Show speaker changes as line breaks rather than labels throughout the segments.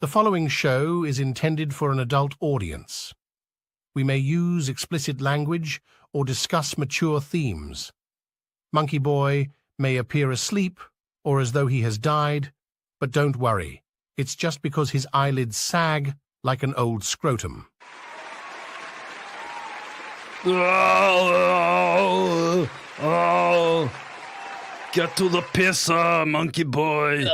The following show is intended for an adult audience. We may use explicit language or discuss mature themes. Monkeyboy may appear asleep or as though he has died, but don't worry, it's just because his eyelids sag like an old scrotum.
Oh, get to the pisser, Monkeyboy.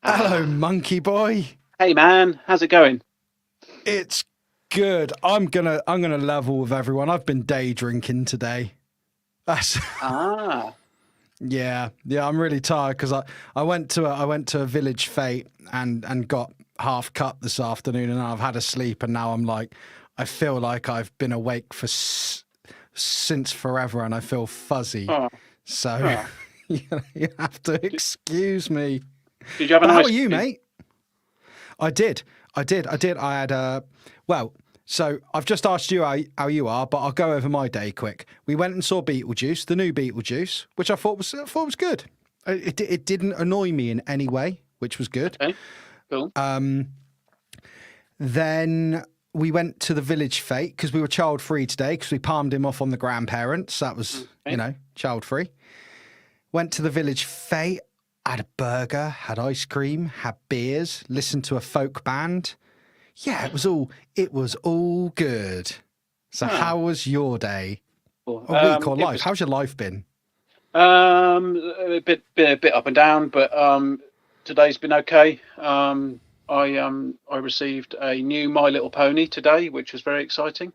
Hello, Monkeyboy.
Hey man, how's it going?
It's good. I'm gonna level with everyone. I've been day drinking today. Yeah. I'm really tired because I went to a village fete and got half cut this afternoon, and I've had a sleep, and now I feel like I've been awake for since forever, and I feel fuzzy. So you have to excuse me.
Did you have a nice?
How are you, mate? I did. I had so I've just asked you how you are, but I'll go over my day quick. We went and saw Beetlejuice, the new Beetlejuice, which I thought was good. It didn't annoy me in any way, which was good.
Okay, cool.
Then we went to the village fete because we were child free today because we palmed him off on the grandparents. That was, child free. Went to the village fete, had a burger, had ice cream, had beers, listened to a folk band. Yeah, it was all good. So how was your day? A week or life? How's your life been?
A bit up and down, but today's been okay. I received a new My Little Pony today, which was very exciting.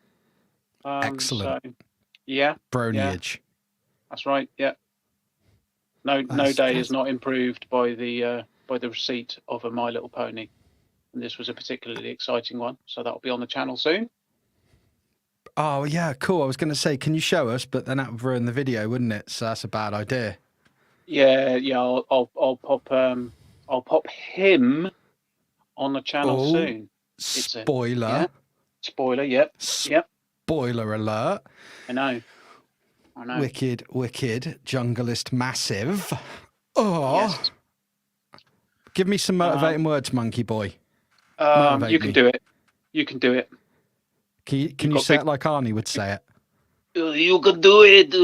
Excellent.
So, yeah.
Bronyage.
Yeah, that's right. Yeah. No day is not improved by the receipt of a My Little Pony. And this was a particularly exciting one, so that'll be on the channel soon.
Oh yeah, cool. I was going to say, can you show us? But then that would ruin the video, wouldn't it? So that's a bad idea.
Yeah. I'll pop him on the channel soon.
Spoiler.
Spoiler. Yep.
Spoiler alert.
I know.
Wicked, junglist massive. Oh.
Yes.
Give me some motivating words, Monkeyboy.
You can do it. You can do it.
Can you say it like Arnie would say it?
You can do it.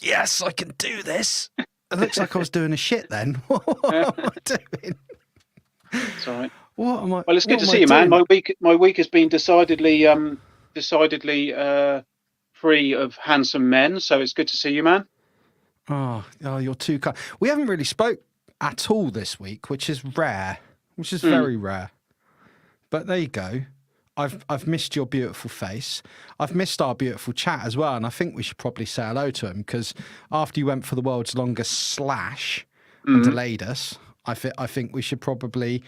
Yes, I can do this. It looks like I was doing a shit then. What am I doing?
It's all right.
What am I?
Well, it's good to see you, man. My week has been decidedly free of handsome men, so it's good to see you, man.
Oh, you're too kind. We haven't really spoke at all this week, which is rare, which is very rare. But there you go. I've missed your beautiful face. I've missed our beautiful chat as well, and I think we should probably say hello to him because after you went for the world's longest slash and delayed us, I think we should probably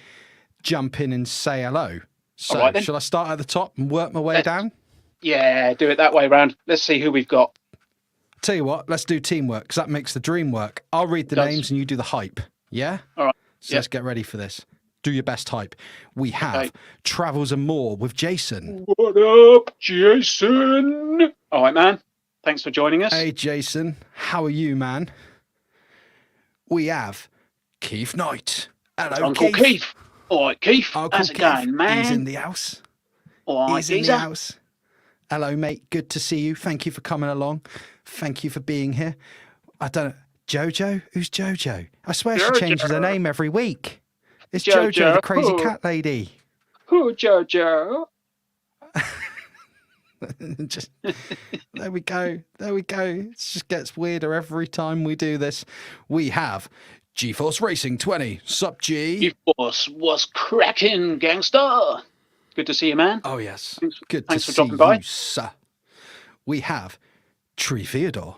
jump in and say hello. So,
right,
shall I start at the top and work my way down?
Yeah, do it that way round. Let's see who we've got.
Tell you what, let's do teamwork because that makes the dream work. I'll read the names and you do the hype. Yeah?
All right.
So let's get ready for this. Do your best hype. We have Travels and More with Jason.
What up, Jason? All right, man. Thanks for joining us.
Hey, Jason. How are you, man? We have Keith Knight. Hello,
Uncle Keith. All right, Keith. How's it going, man?
He's in the house.
All right,
he's in the house. Hello, mate. Good to see you. Thank you for coming along. Thank you for being here. I don't know. Jojo? Who's Jojo? I swear she changes her name every week. It's Jojo the crazy cat lady.
Who, Jojo?
There we go. It just gets weirder every time we do this. We have GeForce Racing 20. Sup, G?
GeForce, what's cracking, gangster? Good to see you, man.
Oh, yes.
Thanks for dropping by.
Sir. We have Tree Theodore.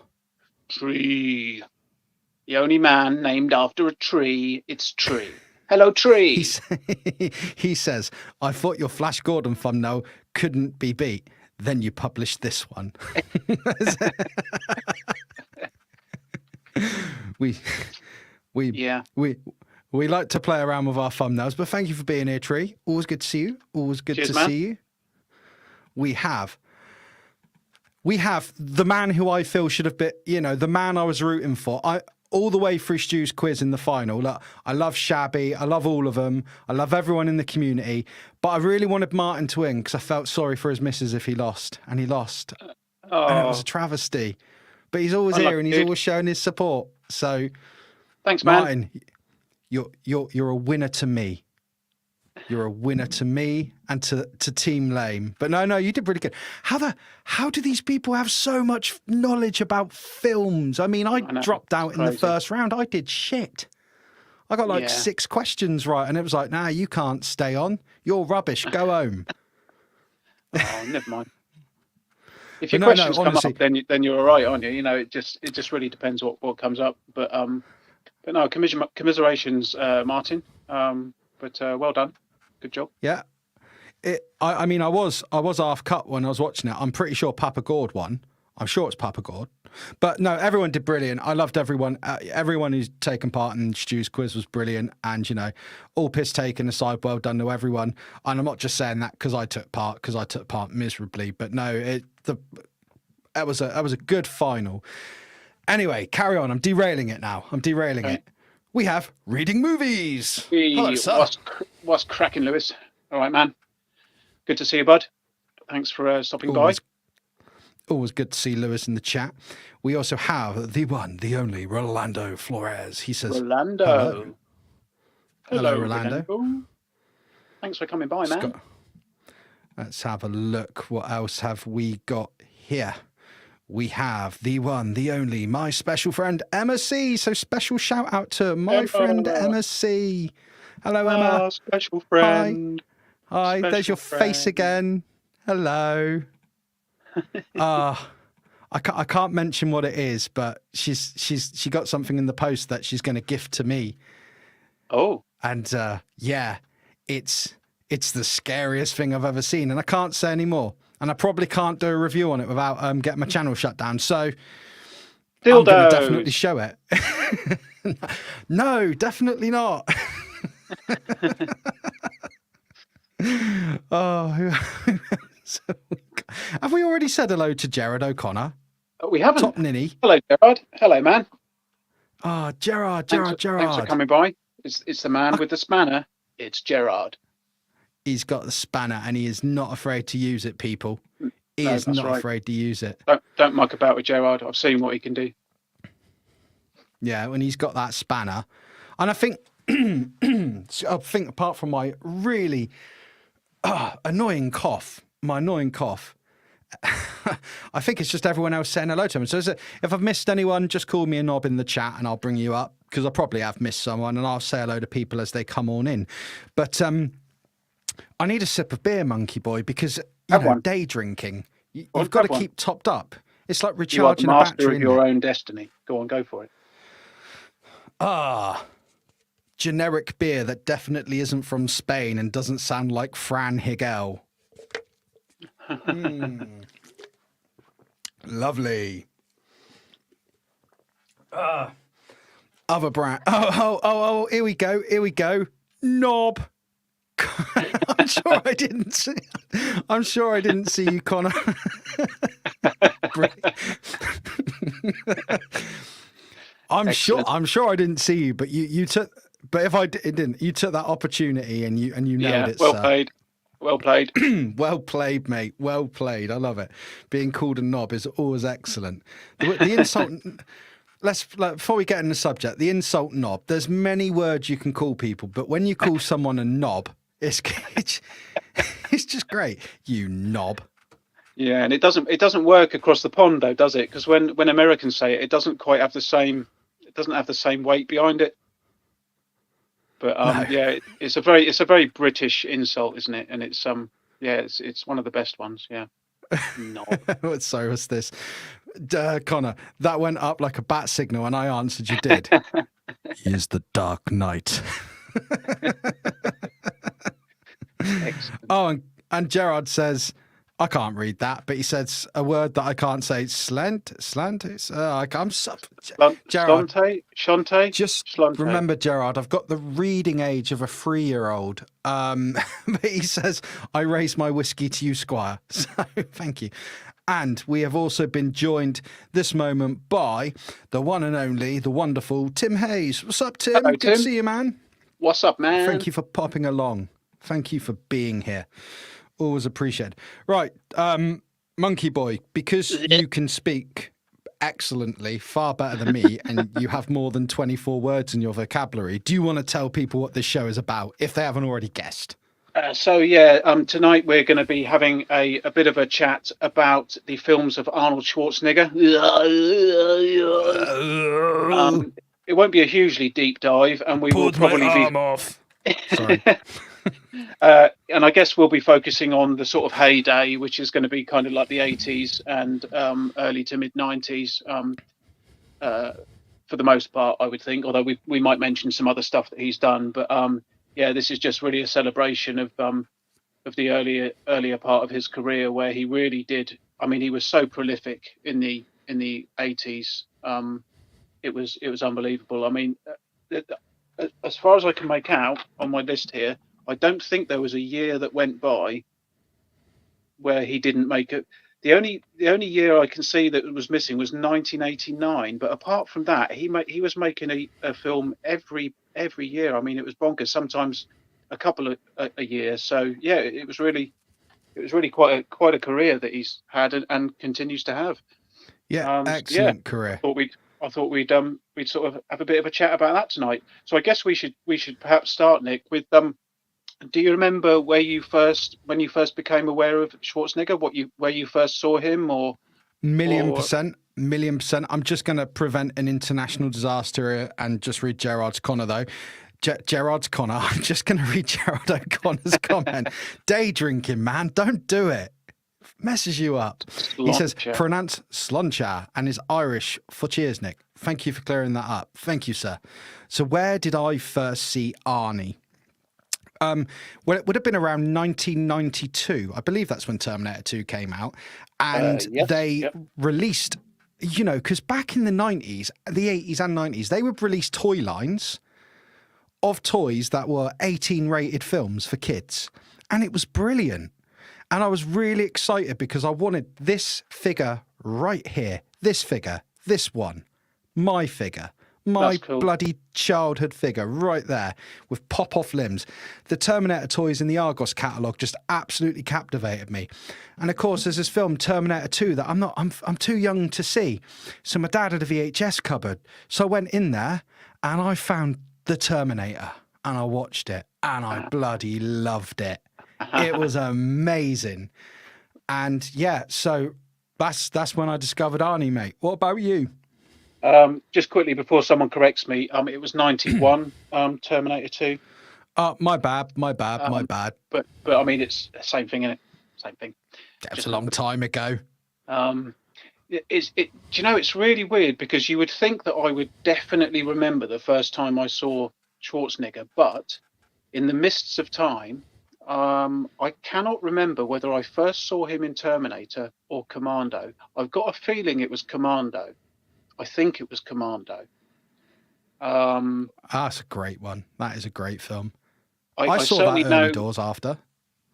Tree. The only man named after a tree. It's Tree. Hello, Tree.
He says, I thought your Flash Gordon thumbnail couldn't be beat. Then you published this one. We like to play around with our thumbnails, but thank you for being here, Tree. Always good to see you. Always good to see you. We have We have the man who I feel should have been, the man I was rooting for. All the way through Stu's quiz in the final. Look, I love Shabby. I love all of them. I love everyone in the community. But I really wanted Martin to win because I felt sorry for his missus if he lost. And he lost. And it was a travesty. But he's always here and he's always showing his support. So,
thanks, man.
Martin, you're a winner to me. You're a winner to me and to Team Lame. But no, you did really good. How do these people have so much knowledge about films? I mean, I dropped out in the first round. I did shit. I got 6 questions right, and it was like, nah, you can't stay on. You're rubbish. Go home.
Oh, never mind. If your questions come up, then you're all right, aren't you? It just really depends what comes up. But no, commiserations, Martin. But well done. Good job.
Yeah. I mean, I was half cut when I was watching it. I'm pretty sure Papa Gord won. I'm sure it's Papa Gord. But no, everyone did brilliant. I loved everyone. Everyone who's taken part in Stu's quiz was brilliant. And, all piss taken aside, well done to everyone. And I'm not just saying that because I took part miserably. But no, that was a good final. Anyway, carry on. I'm derailing it now. It. We have reading movies. Hello, sir.
What's cracking, Lewis? All right, man. Good to see you, bud. Thanks for stopping by.
Always good to see Lewis in the chat. We also have the one, the only Rolando Flores. He says,
Rolando.
Hello, Rolando.
Thanks for coming by, man.
Let's have a look. What else have we got here? We have the one, the only, my special friend, Emma C. So special shout out to my friend, Emma C. Hello, Emma.
Special friend.
Hi. There's your face again. Hello. I can't mention what it is, but she got something in the post that she's going to gift to me.
Oh.
And it's the scariest thing I've ever seen, and I can't say any more. And I probably can't do a review on it without getting my channel shut down. So
Dildos.
I'm going to definitely show it. No, definitely not. Have we already said hello to Gerard O'Connor?
We haven't.
Top Ninny.
Hello, Gerard. Hello, man.
Oh, Gerard.
Thanks for coming by. It's the man with the spanner. It's Gerard.
He's got the spanner and he is not afraid to use it, people. He is not afraid to use it.
Don't muck about with Gerard. I've seen what he can do.
Yeah, when he's got that spanner. And I think apart from my really annoying cough, I think it's just everyone else saying hello to him. So if I've missed anyone, just call me a knob in the chat and I'll bring you up, because I probably have missed someone, and I'll say hello to people as they come on in. But I need a sip of beer, Monkey Boy, because day drinking, you've got to keep topped up. It's like recharging a battery.
You are the master of your own destiny. Go on, go for it.
Generic beer that definitely isn't from Spain and doesn't sound like Fran Higel. Lovely. Other brand. Oh, here we go. Knob. I'm sure I didn't see you, Connor. I'm sure I didn't see you, but you took. But if I didn't, you took that opportunity and you nailed it.
Well played. Well played.
Well played, mate. Well played. I love it. Being called a knob is always excellent. The insult. Before we get in the subject, the insult knob. There's many words you can call people, but when you call someone a knob, it's just great. You knob.
Yeah, and it doesn't work across the pond though, does it? Because when Americans say it, it doesn't quite have the same. It doesn't have the same weight behind it. But
no.
Yeah, it's a very British insult, isn't it? And it's it's one of the best ones. Yeah.
Knob. So was this, Connor? That went up like a bat signal, and I answered. You did. Is the Dark Knight. Oh, and Gerard says, I can't read that, but he says a word that I can't say. Slant. It's Gerard.
Shante.
Just
Shlante.
Remember, Gerard, I've got the reading age of a 3-year-old. But he says I raise my whiskey to you, Squire. So thank you. And we have also been joined this moment by the one and only, the wonderful Tim Hayes. What's up, Tim?
Hello,
Good
Tim.
to see you, man.
What's up, man?
Thank you for popping along. Thank you for being here. Always appreciated. Right, Monkey Boy, because you can speak excellently, far better than me, and you have more than 24 words in your vocabulary, do you want to tell people what this show is about, if they haven't already guessed?
Tonight we're going to be having a bit of a chat about the films of Arnold Schwarzenegger. It won't be a hugely deep dive, and we will probably
my arm off.
Sorry.
And I guess we'll be focusing on the sort of heyday, which is going to be kind of like the 80s and early to mid 90s, for the most part, I would think. Although we might mention some other stuff that he's done, but this is just really a celebration of the earlier part of his career, where he really did. I mean, he was so prolific in the 80s. It was unbelievable. I mean, as far as I can make out on my list here, I don't think there was a year that went by where he didn't make it. The only year I can see that was missing was 1989. But apart from that, he was making a film every year. I mean, it was bonkers. Sometimes a couple a year. So yeah, it was really quite a career that he's had and continues to have.
Yeah, excellent career.
I thought we'd sort of have a bit of a chat about that tonight. So I guess we should perhaps start, Nick, with do you remember when you first became aware of Schwarzenegger? Where you first saw him, or?
Million percent. I'm just going to prevent an international disaster here and just read Gerard's Connor, though. Gerard's Connor. I'm just going to read Gerard O'Connor's comment. Day drinking, man. Don't do it. Messes you up. He says, pronounce sloncha and is Irish for cheers, Nick. Thank you for clearing that up. Thank you, sir. So where did I first see Arnie? Well, it would have been around 1992. I believe that's when Terminator 2 came out. And they released, because back in the 90s, the 80s and 90s, they would release toy lines of toys that were 18 rated films for kids. And it was brilliant. And I was really excited because I wanted this figure right here. This figure, this one, my figure. My bloody childhood figure right there with pop-off limbs. The Terminator toys in the Argos catalogue just absolutely captivated me. And of course, there's this film Terminator 2 that I'm too young to see. So my dad had a VHS cupboard. So I went in there and I found the Terminator and I watched it and I bloody loved it. It was amazing. And yeah, so that's when I discovered Arnie, mate. What about you?
Just quickly before someone corrects me, it was 91, Terminator 2.
My bad.
But I mean, it's the same thing, isn't it? Same thing.
That was a long time ago.
Do you know, it's really weird because you would think that I would definitely remember the first time I saw Schwarzenegger, but in the mists of time, I cannot remember whether I first saw him in Terminator or Commando. I've got a feeling it was Commando. I think it was Commando.
That's a great one. That is a great film.
I
saw that early doors after.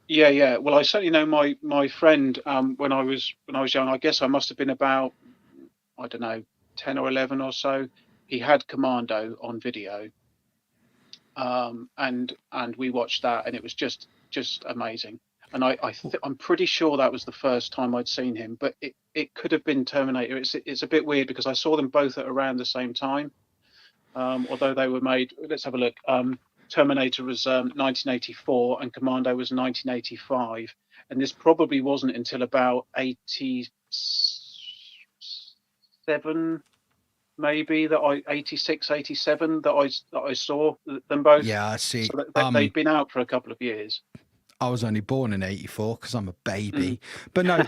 Yeah. Well, I certainly know my friend when I was young. I guess I must have been about, I don't know, 10 or 11 or so. He had Commando on video, and we watched that, and it was just amazing. And I'm pretty sure that was the first time I'd seen him, but it could have been Terminator. It's a bit weird because I saw them both at around the same time, although they were made. Let's have a look. Terminator was 1984 and Commando was 1985, and this probably wasn't until about 87, maybe 86, 87 that I saw them both.
Yeah, I see.
So they'd been out for a couple of years.
I was only born in 84 because I'm a baby. But no,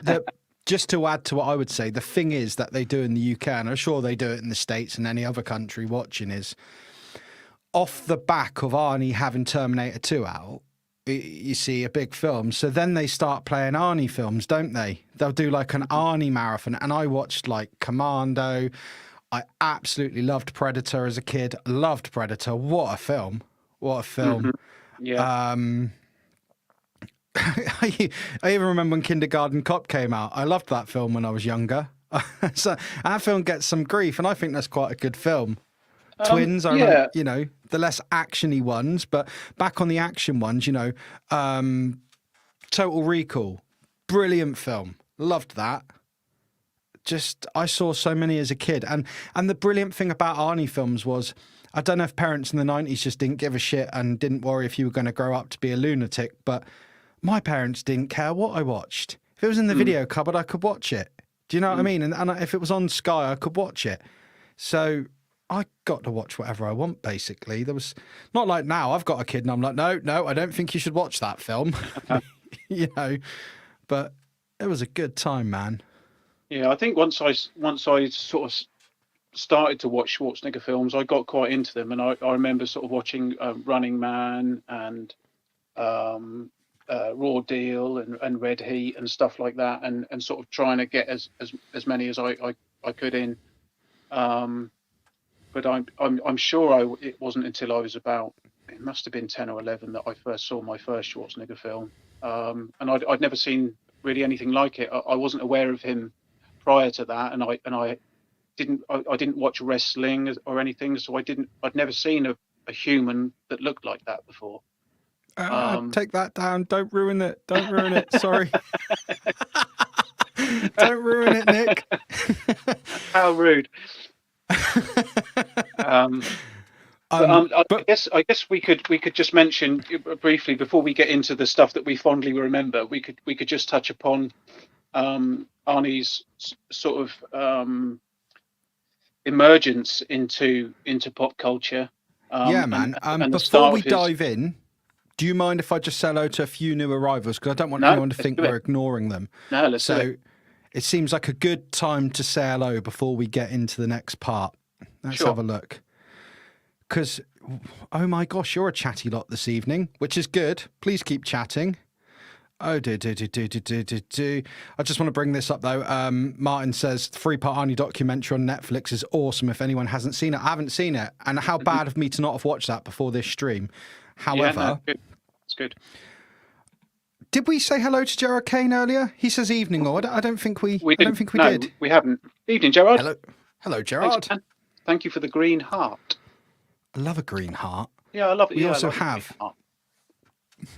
just to add to what I would say, the thing is that they do in the UK, and I'm sure they do it in the States and any other country watching, is off the back of Arnie having Terminator 2 out, you see a big film. So then they start playing Arnie films, don't they? They'll do like an Arnie marathon. And I watched like Commando. I absolutely loved Predator as a kid. Loved Predator. What a film. What a film.
Mm-hmm. Yeah.
I even remember when Kindergarten Cop came out. I loved that film when I was younger. So that film gets some grief, and I think that's quite a good film. Twins, I remember, you know, the less actiony ones, but back on the action ones, you know, Total Recall, brilliant film. Loved that. Just, I saw so many as a kid. And the brilliant thing about Arnie films was, I don't know if parents in the 90s just didn't give a shit and didn't worry if you were going to grow up to be a lunatic, but my parents didn't care what I watched. If it was in the video cupboard, I could watch it. Do you know what I mean? And if it was on Sky, I could watch it. So I got to watch whatever I want, basically. There was not like now, I've got a kid and I'm like, no, I don't think you should watch that film. You know, but it was a good time, man.
Yeah, I think once I sort of started to watch Schwarzenegger films, I got quite into them, and I remember sort of watching Running Man and Raw Deal and Red Heat and stuff like that, and sort of trying to get as many as I could in. But I'm sure it wasn't until I was about, it must have been 10 or 11 that I first saw my first Schwarzenegger film, and I'd never seen really anything like it. I wasn't aware of him prior to that, and I didn't watch wrestling or anything, so I'd never seen a human that looked like that before.
Take that down. Don't ruin it. Don't ruin it. Sorry. Don't ruin it, Nick.
How rude. I guess we could just mention briefly before we get into the stuff that we fondly remember. We could just touch upon Arnie's sort of emergence into pop culture.
Yeah, man. And before we dive in, do you mind if I just say hello to a few new arrivals? Because I don't want anyone to think we're ignoring them.
No, let's do it.
It seems like a good time to say hello before we get into the next part. Let's have a look. Because, oh my gosh, you're a chatty lot this evening, which is good. Please keep chatting. Oh, I just want to bring this up, though. Martin says, the 3-part Arnie documentary on Netflix is awesome if anyone hasn't seen it. I haven't seen it. And how bad of me to not have watched that before this stream. However...
Yeah, no, it's good.
Did we say hello to Gerard Kane earlier? He says evening, Lord. I don't think we did.
No, we haven't. Evening, Gerard.
Hello, Gerard.
Thanks, thank you for the green heart.
I love a green heart.
Yeah, I love it.
We also have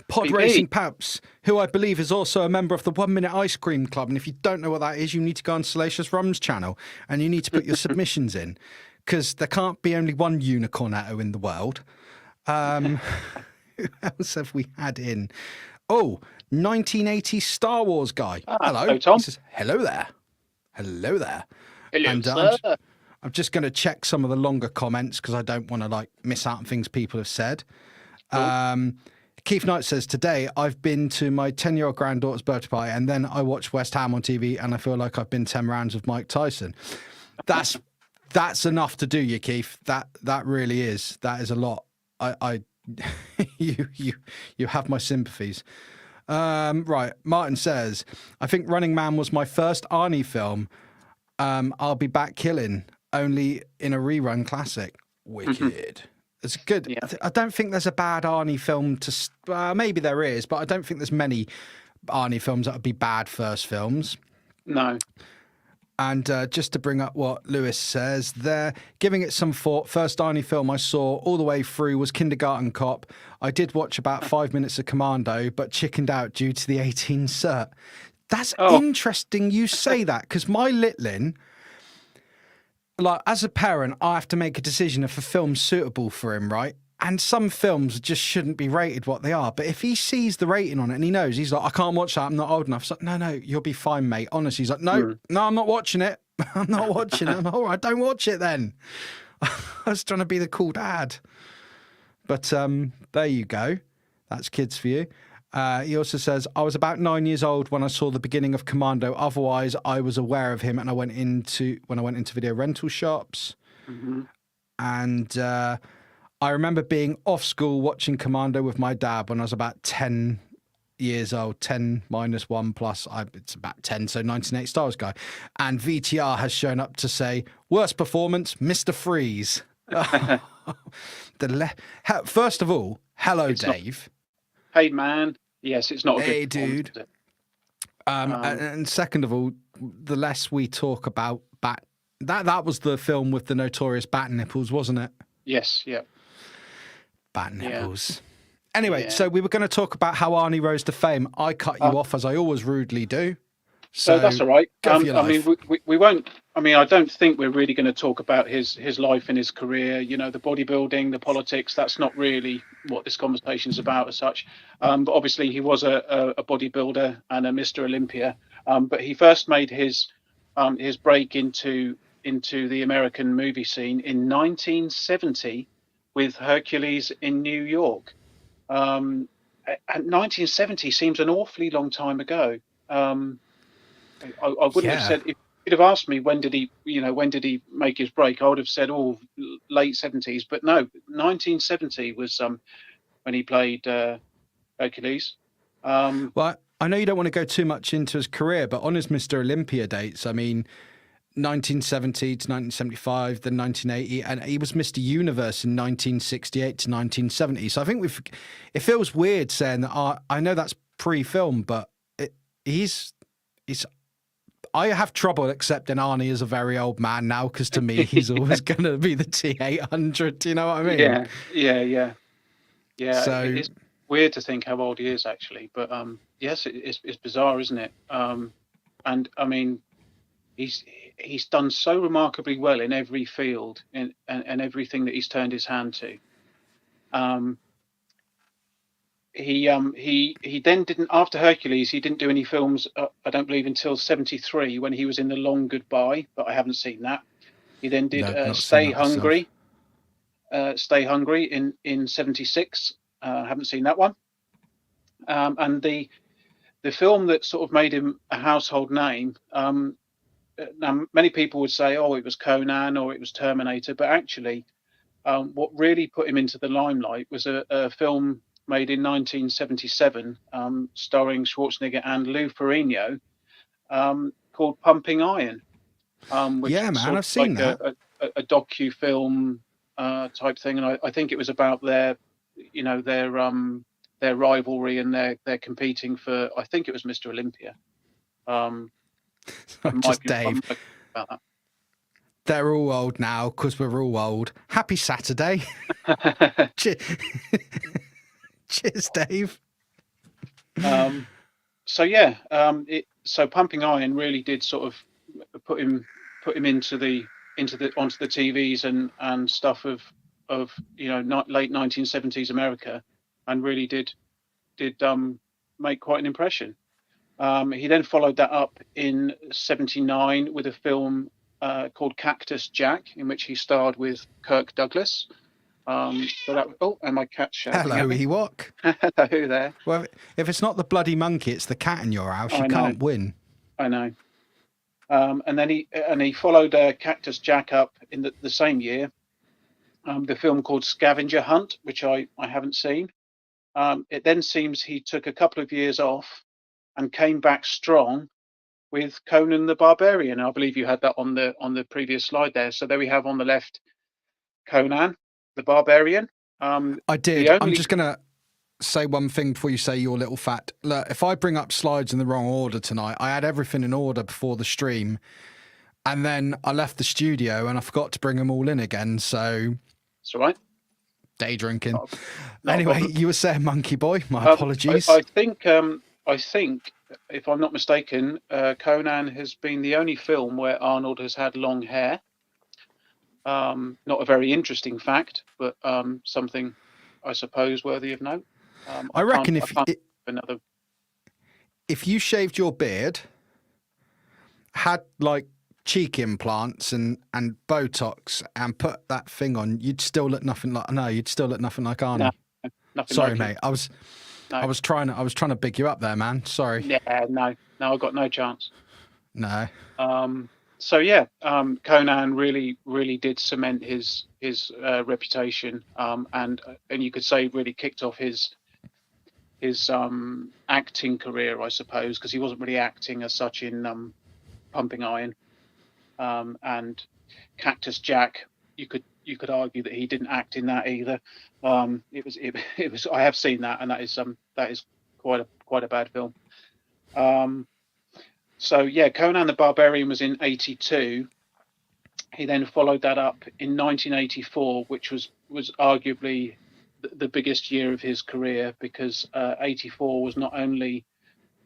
Pod Racing Paps, who I believe is also a member of the 1 Minute Ice Cream Club. And if you don't know what that is, you need to go on Salacious Rum's channel and you need to put your submissions in, because there can't be only one unicornetto in the world. Who else have we had in? Oh, 1980s Star Wars guy. Hello,
Tom.
He says, hello there. Hello there.
Hello,
and
sir.
I'm just going to check some of the longer comments because I don't want to miss out on things people have said. Cool. Keith Knight says, today I've been to my 10-year-old granddaughter's birthday party and then I watched West Ham on TV and I feel like I've been 10 rounds of Mike Tyson. That's enough to do you, Keith. That really is. That is a lot. You have my sympathies. Right. Martin says, I think Running Man was my first Arnie film. I'll Be Back Killing, only in a rerun classic. Wicked. It's good. Yeah. I don't think there's a bad Arnie film to... maybe there is, but I don't think there's many Arnie films that would be bad first films.
No.
And just to bring up what Lewis says there, giving it some thought, first Arnie film I saw all the way through was Kindergarten Cop. I did watch about 5 minutes of Commando, but chickened out due to the 18 cert. That's interesting you say that, because my Litlin... Like, as a parent, I have to make a decision if a film's suitable for him, right? And some films just shouldn't be rated what they are. But if he sees the rating on it and he knows, he's like, I can't watch that, I'm not old enough. It's like, no, you'll be fine, mate. Honestly, he's like, no, I'm not watching it. I'm not watching it. I'm all right, don't watch it then. I was trying to be the cool dad. But there you go. That's kids for you. He also says, I was about 9 years old when I saw the beginning of Commando. Otherwise, I was aware of him and I went into video rental shops. Mm-hmm. And I remember being off school watching Commando with my dad when I was about 10 years old. 10 minus 1 plus, it's about 10, so 1980 Star Wars guy. And VTR has shown up to say, worst performance, Mr. Freeze. First of all, hello, Dave.
Hey, man. Yes, it's not a
Hey,
good performance,
dude.
is it?
And second of all, the less we talk about that was the film with the notorious bat nipples, wasn't it?
Yes, yeah,
Bat
yeah,
nipples. Anyway,
yeah.
so we were going to talk about how Arnie rose to fame. I cut you off, as I always rudely do.
So that's
So
all right.
go for your
I mean,
life.
we won't. I mean, I don't think we're really going to talk about his life and his career. You know, the bodybuilding, the politics. That's not really what this conversation is about, as such. But obviously, he was a bodybuilder and a Mr. Olympia. But he first made his break into the American movie scene in 1970 with Hercules in New York. And 1970 seems an awfully long time ago. I wouldn't have
Yeah.
said, if you'd have asked me when did he make his break, I would have said, oh, late 70s. But no, 1970 was when he played Hercules.
Well, I know you don't want to go too much into his career, but on his Mr. Olympia dates, I mean, 1970 to 1975, then 1980, and he was Mr. Universe in 1968 to 1970. So I think it feels weird saying that. I know that's pre-film, but he's. I have trouble accepting Arnie as a very old man now, because to me he's always going to be the T800. Do you know what I mean?
Yeah.
So
it's weird to think how old he is actually, but yes, it's bizarre, isn't it? And I mean, he's done so remarkably well in every field and everything that he's turned his hand to. He then didn't, after Hercules, he didn't do any films, I don't believe, until 73, when he was in The Long Goodbye, but I haven't seen that. He then did Stay Hungry in 76. Haven't seen that one. And the film that sort of made him a household name, now many people would say, oh, it was Conan or it was Terminator, but actually what really put him into the limelight was a film made in 1977, starring Schwarzenegger and Lou Ferrigno, called Pumping Iron. Which
yeah,
was
man,
sort
I've
of
seen
like
that.
a docu-film type thing, and I think it was about their rivalry, and they're competing for, I think it was Mr. Olympia.
Just Dave.
About that.
They're all old now because we're all old. Happy Saturday. Cheers, Dave.
So yeah, so Pumping Iron really did sort of put him onto the TVs and stuff of late 1970s America, and really did make quite an impression. He then followed that up in 79 with a film called Cactus Jack, in which he starred with Kirk Douglas. And my cat's shouting
Hello,
at me.
Ewok.
Hello there.
Well, if it's not the bloody monkey, it's the cat in your house. You can't win.
I know. And then he followed Cactus Jack up in the same year. The film called Scavenger Hunt, which I haven't seen. It then seems he took a couple of years off and came back strong with Conan the Barbarian. I believe you had that on the previous slide there. So there we have on the left Conan the Barbarian.
I did. I'm just going to say one thing before you say your little fact. Look, if I bring up slides in the wrong order tonight, I had everything in order before the stream, and then I left the studio and I forgot to bring them all in again. So
it's all right.
Day drinking.
Not
anyway, you were saying Monkeyboy. My apologies.
I think, if I'm not mistaken, Conan has been the only film where Arnold has had long hair. Not a very interesting fact, but something I suppose worthy of note.
I reckon if you shaved your beard, had like cheek implants and Botox, and put that thing on, you'd still look nothing like Arnie.
No, nothing.
Sorry,
like
mate. I was trying to big you up there, man. Sorry.
Yeah, no, I've got no chance.
No.
So yeah, Conan really did cement his reputation, and you could say really kicked off his acting career, I suppose, because he wasn't really acting as such in Pumping Iron, and Cactus Jack. You could argue that he didn't act in that either. It was I have seen that, and that is quite a bad film. So yeah, Conan the Barbarian was in 82. He then followed that up in 1984, which was arguably the biggest year of his career, because 84 was not only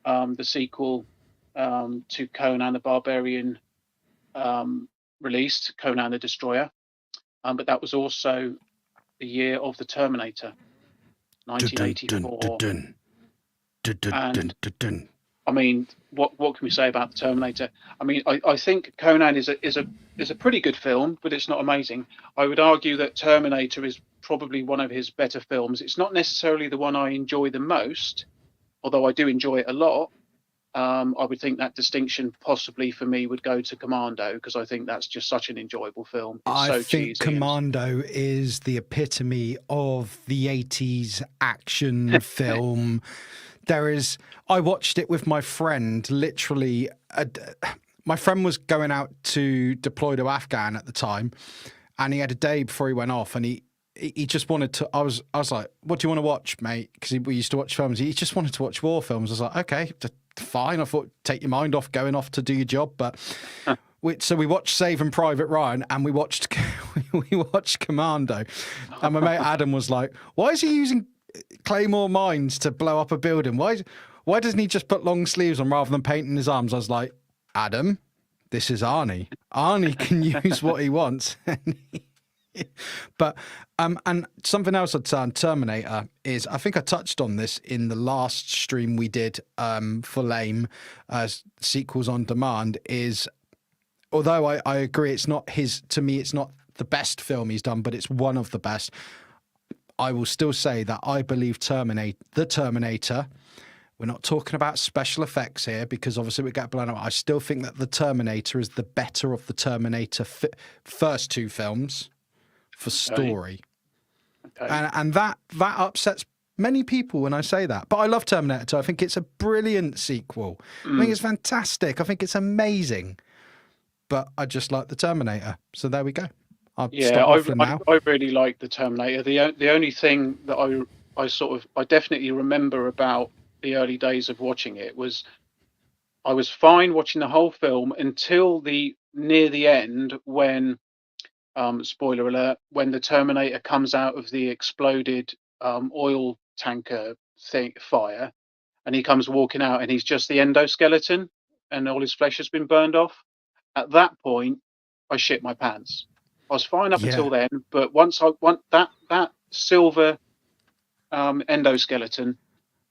the sequel to Conan the Barbarian released, Conan the Destroyer, but that was also the year of the Terminator, 1984. And I mean, what can we say about the Terminator? I mean, I think Conan is a pretty good film, but it's not amazing. I would argue that Terminator is probably one of his better films. It's not necessarily the one I enjoy the most, although I do enjoy it a lot. I would think that distinction possibly for me would go to Commando, because I think that's just such an enjoyable film. It's so cheesy. I think
Commando is the epitome of the 80s action film. I watched it with my friend, literally. My friend was going out to deploy to Afghan at the time, and he had a day before he went off, and he just wanted to. I was like, "What do you want to watch, mate?" Because we used to watch films. He just wanted to watch war films. I was like, "Okay, fine." I thought, take your mind off going off to do your job, but. So we watched Saving Private Ryan, and we watched Commando, and my mate Adam was like, "Why is he using Claymore mines to blow up a building? Why doesn't he just put long sleeves on rather than painting his arms?" I was like, "Adam, this is Arnie. Arnie can use what he wants." But and something else I'd say on Terminator is, I think I touched on this in the last stream we did for Lame Sequels on Demand, is although I agree it's not to me it's not the best film he's done, but it's one of the best. I will still say that I believe the Terminator, we're not talking about special effects here, because obviously we get blown up. I still think that the Terminator is the better of the Terminator first two films for story. Okay. And that upsets many people when I say that. But I love Terminator 2. I think it's a brilliant sequel. I think it's fantastic. I think it's amazing. But I just like the Terminator. So there we go. I really like the Terminator. The only thing that I definitely remember about the early days of watching it was, I was fine watching the whole film until near the end, when spoiler alert, when the Terminator comes out of the exploded oil tanker fire, and he comes walking out, and he's just the endoskeleton, and all his flesh has been burned off. At that point, I shit my pants. I was fine up until then, but once that silver endoskeleton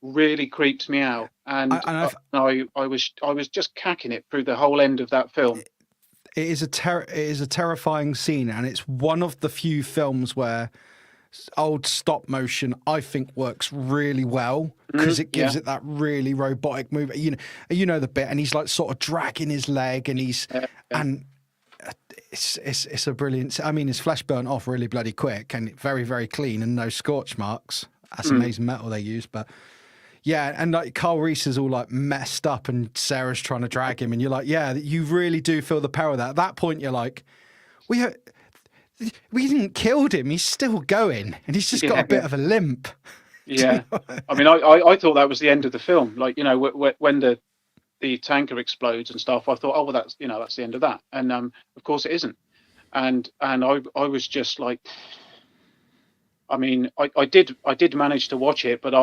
really creeped me out, and I was just cacking it through the whole end of that film. It is a terrifying scene, and it's one of the few films where old stop motion, I think, works really well, because it gives it that really robotic movement. You know the bit, and he's like sort of dragging his leg, and and it's a brilliant. I mean, his flesh burnt off really bloody quick, and very, very clean, and no scorch marks. That's amazing metal they use, but. Yeah, and like Carl Reese is all like messed up, and Sarah's trying to drag him, and you're like, yeah, you really do feel the power of that. At that point, you're like, we didn't kill him; he's still going, and he's just got a bit of a limp.
Yeah, I mean, I thought that was the end of the film. Like, when the tanker explodes and stuff, I thought, oh well, that's the end of that, and of course it isn't. And I was just like. I mean, I did manage to watch it, but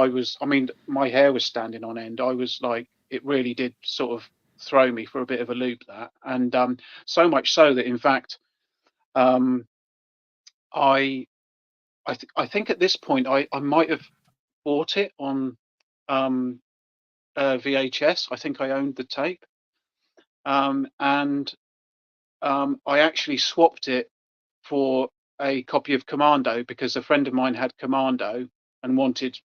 my hair was standing on end. I was like, it really did sort of throw me for a bit of a loop, that. And so much so that, in fact, I think at this point I might have bought it on VHS. I think I owned the tape, and I actually swapped it for a copy of Commando, because a friend of mine had Commando and wanted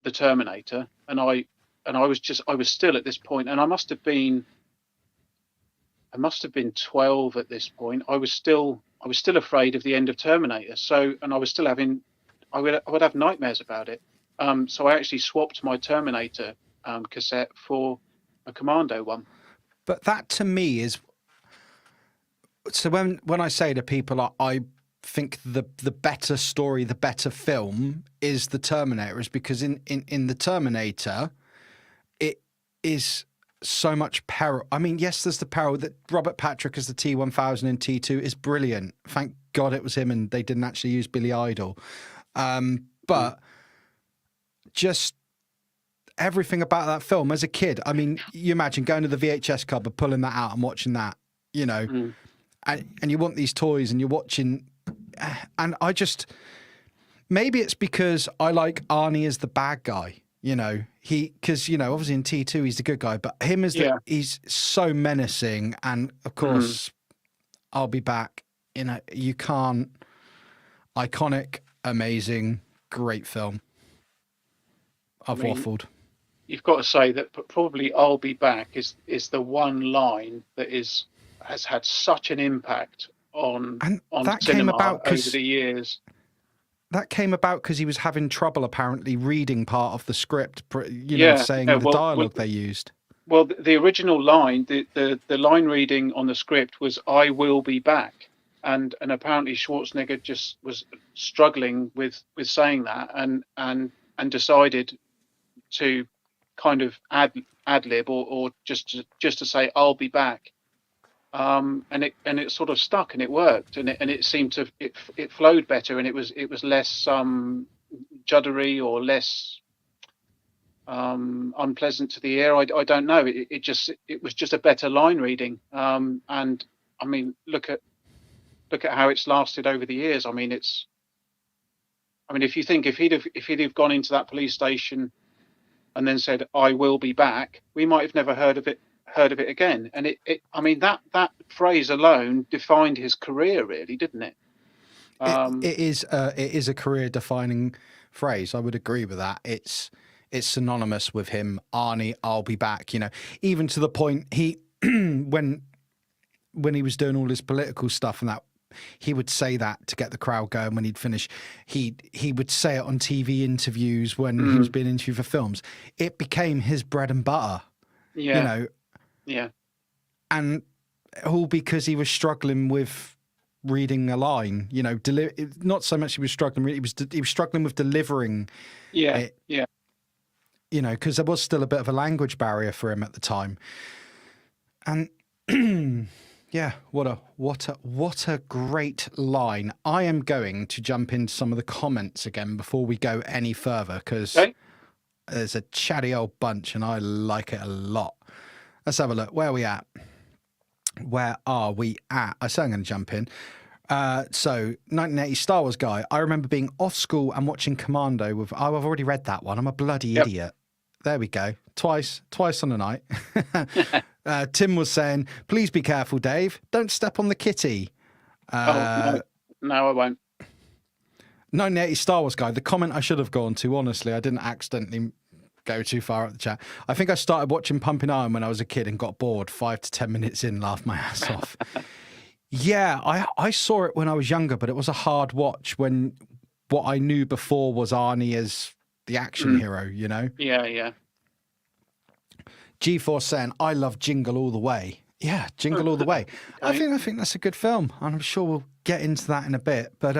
the Terminator, and I was still at this point, and I must have been 12 at this point. I was still afraid of the end of Terminator, and I would have nightmares about it. So I actually swapped my Terminator cassette for a Commando one.
But that to me is, so when I say to people, I think the better story, the better film is the Terminator, is because in the Terminator, is so much peril. I mean, yes, there's the peril that Robert Patrick as the T-1000 in T2 is brilliant. Thank God it was him and they didn't actually use Billy Idol. But just everything about that film as a kid. I mean, you imagine going to the VHS cupboard, pulling that out and watching that, you know, and you want these toys and you're watching. And I just, maybe it's because I like Arnie as the bad guy, you know, because, you know, obviously in T2, he's the good guy, but him as he's so menacing. And of course, I'll be back. You know, you can't, iconic, amazing, great film. I've waffled.
You've got to say that probably I'll Be Back is the one line that has had such an impact on
that
cinema
came about
over the years.
That came about because he was having trouble apparently reading part of the script, you know, saying the dialogue they used.
Well, the original line, the line reading on the script was "I will be back," and apparently Schwarzenegger just was struggling with saying that, and decided to kind of ad lib or just to say "I'll be back," and it sort of stuck and it worked and it seemed to it flowed better and it was less juddery or less unpleasant to the ear. I don't know. It was just a better line reading. And I mean, look at how it's lasted over the years. I mean, if you think if he'd have gone into that police station and then said "I will be back," we might have never heard of it again. And I mean that phrase alone defined his career, really, didn't it?
It is a career defining phrase. I would agree with that. It's synonymous with him. Arnie, I'll be back. You know, even to the point he when he was doing all his political stuff and that, he would say that to get the crowd going when he'd finish. He would say it on TV interviews when he was being interviewed for films. It became his bread and butter.
Yeah.
You know.
Yeah.
And all because he was struggling with reading a line, you know, not so much he was struggling, he was struggling with delivering it, you know, because there was still a bit of a language barrier for him at the time. And yeah, what a great line. I am going to jump into some of the comments again before we go any further, because there's a chatty old bunch and I like it a lot. Let's have a look. Where are we at? Where are we at? I say I'm going to jump in. So, 1980 Star Wars guy. I remember being off school and watching Commando with... Oh, I've already read that one. I'm a bloody idiot. There we go. Twice on a night. Tim was saying, please be careful, Dave. Don't step on the kitty.
No, I won't.
1980 Star Wars guy. The comment I should have gone to, honestly, I didn't accidentally go too far up the chat. I think I started watching Pumping Iron when I was a kid and got bored. 5 to 10 minutes in, laughed my ass off. Yeah, I saw it when I was younger, but it was a hard watch when what I knew before was Arnie as the action hero, you know?
Yeah.
G4 saying, I love Jingle All the Way. Yeah, Jingle All the Way. I think that's a good film, and I'm sure we'll get into that in a bit. But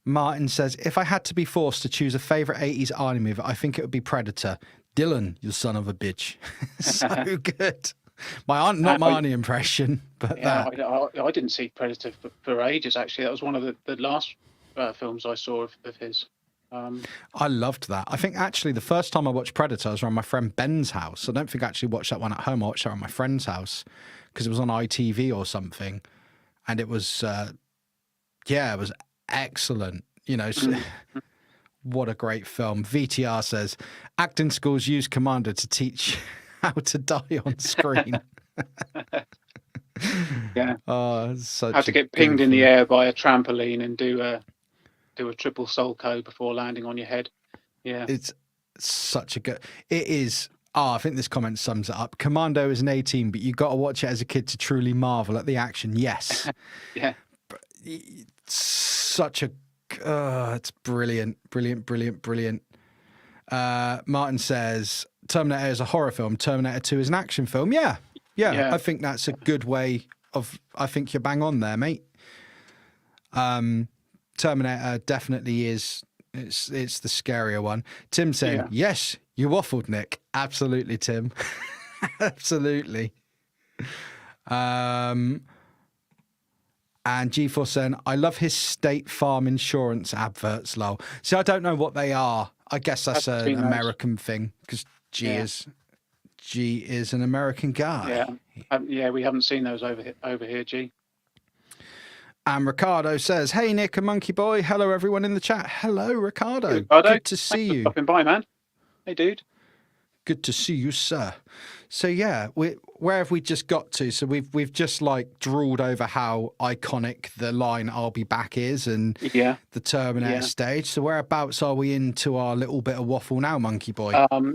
Martin says, if I had to be forced to choose a favourite 80s Arnie movie, I think it would be Predator. Dylan, you son of a bitch. So good. Not my Arnie impression, but that.
I didn't see Predator for ages, actually. That was one of the last films I saw of his.
I loved that. I think actually the first time I watched Predator was around my friend Ben's house. I don't think I actually watched that one at home. I watched that on my friend's house because it was on ITV or something. And it was, it was excellent. You know, what a great film. VTR says, acting schools use Commander to teach how to die on screen.
Yeah.
Oh,
how to get pinged in the air by a trampoline and do a triple Solco before landing on your head. Yeah.
It's such a good... It is... I think this comment sums it up. Commando is an 18, but you got to watch it as a kid to truly marvel at the action. Yes.
Yeah.
Such a... it's brilliant. Martin says, Terminator is a horror film. Terminator 2 is an action film. Yeah. I think that's a good way of... I think you're bang on there, mate. Terminator definitely is. It's the scarier one. Tim saying, yes, you waffled, Nick. Absolutely, Tim. Absolutely. And G4 saying, I love his State Farm insurance adverts, lol. See, I don't know what they are. I guess that's an American thing because G is an American guy.
Yeah, we haven't seen those over here, G.
And Ricardo says, hey, Nick and Monkey Boy. Hello, everyone in the chat. Hello, Ricardo.
Hey, Ricardo.
Good to see you.
Stopping by, man. Hey, dude.
Good to see you, sir. So yeah, where have we just got to? So we've just like drooled over how iconic the line "I'll be back" is, and the Terminator stage. So whereabouts are we into our little bit of waffle now, Monkey Boy?
In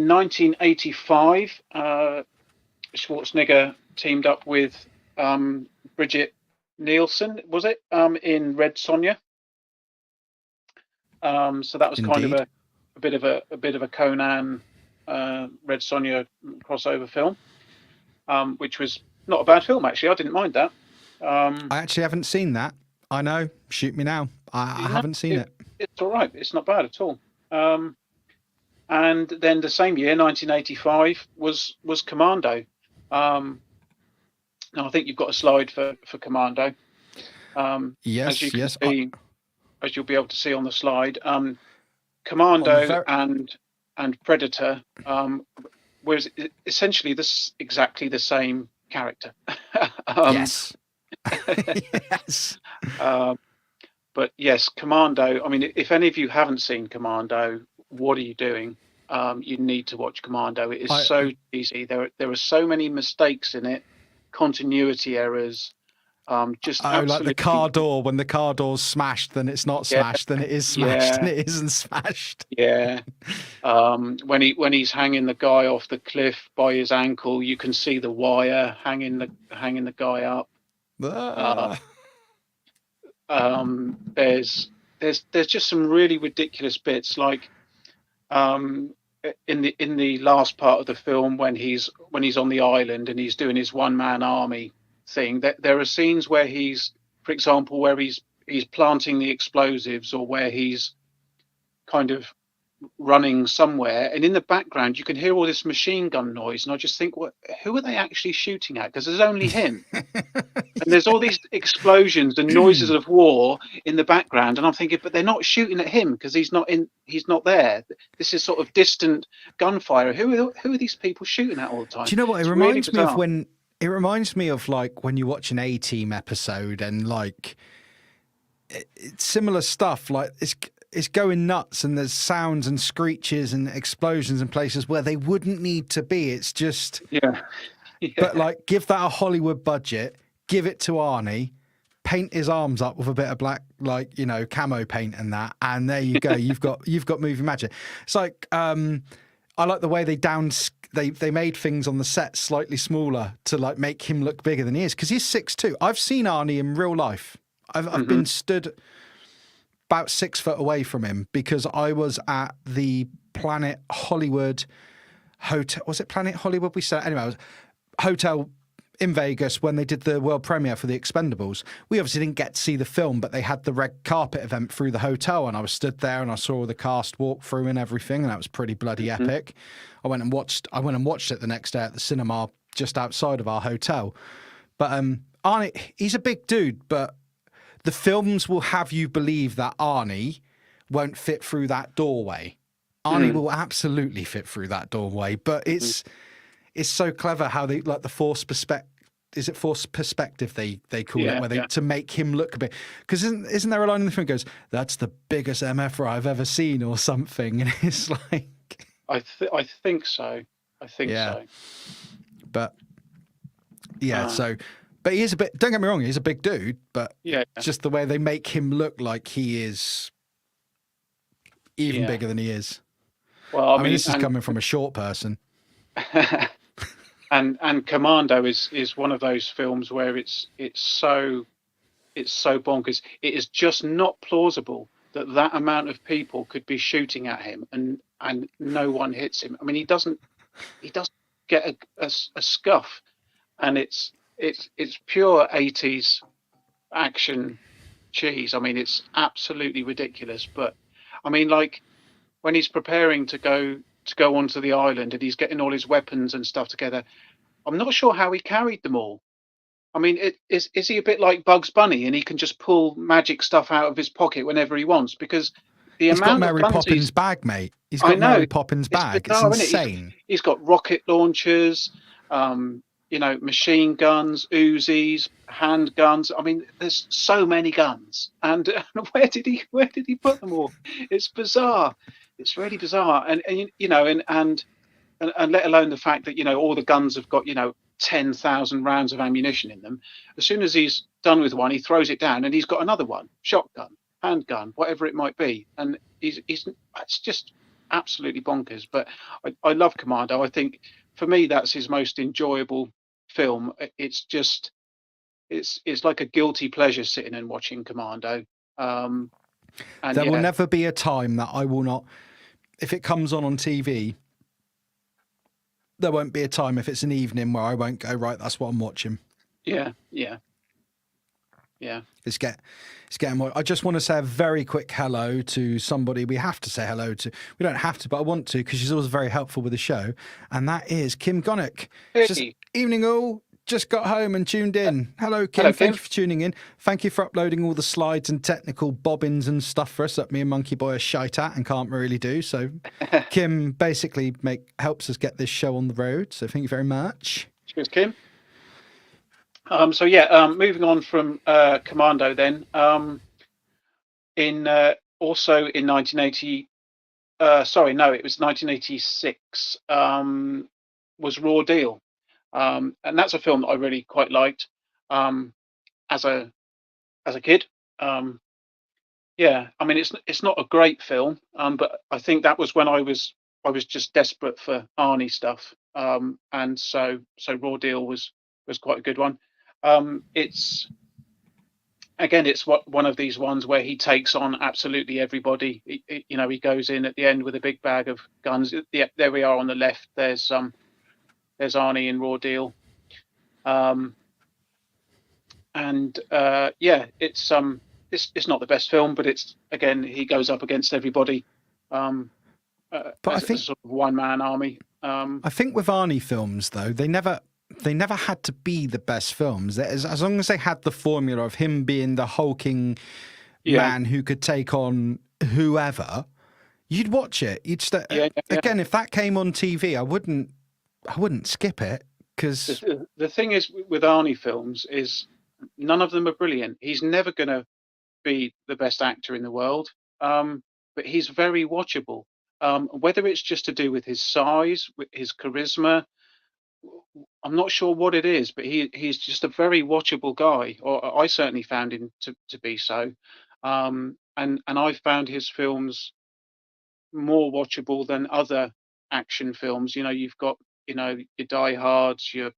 1985, Schwarzenegger teamed up with Bridget Nielsen, was it? In Red Sonja. So that was kind of a bit of a Conan Red Sonja crossover film, which was not a bad film actually. I didn't mind that.
I actually haven't seen that. I know. Shoot me now. I haven't seen it.
It's all right. It's not bad at all. And then the same year, 1985, was Commando. Now I think you've got a slide for Commando.
Yes.
As you'll be able to see on the slide, Commando and Predator was essentially exactly the same character.
Yes. Yes.
But yes, Commando. I mean, if any of you haven't seen Commando, what are you doing? You need to watch Commando. It is so easy. There are so many mistakes in it, continuity errors. Just
like the car door. When the car door's smashed, then it's not smashed. Then it is smashed, and it isn't smashed.
Yeah. When he's hanging the guy off the cliff by his ankle, you can see the wire hanging the guy up. There's just some really ridiculous bits, like in the last part of the film when he's on the island and he's doing his one-man army thing. That there are scenes where he's planting the explosives, or where he's kind of running somewhere, and in the background you can hear all this machine gun noise, and I just think, who are they actually shooting at? Because there's only him. And there's all these explosions and noises of war in the background, and I'm thinking, but they're not shooting at him because he's not there. This is sort of distant gunfire. Who are these people shooting at all the time?
Do you know what it reminds me of? It reminds me of like when you watch an A-Team episode and like it's similar stuff. Like it's going nuts, and there's sounds and screeches and explosions in places where they wouldn't need to be. It's just But like, give that a Hollywood budget, give it to Arnie, paint his arms up with a bit of black, like, you know, camo paint and that, and there you go. You've got movie magic. It's like I like the way they made things on the set slightly smaller to like make him look bigger than he is, because he's 6'2". I've seen Arnie in real life. I've been stood about 6 foot away from him because I was at the Planet Hollywood hotel. Was it Planet Hollywood? We said anyway. It was hotel in Vegas when they did the world premiere for The Expendables. We obviously didn't get to see the film, but they had the red carpet event through the hotel, and I was stood there and I saw all the cast walk through and everything, and that was pretty bloody epic. I went and watched it the next day at the cinema just outside of our hotel. But Arnie, he's a big dude, but the films will have you believe that Arnie won't fit through that doorway. Arnie will absolutely fit through that doorway, but it's so clever how they like the forced perspective. Is it forced perspective they call it, where they to make him look a bit? Because isn't there a line in the film that goes, "That's the biggest MFR I've ever seen" or something? And it's like,
I think so. I think so.
But but he is a bit. Don't get me wrong, he's a big dude, but just the way they make him look like he is even bigger than he is. Well, I mean, this is coming from a short person.
And Commando is one of those films where it's so bonkers. It is just not plausible that amount of people could be shooting at him and no one hits him. I mean, he doesn't get a scuff, and it's pure 80s action cheese. I mean, it's absolutely ridiculous. But I mean, like when he's preparing to go to go onto the island, and he's getting all his weapons and stuff together. I'm not sure how he carried them all. I mean, is he a bit like Bugs Bunny, and he can just pull magic stuff out of his pocket whenever he wants? Because the
He's got
amount of
Mary
guns
Poppins' bag, mate. He's
I
got
know,
Mary Poppins' bag.
bizarre,
It's
isn't it?
insane.
He's got rocket launchers, machine guns, Uzis, handguns. I mean, there's so many guns, and where did he put them all? It's bizarre. It's really bizarre, and let alone the fact that all the guns have got 10,000 rounds of ammunition in them. As soon as he's done with one, he throws it down, and he's got another one, shotgun, handgun, whatever it might be, and it's just absolutely bonkers. But I love Commando. I think for me that's his most enjoyable film. It's like a guilty pleasure sitting and watching Commando. And
there will never be a time that I will not, if it comes on TV, there won't be a time if it's an evening where I won't go, right, that's what I'm watching.
Yeah.
It's getting more. I just want to say a very quick hello to somebody we have to say hello to. We don't have to, but I want to, because she's always very helpful with the show. And that is Kim Gonnick.
Hey.
Just, evening all. Just got home and tuned in. Hello, Kim.
Hello,
Thank
Kim.
you for tuning in. Thank you for uploading all the slides and technical bobbins and stuff for us that me and Monkeyboy are shite at and can't really do. So Kim basically helps us get this show on the road. So thank you very much.
Cheers, Kim. Moving on from Commando then. Also in 1980, it was 1986. Was Raw Deal. And that's a film that I really quite liked as a kid. I mean, it's not a great film, but I think that was when I was just desperate for Arnie stuff, and so Raw Deal was quite a good one. It's one of these ones where he takes on absolutely everybody. He goes in at the end with a big bag of guns. Yeah, there we are on the left. There's Arnie in Raw Deal. It's not the best film, but he goes up against everybody. But I think a sort of one-man army.
I think with Arnie films though, they never had to be the best films. As long as they had the formula of him being the hulking man who could take on whoever, you'd watch it. Again, if that came on TV, I wouldn't skip it, because
the thing is with Arnie films is none of them are brilliant. He's never going to be the best actor in the world, but he's very watchable. Whether it's just to do with his size, with his charisma, I'm not sure what it is, but he's just a very watchable guy, or I certainly found him to be so. And I found his films more watchable than other action films. You've got your Die Hards, your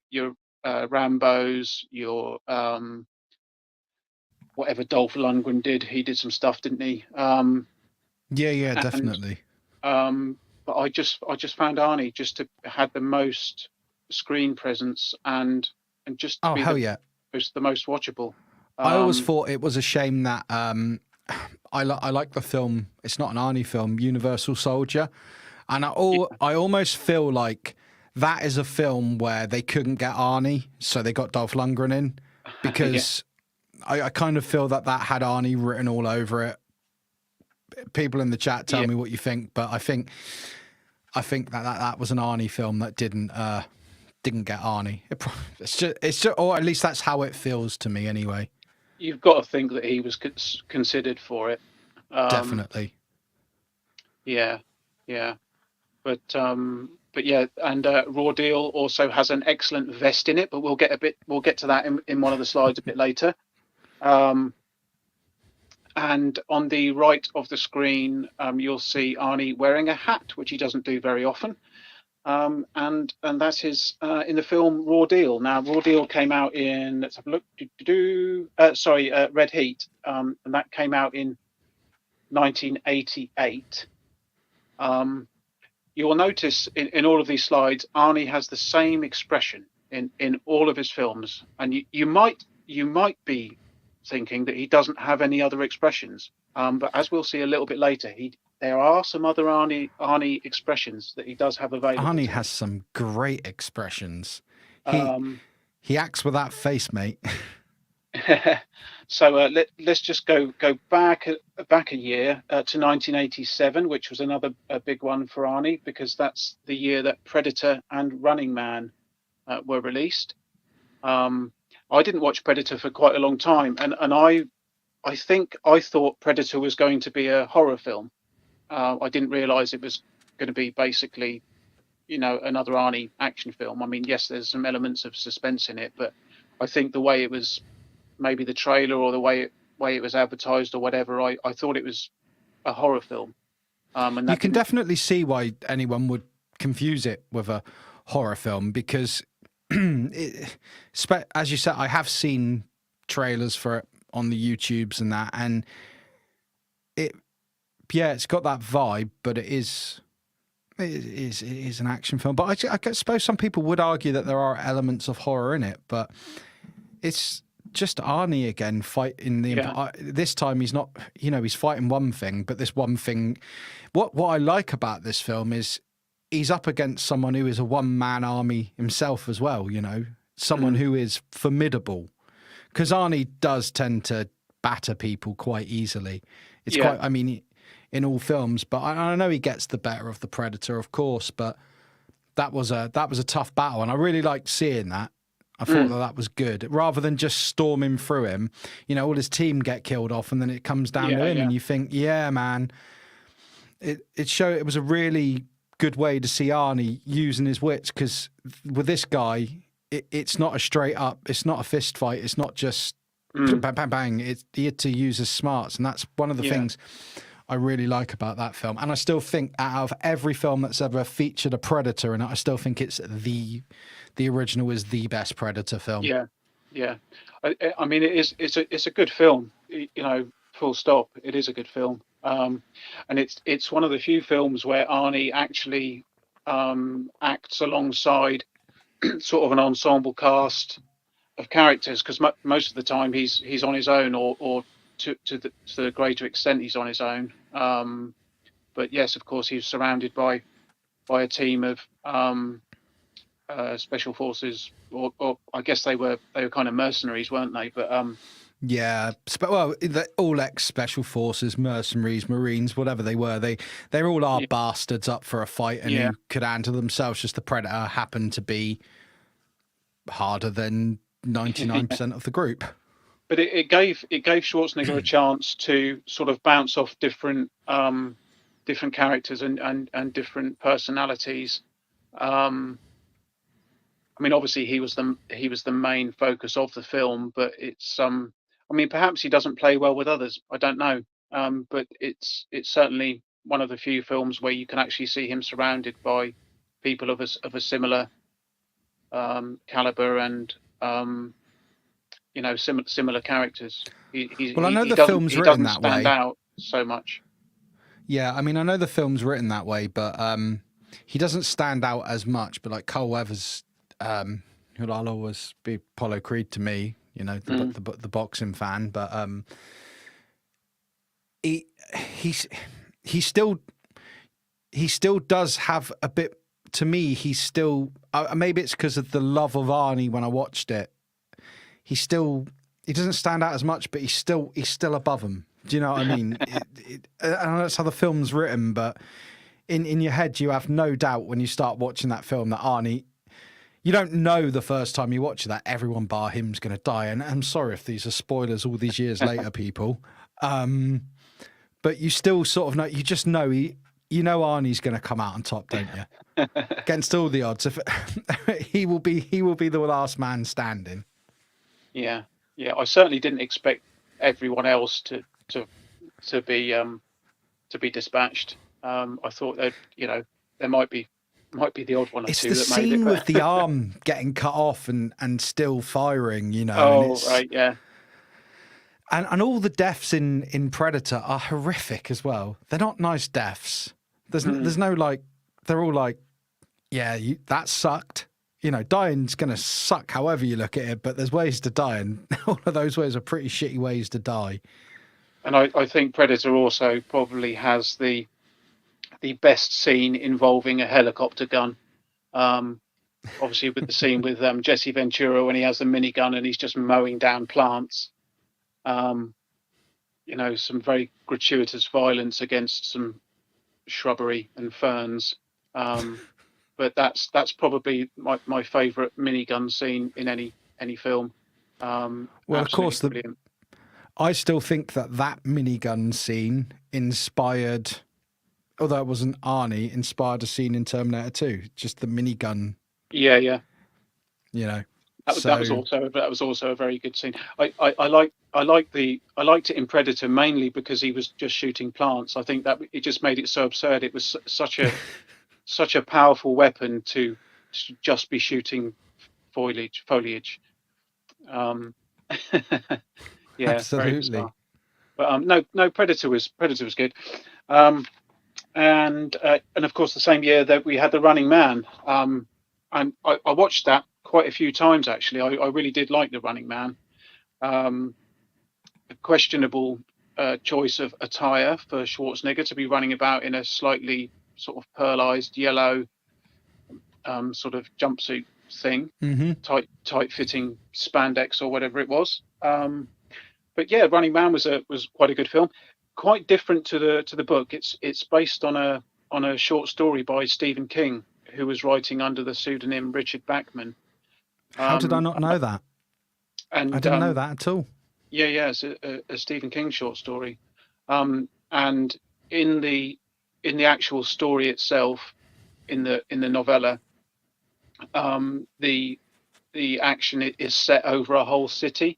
Rambos, your whatever Dolph Lundgren did. He did some stuff, didn't he?
Definitely.
But I just found Arnie just to had the most screen presence and just to be the most watchable.
I always thought it was a shame that I like the film. It's not an Arnie film, Universal Soldier, and I almost feel like that is a film where they couldn't get Arnie, so they got Dolph Lundgren in, because I kind of feel that had Arnie written all over it. People in the chat tell me what you think, but I think that was an Arnie film that didn't get Arnie. It's just, or at least that's how it feels to me anyway.
You've got to think that he was considered for it.
Definitely.
Yeah. But Raw Deal also has an excellent vest in it, but we'll get to that in one of the slides a bit later. And on the right of the screen, you'll see Arnie wearing a hat, which he doesn't do very often. And that's his in the film Raw Deal. Now, Raw Deal came out in, let's have a look. Red Heat, and that came out in 1988. You will notice in all of these slides, Arnie has the same expression in all of his films, and you might be thinking that he doesn't have any other expressions, but as we'll see a little bit later, there are some other Arnie expressions that he does have available.
Arnie has some great expressions.
Um,
He acts with that face, mate.
so let's just go back a year to 1987, which was another big one for Arnie, because that's the year that Predator and Running Man were released. I didn't watch Predator for quite a long time, and I think I thought Predator was going to be a horror film. I didn't realize it was going to be basically, another Arnie action film. I mean, yes, there's some elements of suspense in it, but I think the way it was, maybe the trailer or the way it was advertised or whatever, I thought it was a horror film. And
you can definitely see why anyone would confuse it with a horror film, because, as you said, I have seen trailers for it on the YouTubes and that, and it's got that vibe, but it is an action film. But I suppose some people would argue that there are elements of horror in it, but it's just Arnie again fighting this time he's not, he's fighting one thing, but this one thing, what I like about this film is he's up against someone who is a one-man army himself as well, someone who is formidable, because Arnie does tend to batter people quite easily. It's quite, I mean, in all films, but I know he gets the better of the Predator, of course, but that was a tough battle, and I really liked seeing that. I thought that was good, rather than just storming through him. All his team get killed off, and then it comes down to him, and you think, yeah, man. It was a really good way to see Arnie using his wits, because with this guy, it's not a straight up, it's not a fist fight, it's not just bang, bang, bang. He had to use his smarts, and that's one of the things I really like about that film. And I still think out of every film that's ever featured a Predator in it, I still think it's the original is the best Predator film.
Yeah. I mean, it's a good film, full stop. It is a good film. And it's one of the few films where Arnie actually acts alongside sort of an ensemble cast of characters, because most of the time he's on his own, or to the greater extent he's on his own. But yes, of course, he's surrounded by a team of special forces, or I guess they were kind of mercenaries, weren't they? But all ex-special forces, mercenaries, marines, whatever they were, they're all bastards up for a fight, and who could handle themselves. Just the Predator happened to be harder than 99% of the group. But it gave Schwarzenegger a chance to sort of bounce off different characters and different personalities. I mean, obviously he was the main focus of the film, but it's I mean, perhaps he doesn't play well with others. I don't know, but it's certainly one of the few films where you can actually see him surrounded by people of a similar caliber and similar characters.
I know the film's written that way.
He doesn't stand out so much.
Yeah, I mean, I know the film's written that way, but he doesn't stand out as much. But like Cole Weathers, who'll always be Apollo Creed to me, the boxing fan, but he still does have a bit. To me, he's still maybe it's because of the love of Arnie when I watched it. He doesn't stand out as much, but he's still above him. Do you know what I mean? I know that's how the film's written, but in your head, you have no doubt when you start watching that film that Arnie, you don't know the first time you watch that everyone bar him's going to die. And I'm sorry if these are spoilers all these years later, people. But you still sort of know, you just know Arnie's going to come out on top, don't you? Against all the odds, if he will be the last man standing.
Yeah. I certainly didn't expect everyone else to be dispatched. I thought that there might be the odd one or
it's
two.
It's the
that made
scene
it,
with the arm getting cut off and still firing.
Oh, right, yeah.
And all the deaths in Predator are horrific as well. They're not nice deaths. There's no like. They're all like, yeah, that sucked. Dying's going to suck however you look at it, but there's ways to die, and all of those ways are pretty shitty ways to die.
And I think Predator also probably has the the best scene involving a helicopter gun. Obviously, with the scene with Jesse Ventura when he has the minigun and he's just mowing down plants. Some very gratuitous violence against some shrubbery and ferns. But that's probably my favourite minigun scene in any film.
Well, of course, I still think that minigun scene inspired, although it wasn't Arnie, inspired a scene in Terminator 2. Just the minigun.
Yeah.
That
was also a very good scene. I liked it in Predator mainly because he was just shooting plants. I think that it just made it so absurd. It was such a powerful weapon to just be shooting foliage. Yeah,
absolutely.
But no, Predator was good. And of course the same year that we had The Running Man. And I watched that quite a few times actually. I really did like The Running Man. A questionable choice of attire for Schwarzenegger to be running about in a slightly sort of pearlized yellow sort of jumpsuit thing, tight fitting spandex or whatever it was. But yeah, Running Man was quite a good film. Quite different to the book. It's based on a short story by Stephen King, who was writing under the pseudonym Richard Bachman.
How did I not know that?
And
I didn't know that at all.
Yeah, it's a Stephen King short story. And in the actual story itself, in the novella, the action is set over a whole city.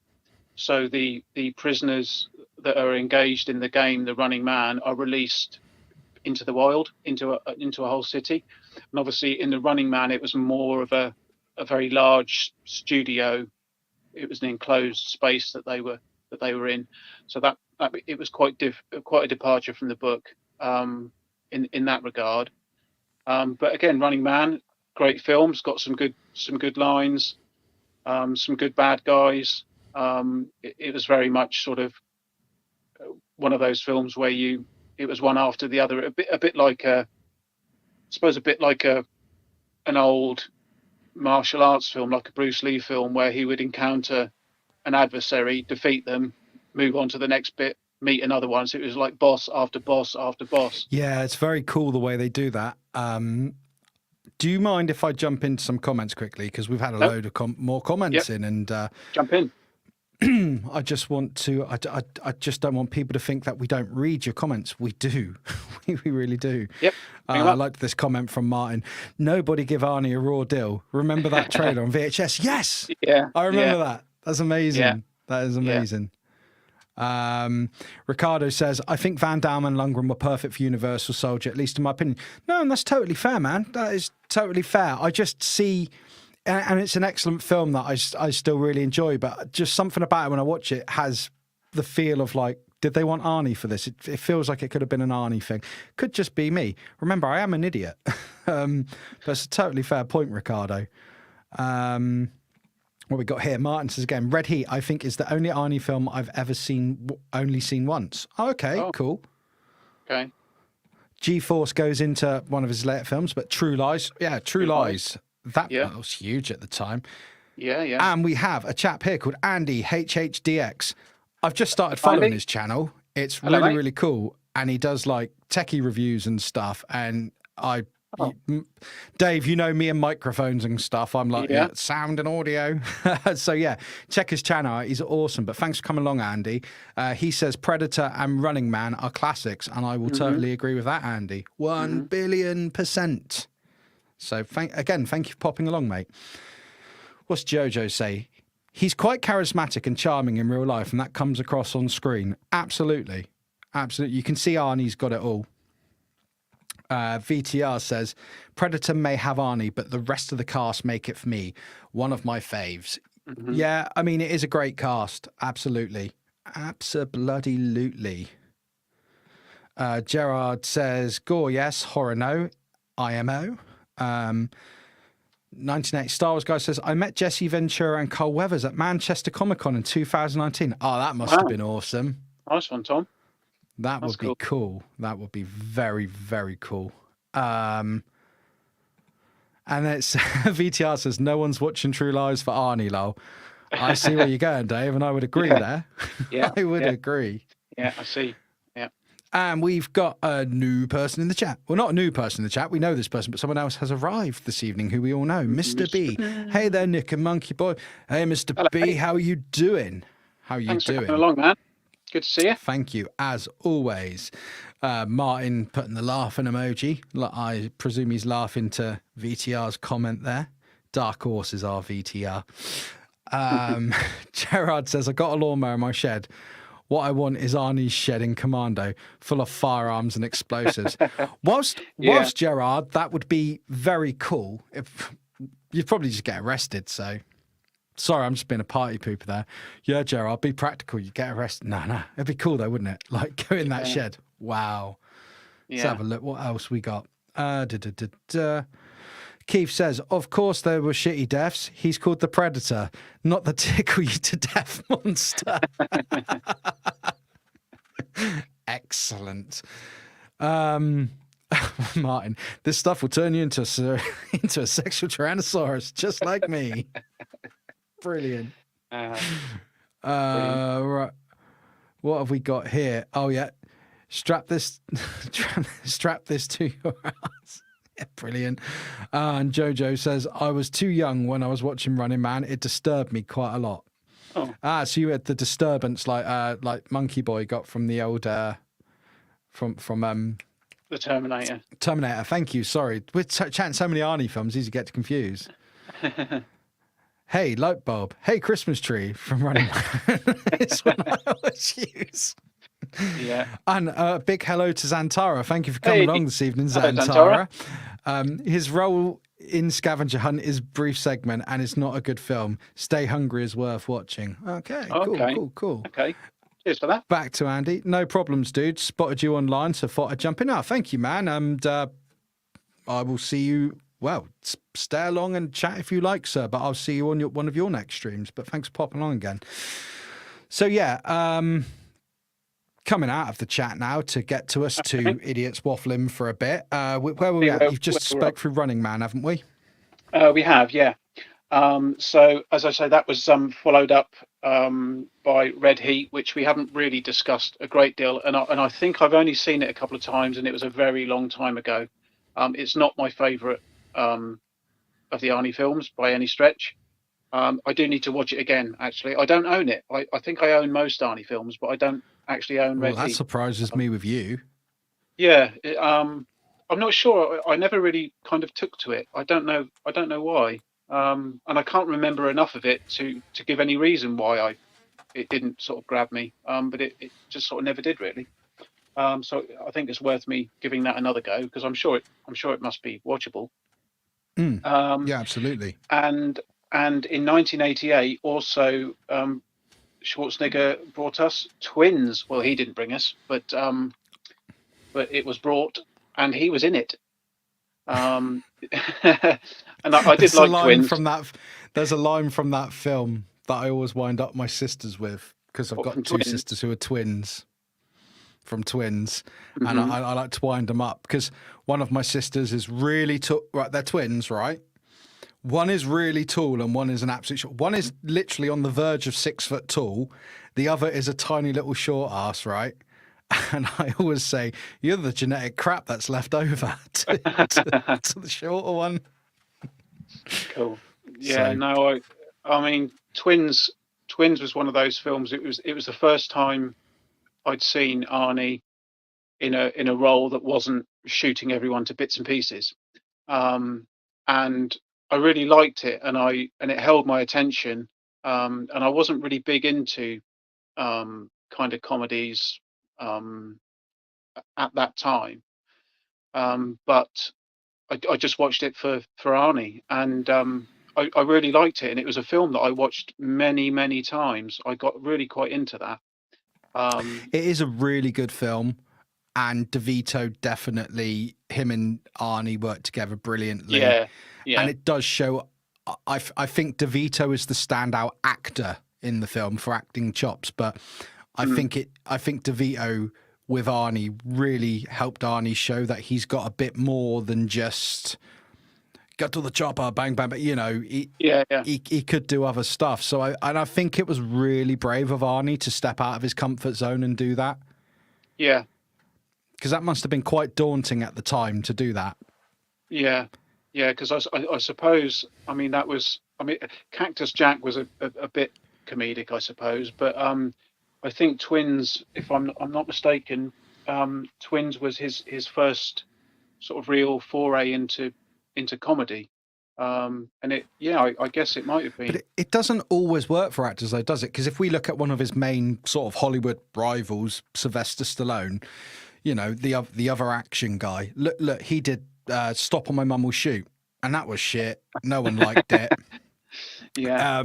So the prisoners that are engaged in the game, The Running Man, are released into the wild, into a whole city. And obviously in The Running Man, it was more of a very large studio. It was an enclosed space that they were in. So that it was quite a departure from the book in that regard. But again, Running Man, great film. It's got some good lines, some good bad guys. It was very much sort of one of those films where it was one after the other, a bit like an old martial arts film, like a Bruce Lee film, where he would encounter an adversary, defeat them, move on to the next bit, meet another one. So it was like boss after boss after boss.
Yeah, it's very cool the way they do that. Do you mind if I jump into some comments quickly? Because we've had a load of more comments in, and
jump in.
I just want to. I just don't want people to think that we don't read your comments. We do. we really do.
Yep.
I liked this comment from Martin. Nobody give Arnie a raw deal. Remember that trailer on VHS? Yes.
Yeah.
I remember that. That's amazing.
Yeah.
That is amazing. Ricardo says, I think Van Damme and Lundgren were perfect for Universal Soldier, at least in my opinion. No, and that's totally fair, man. That is totally fair. I just see, and it's an excellent film that I still really enjoy, but just something about it when I watch it has the feel of like, did they want Arnie for this? It feels like it could have been an Arnie thing. Could just be me. Remember, I am an idiot. That's a totally fair point, Ricardo. What we got here, Martin says again, Red Heat, I think, is the only Arnie film I've ever only seen once. Oh, okay, cool.
Okay.
G-Force goes into one of his later films, but True Lies. Yeah, True Lies. That was huge at the time.
Yeah, yeah.
And we have a chap here called Andy, HHDX. I've just started following his channel. It's really, really cool. And he does like techie reviews and stuff. And Dave, you know me and microphones and stuff. I'm like, sound and audio. So yeah, check his channel out. He's awesome. But thanks for coming along, Andy. He says Predator and Running Man are classics, and I will totally agree with that, Andy. 1,000,000,000%. So thank you for popping along, mate. What's Jojo say? He's quite charismatic and charming in real life, and that comes across on screen. Absolutely. Absolutely. You can see Arnie's got it all. VTR says, Predator may have Arnie, but the rest of the cast make it for me. One of my faves. Yeah, I mean, it is a great cast. Absolutely. Abso-bloody-lutely. Gerard says, Gore, yes. Horror, no. IMO. 1980 Star Wars guy says, I met Jesse Ventura and Carl Weathers at Manchester Comic Con in 2019. Oh, that must have been awesome.
Nice one, Tom.
That would be cool. That would be very, very cool. And it's VTR says, no one's watching True Lies for Arnie, lol. I see where you're going, Dave, and I would agree there.
Yeah.
I would agree.
Yeah, I see. Yeah.
And we've got a new person in the chat. Well, not a new person in the chat. We know this person, but someone else has arrived this evening who we all know. Mr. B. Hey there, Nick and Monkey Boy. Hey, Mr.
Hello,
B.
mate.
How are you doing? How are you
Thanks
doing?
for coming along, man. Good to see you.
Thank you, as always. Martin putting the laughing emoji. I presume he's laughing to VTR's comment there. Dark horses are VTR. Gerard says, I got a lawnmower in my shed. What I want is Arnie's shed in Commando, full of firearms and explosives. Whilst Gerard, that would be very cool. You'd probably just get arrested, so... Sorry, I'm just being a party pooper there. Yeah, Gerard, be practical. You get arrested. No. It'd be cool though, wouldn't it? Like, go in that shed. Wow. Let's have a look. What else we got? Keith says, of course there were shitty deaths. He's called the Predator, not the tickle you to death monster. Excellent. Martin, this stuff will turn you into a sexual tyrannosaurus, just like me. Brilliant. Right. What have we got here? Oh yeah. Strap this to your ass. Yeah, brilliant. And Jojo says, I was too young when I was watching Running Man. It disturbed me quite a lot. Oh. So you had the disturbance like Monkeyboy got from the old from
the Terminator.
Terminator, thank you. Sorry. We're chatting so many Arnie films, easy to get confused. Hey, light bulb. Hey, Christmas tree from Running Man. It's one I always use.
Yeah.
And a big hello to Zantara. Thank you for coming along this evening, Zantara. His role in Scavenger Hunt is brief segment and it's not a good film. Stay Hungry is worth watching. Okay, cool.
Okay. Cheers for that.
Back to Andy. No problems, dude. Spotted you online, so thought I'd jump in. Thank you, man. And I will see you. Well, stay along and chat if you like, sir, but I'll see you on one of your next streams. But thanks for popping on again. So, yeah, coming out of the chat now to get to us two idiots waffling for a bit. Where were we at? You've just spoke through Running Man, haven't we?
We have, yeah. So, as I say, that was followed up by Red Heat, which we haven't really discussed a great deal. And I think I've only seen it a couple of times, and it was a very long time ago. It's not my favourite of the Arnie films by any stretch. I do need to watch it again, actually. I don't own it. I think I own most Arnie films, but I don't actually own Red Heat.
That surprises me with you.
Yeah, I'm not sure. I never really kind of took to it. I don't know why. And I can't remember enough of it to give any reason why it didn't sort of grab me. But it just sort of never did really. So I think it's worth me giving that another go because I'm sure it must be watchable.
Yeah, absolutely.
And in 1988, also Schwarzenegger brought us Twins. Well, he didn't bring us, but it was brought, and he was in it. And I did like Twins.
There's a line from that film that I always wind up my sisters with because I've got two
Twins?
sisters who are twins. From Twins,
Mm-hmm.
and I like to wind them up because one of my sisters is really tall. Right, they're twins, right? One is really tall and one is an absolute short. One is literally on the verge of 6 foot tall. The other is a tiny little short ass, right? And I always say, you're the genetic crap that's left over to the shorter one.
Cool. Yeah, no, I mean, Twins was one of those films. It was the first time I'd seen Arnie in a role that wasn't shooting everyone to bits and pieces, and I really liked it, and it held my attention, and I wasn't really big into kind of comedies at that time, but I just watched it for Arnie, and I really liked it, and it was a film that I watched many times. I got really quite into that.
It is a really good film, and DeVito definitely, him and Arnie work together brilliantly.
Yeah.
And it does show. I think DeVito is the standout actor in the film for acting chops, but I think DeVito with Arnie really helped Arnie show that he's got a bit more than just get to the chopper, bang, bang, bang. You know, he could do other stuff. So I think it was really brave of Arnie to step out of his comfort zone and do that.
Yeah.
Because that must have been quite daunting at the time to do that.
Yeah. Yeah, because I suppose, I mean, Cactus Jack was a bit comedic, I suppose, but I think Twins, if I'm not mistaken, Twins was his first sort of real foray into comedy, and I guess it might have been.
But it doesn't always work for actors, though, does it? Because if we look at one of his main sort of Hollywood rivals, Sylvester Stallone, you know, the other action guy. Look, he did Stop or My Mum Will Shoot, and that was shit. No one liked it.
Yeah.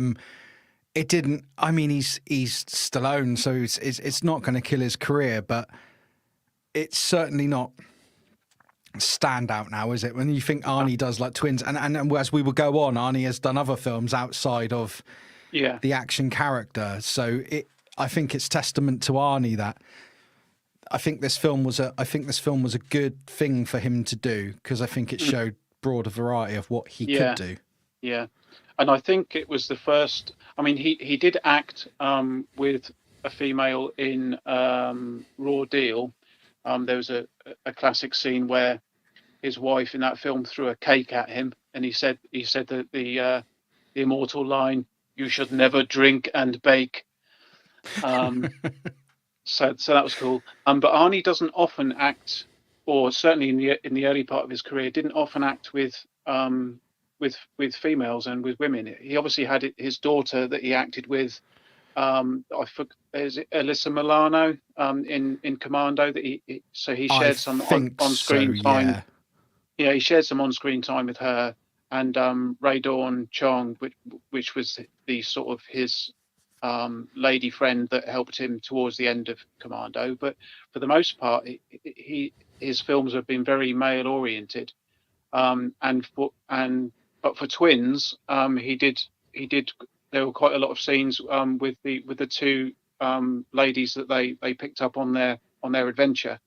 It didn't. I mean, he's Stallone, so it's not going to kill his career, but it's certainly not standout now, is it? When you think Arnie does like Twins, and as we will go on, Arnie has done other films outside of the action character. So I think it's testament to Arnie that I think this film was a good thing for him to do, because I think it showed broader variety of what he could do.
Yeah. And I think it was the first. I mean, he did act with a female in Raw Deal. There was a classic scene where his wife in that film threw a cake at him, and he said that the immortal line, "You should never drink and bake." So that was cool. But Arnie doesn't often act, or certainly in the early part of his career, didn't often act with females and with women. He obviously had his daughter that he acted with. Is it Alyssa Milano in Commando that he shared some on-screen time. Yeah, he shared some on-screen time with her, and Ray Dawn Chong, which was the sort of his lady friend that helped him towards the end of Commando. But for the most part, his films have been very male oriented. But for Twins, he did. There were quite a lot of scenes with the two ladies that they picked up on their adventure,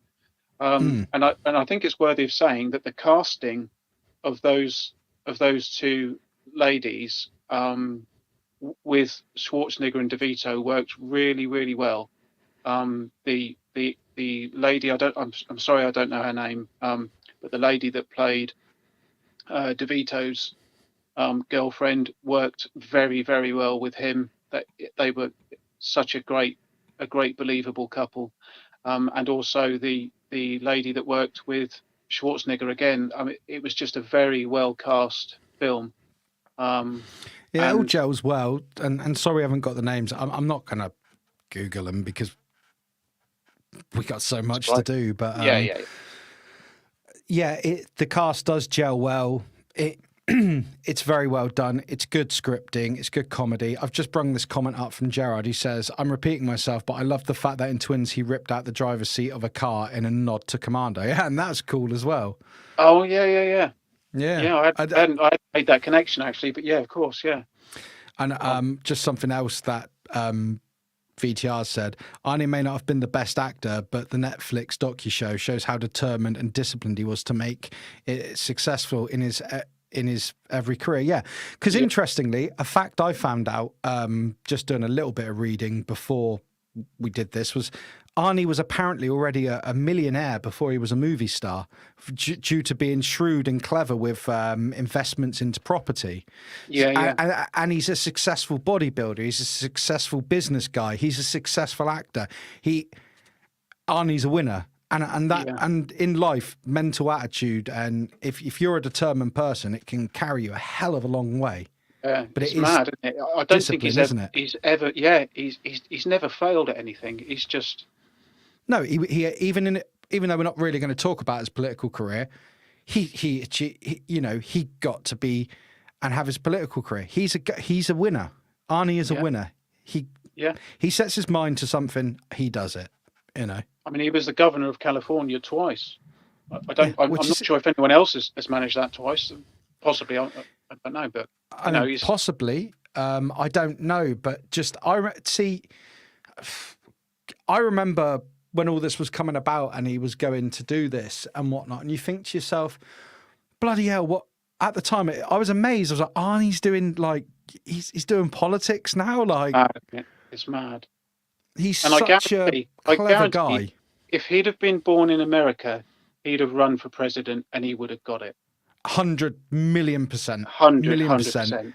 and I think it's worthy of saying that the casting of those two ladies with Schwarzenegger and DeVito worked really, really well. The lady, I'm sorry, I don't know her name, but the lady that played DeVito's girlfriend worked very, very well with him. That they were such a great believable couple, and also the lady that worked with Schwarzenegger again. I mean, it was just a very well cast film.
It all gels well, and sorry I haven't got the names. I'm not going to Google them because we got so much to do. But the cast does gel well. It's very well done. It's good scripting. It's good comedy. I've just brung this comment up from Gerard. He says, "I'm repeating myself, but I love the fact that in Twins he ripped out the driver's seat of a car in a nod to Commando." Yeah, and that's cool as well.
Oh yeah. Yeah, I hadn't made that connection actually, but yeah, of course, yeah.
And just something else that VTR said, Arnie may not have been the best actor, but the Netflix docu-show shows how determined and disciplined he was to make it successful in his every career. Yeah, because interestingly, a fact I found out just doing a little bit of reading before we did this was Arnie was apparently already a millionaire before he was a movie star, due to being shrewd and clever with investments into property. And he's a successful bodybuilder. He's a successful business guy. He's a successful actor. Arnie's a winner. And in life, mental attitude, and if you're a determined person, it can carry you a hell of a long way.
But it's mad, isn't it? I don't think he's never failed at anything. He's just
no. He even though we're not really going to talk about his political career, he got to be and have his political career. He's a winner. Arnie is a winner. He sets his mind to something. He does it. You know.
I mean, he was the governor of California twice. I'm not sure if anyone else has managed that twice. Possibly, I don't know, but he's
possibly. I don't know, but just I remember when all this was coming about and he was going to do this and whatnot, and you think to yourself, bloody hell, what, at the time, I was amazed. I was like, Arnie's doing, like, he's doing politics now? Like,
it's mad.
He's
and
such a clever guy.
If he'd have been born in America, he'd have run for president and he would have got it.
100 million %.
100%.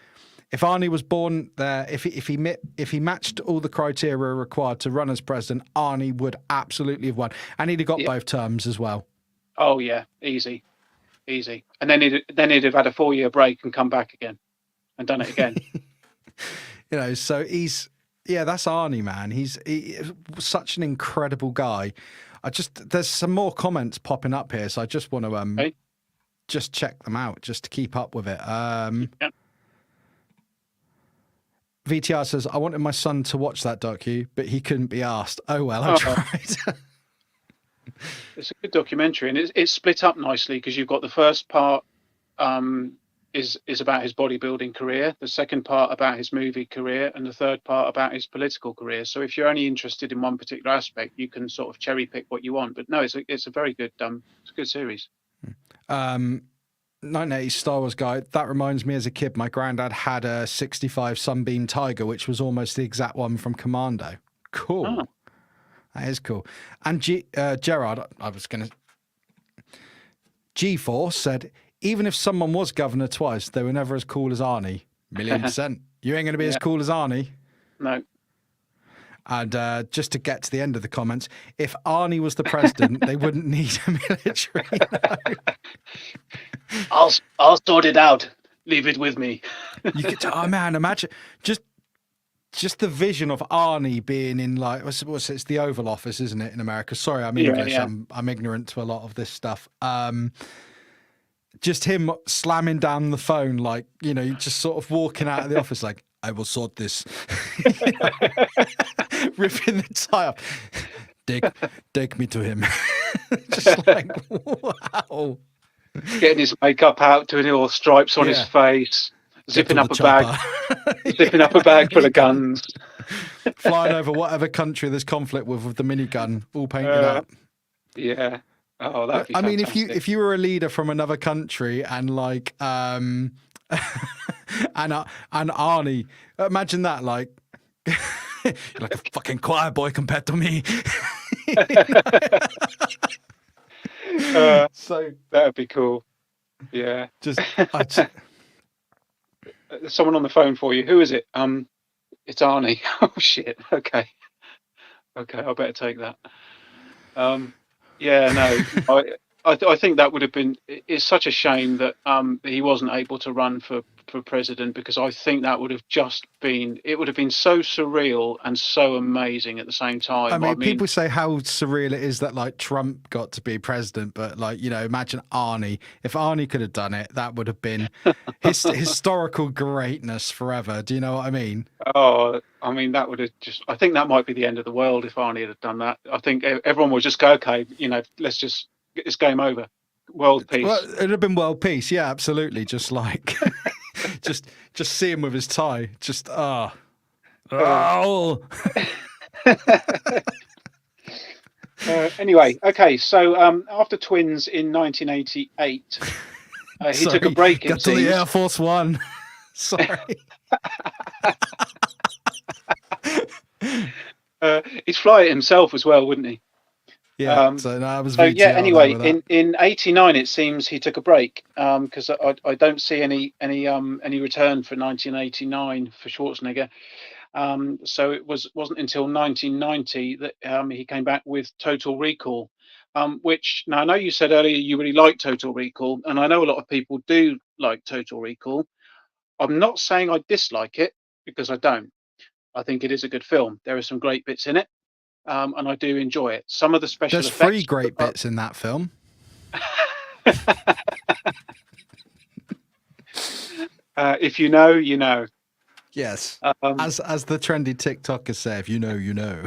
If Arnie was born there, if he matched all the criteria required to run as president, Arnie would absolutely have won, and he'd have got both terms as well.
Oh yeah, easy. And then he'd have had a 4-year break and come back again, and done it again.
So that's Arnie, man. He's such an incredible guy. There's some more comments popping up here, so I just want to just check them out, just to keep up with it. VTR says, I wanted my son to watch that docu, but he couldn't be asked. Oh, well, I tried.
It's a good documentary, and it's split up nicely because you've got the first part is about his bodybuilding career, the second part about his movie career, and the third part about his political career. So if you're only interested in one particular aspect, you can sort of cherry pick what you want. But no, it's a very good it's a good series.
1980s Star Wars guy. That reminds me, as a kid, my granddad had a 65 Sunbeam Tiger, which was almost the exact one from Commando. Cool. Oh. That is cool. And Gerard, G-Force said, even if someone was governor twice, they were never as cool as Arnie. 1,000,000%. You ain't going to be as cool as Arnie.
No.
And just to get to the end of the comments, if Arnie was the president, they wouldn't need a military.
No. I'll sort it out. Leave it with me.
You could, oh man, imagine just the vision of Arnie being in, like, it's the Oval Office, isn't it, in America? Sorry, I'm English. Yeah. I'm ignorant to a lot of this stuff. Just him slamming down the phone, like, just sort of walking out of the office like, I will sort this. Ripping the tie off. Take me to him. Just like, wow.
Getting his makeup out, doing all the stripes on his face, zipping up a bag, zipping up a bag full of guns.
Flying over whatever country there's conflict with the minigun, all painted up.
Yeah. Oh, that'd be
fantastic.
I mean,
if you were a leader from another country and like and Arnie, imagine that, like you're like a fucking choir boy compared to me.
So that'd be cool. Yeah. Someone on the phone for you. Who is it? It's Arnie. Oh shit. Okay, I better take that. Yeah, no, I think that would have been. It's such a shame that he wasn't able to run for president, because I think that would have just been. It would have been so surreal and so amazing at the same time.
I mean, people say how surreal it is that like Trump got to be president, but like, imagine Arnie. If Arnie could have done it, that would have been historical greatness forever. Do you know what I mean?
Oh, I mean, that would have just. I think that might be the end of the world if Arnie had done that. I think everyone would just go, okay, let's just. It's game over. World peace.
Well, it'd have been world peace, yeah, absolutely. Just like, just see him with his tie. Just oh.
Anyway, okay. So after Twins in 1988, he took a break.
Got to the Air Force One. Sorry.
He'd fly it himself as well, wouldn't he?
Yeah. So yeah.
Anyway, in '89, it seems he took a break because I don't see any return for 1989 for Schwarzenegger. So it wasn't until 1990 that he came back with Total Recall, which now I know you said earlier you really like Total Recall, and I know a lot of people do like Total Recall. I'm not saying I dislike it, because I don't. I think it is a good film. There are some great bits in it. And I do enjoy it. Some of the special effects.
There's 3 great bits in that film.
If you know, you know.
Yes. As the trendy TikTokers say, if you know, you know.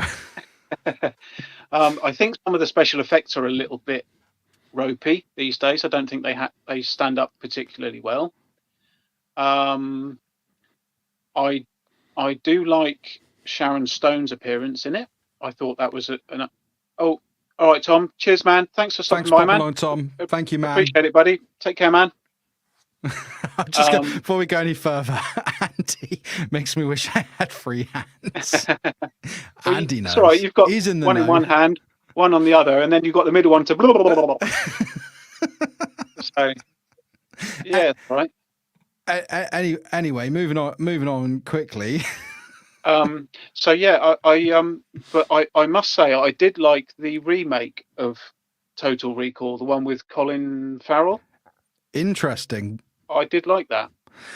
I think some of the special effects are a little bit ropey these days. I don't think they stand up particularly well. I do like Sharon Stone's appearance in it. I thought that was Oh, all right, Tom. Cheers, man. Thanks for stopping
Thanks
by,
for popping
man.
along, Tom. Thank you, man.
Appreciate it, buddy. Take care, man.
Before we go any further, Andy makes me wish I had free hands.
Well,
Andy knows.
it's all right. You've got
He's in the
one in one hand, one on the other, and then you've got the middle one to blah, blah, blah, blah, blah. So, yeah, right.
Anyway, moving on quickly.
So yeah, I must say I did like the remake of Total Recall, the one with Colin Farrell.
Interesting.
I did like that.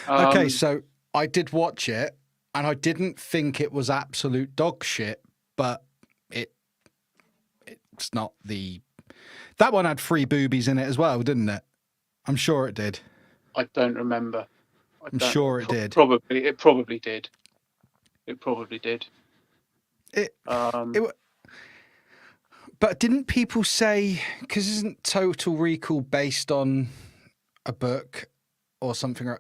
Okay, so I did watch it, and I didn't think it was absolute dog shit, but it's not the. That one had 3 boobies in it as well, didn't it? I'm sure it did.
I don't remember.
I'm sure it did.
It probably did. It probably did.
But didn't people say, because isn't Total Recall based on a book or something?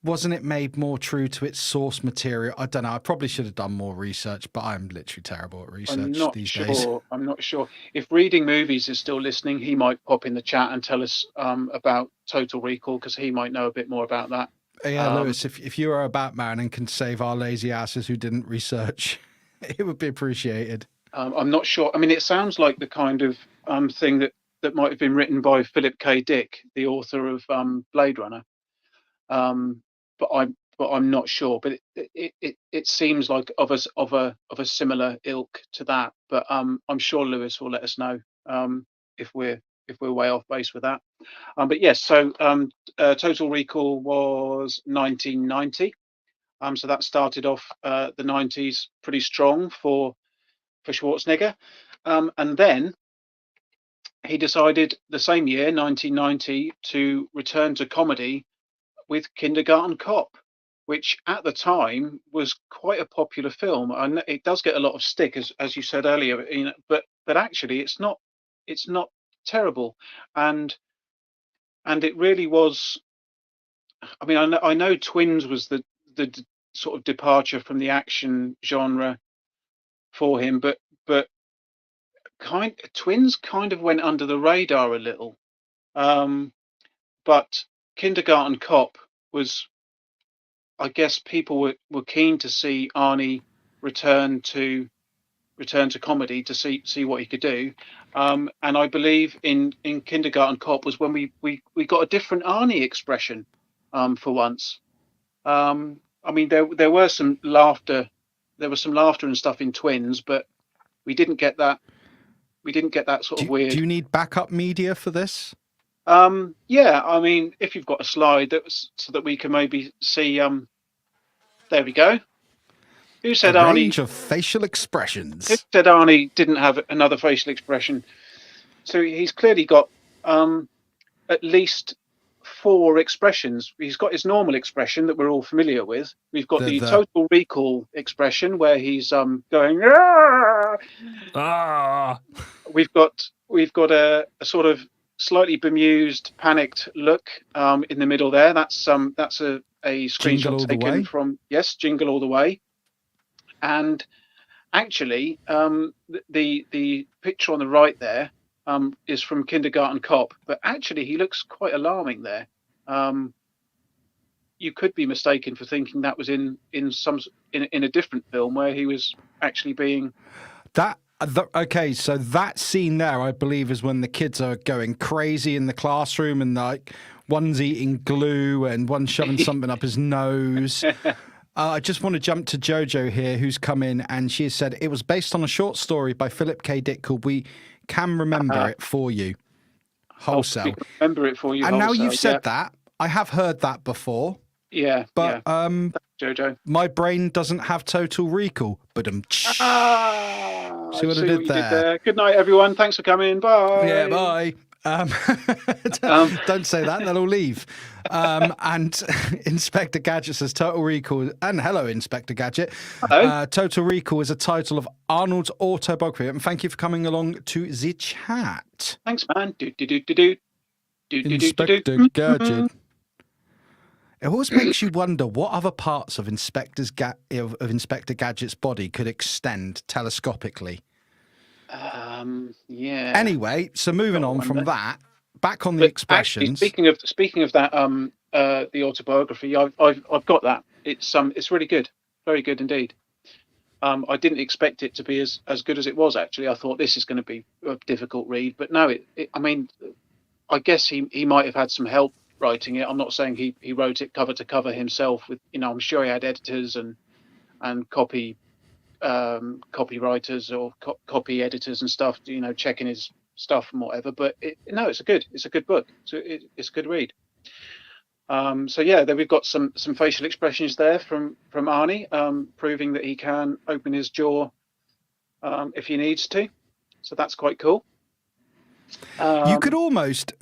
Wasn't it made more true to its source material? I don't know. I probably should have done more research, but I'm literally terrible at research these days.
I'm not sure. If Reading Movies is still listening, he might pop in the chat and tell us about Total Recall, because he might know a bit more about that.
Yeah, Lewis, if you are a Batman and can save our lazy asses who didn't research, it would be appreciated.
I'm not sure. I mean, it sounds like the kind of thing that might have been written by Philip K. Dick, the author of Blade Runner. But I'm not sure. But it seems like of a similar ilk to that. But I'm sure Lewis will let us know if we're way off base with that. But yes, so Total Recall was 1990. So that started off the 90s pretty strong for Schwarzenegger, and then he decided the same year, 1990, to return to comedy with Kindergarten Cop, which at the time was quite a popular film. And it does get a lot of stick, as you said earlier, but actually it's not terrible, and it really was. I mean, I know Twins was the sort of departure from the action genre for him, but Twins kind of went under the radar a little. But Kindergarten Cop was, I guess, people were keen to see Arnie return to comedy, to see what he could do. And I believe in Kindergarten Cop was when we got a different Arnie expression for once. I mean, there was some laughter and stuff in Twins, but we didn't get that. We didn't get that sort of weird.
Do you need backup media for this?
Yeah, I mean, if you've got a slide so that we can maybe see. There we go. Who said
a
Arnie?
Range of facial expressions.
Who said Arnie didn't have another facial expression? So he's clearly got at least 4 expressions. He's got his normal expression that we're all familiar with. We've got the Total Recall expression where he's going.
Ah!
We've got a sort of slightly bemused, panicked look in the middle there. That's a screenshot taken from Jingle All the Way. And actually, the picture on the right there is from Kindergarten Cop, but actually he looks quite alarming there. You could be mistaken for thinking that was in a different film where he was actually being
okay, so that scene there, I believe, is when the kids are going crazy in the classroom and like one's eating glue and one's shoving something up his nose. I just want to jump to Jojo here, who's come in, and she has said it was based on a short story by Philip K. Dick called "We Can Remember It For You." Wholesale.
Remember it for you.
And
wholesale,
now you've said that, I have heard that before.
Yeah,
but
Jojo,
my brain doesn't have Total Recall. But
see what I
did there.
Good night, everyone. Thanks for coming. Bye.
Yeah, bye. Don't say that; they'll all leave. And Inspector Gadget says Total Recall, and hello, Inspector Gadget.
Hello.
Total Recall is a title of Arnold's autobiography, and thank you for coming along to the chat.
Thanks, man.
Inspector Gadget. It always makes you wonder what other parts of Inspector Gadget's body could extend telescopically.
Yeah.
Anyway, so moving on from that, back on the
But
expressions.
actually, speaking of that, the autobiography, I've got that. It's really good, very good indeed. I didn't expect it to be as good as it was. Actually, I thought this is going to be a difficult read, but no, I mean, I guess he might have had some help writing it. I'm not saying he wrote it cover to cover himself. With I'm sure he had editors and copywriters or copy editors and stuff, checking his stuff and whatever. But it's a good book. So it's a good read. So yeah, then we've got some facial expressions there from Arnie, proving that he can open his jaw if he needs to. So that's quite cool.
You could almost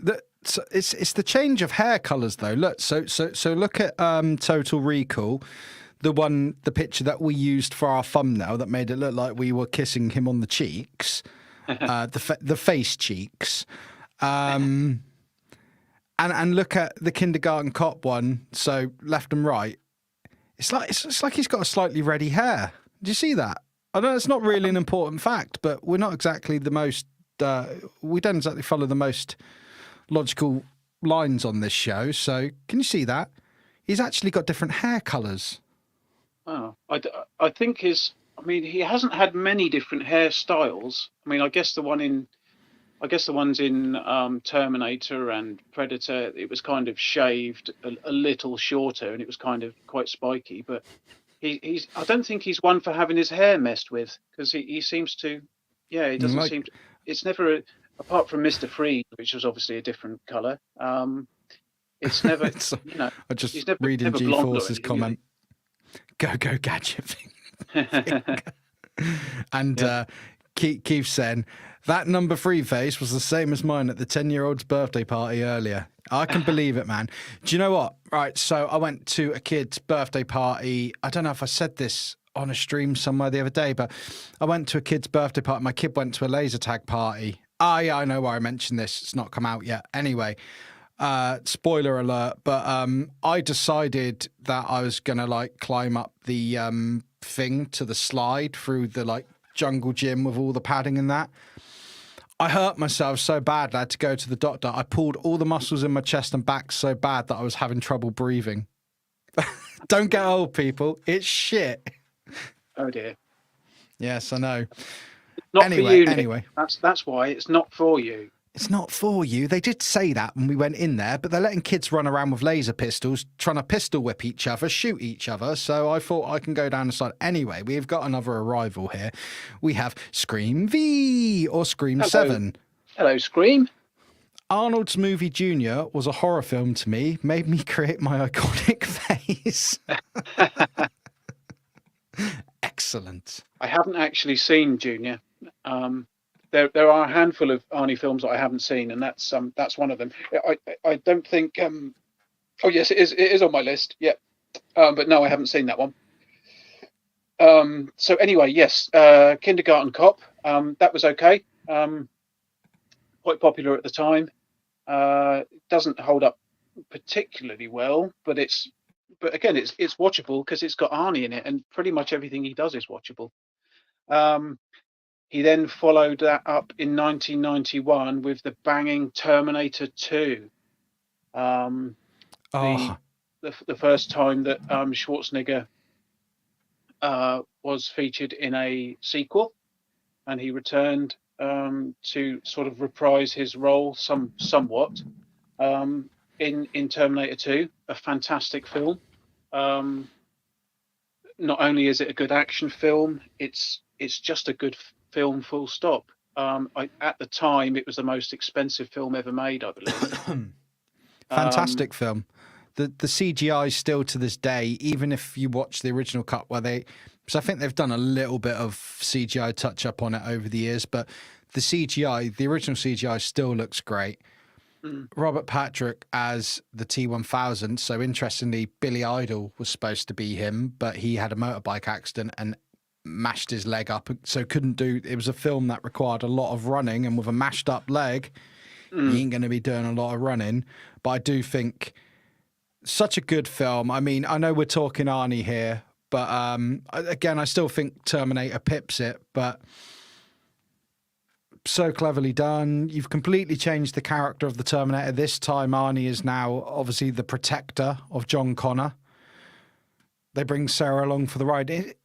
it's the change of hair colours though. Look, so look at Total Recall, the picture that we used for our thumbnail that made it look like we were kissing him on the cheeks, the face cheeks. And look at the Kindergarten Cop one, so left and right. It's like he's got a slightly reddy hair. Do you see that? I know it's not really an important fact, but we're not exactly the most. We don't exactly follow the most logical lines on this show. So can you see that? He's actually got different hair colours.
Oh, I think he hasn't had many different hairstyles. I mean, I guess the ones in Terminator and Predator, it was kind of shaved a little shorter, and it was kind of quite spiky. But I don't think he's one for having his hair messed with, because he seems to, he doesn't seem to. It's never, apart from Mr. Freeze, which was obviously a different colour. It's never,
I just
he's never,
reading
never
G-Force's comment. Go gadget thing. And Keith saying, that number 3 face was the same as mine at the 10-year-old's birthday party earlier. I can believe it, man. Do you know what? Right, so I went to a kid's birthday party. I don't know if I said this on a stream somewhere the other day, but I went to a kid's birthday party. My kid went to a laser tag party. Oh, yeah, I know why I mentioned this. It's not come out yet. Anyway, spoiler alert, but I decided that I was going to, climb up the thing to the slide through the, jungle gym with all the padding and that. I hurt myself so bad I had to go to the doctor. I pulled all the muscles in my chest and back so bad that I was having trouble breathing. Don't get old, people. It's shit.
Oh dear.
Yes, I know.
Not for you, Nick.
Anyway.
That's why it's not for you.
It's not for you. They did say that when we went in there, but they're letting kids run around with laser pistols, trying to pistol whip each other, shoot each other. So I thought I can go down the side. Anyway, we've got another arrival here. We have Scream V or Scream 7.
Hello, Scream.
Arnold's movie Junior was a horror film to me, made me create my iconic face. Excellent.
I haven't actually seen Junior. There are a handful of Arnie films that I haven't seen, and that's one of them. I don't think. Oh yes, it is on my list. Yeah, but no, I haven't seen that one. So anyway, yes, Kindergarten Cop. That was okay. Quite popular at the time. Doesn't hold up particularly well, but again it's watchable because it's got Arnie in it, and pretty much everything he does is watchable. He then followed that up in 1991 with the banging Terminator 2. The first time that Schwarzenegger was featured in a sequel, and he returned to sort of reprise his role somewhat in Terminator 2, a fantastic film. Not only is it a good action film, it's just a good film, full stop. At the time, it was the most expensive film ever made, I believe.
Fantastic film. The CGI still to this day, even if you watch the original cut, so I think they've done a little bit of CGI touch up on it over the years, but the original CGI still looks great. Robert Patrick as the T-1000. So interestingly, Billy Idol was supposed to be him, but he had a motorbike accident and mashed his leg up, so couldn't do. It was a film that required a lot of running, and with a mashed up leg, he ain't going to be doing a lot of running. But I do think such a good film. I mean, I know we're talking Arnie here, but again, I still think Terminator pips it. But so cleverly done. You've completely changed the character of the Terminator. This time, Arnie is now obviously the protector of John Connor. They bring Sarah along for the ride.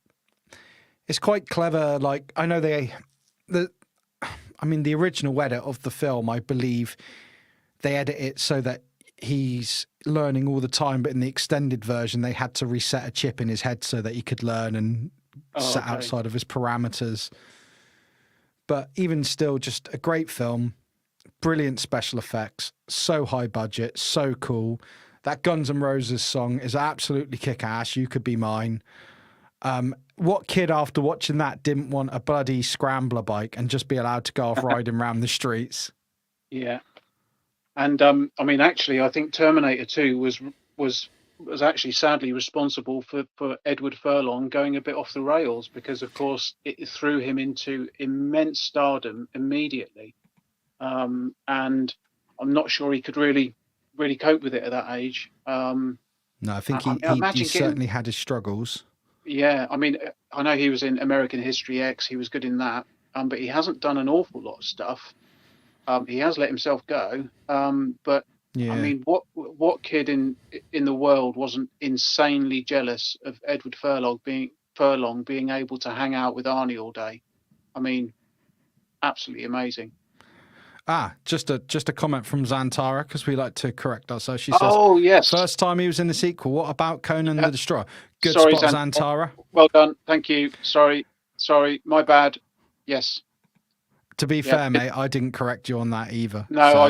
It's quite clever. Like, I know the original edit of the film, I believe they edit it so that he's learning all the time, but in the extended version, they had to reset a chip in his head so that he could learn and set outside of his parameters. But even still, just a great film, brilliant special effects, so high budget, so cool. That Guns N' Roses song is absolutely kick-ass. You Could Be Mine. What kid after watching that didn't want a bloody scrambler bike and just be allowed to go off riding around the streets?
Yeah. And actually, I think Terminator 2 was actually sadly responsible for Edward Furlong going a bit off the rails, because of course it threw him into immense stardom immediately. And I'm not sure he could really cope with it at that age.
No, I think he certainly had his struggles.
Yeah, I mean, I know he was in American History X. He was good in that, but he hasn't done an awful lot of stuff. He has let himself go, but yeah. I mean, what kid in the world wasn't insanely jealous of Edward Furlong being able to hang out with Arnie all day? I mean, absolutely amazing.
Just a comment from Zantara, because we like to correct ourselves. She says,
"Oh yes,
first time he was in the sequel. What about Conan the Destroyer?" Good
sorry,
spot, Zantara.
Well done, thank you. Sorry, my bad. Yes.
To be fair, mate, I didn't correct you on that either.
No, so.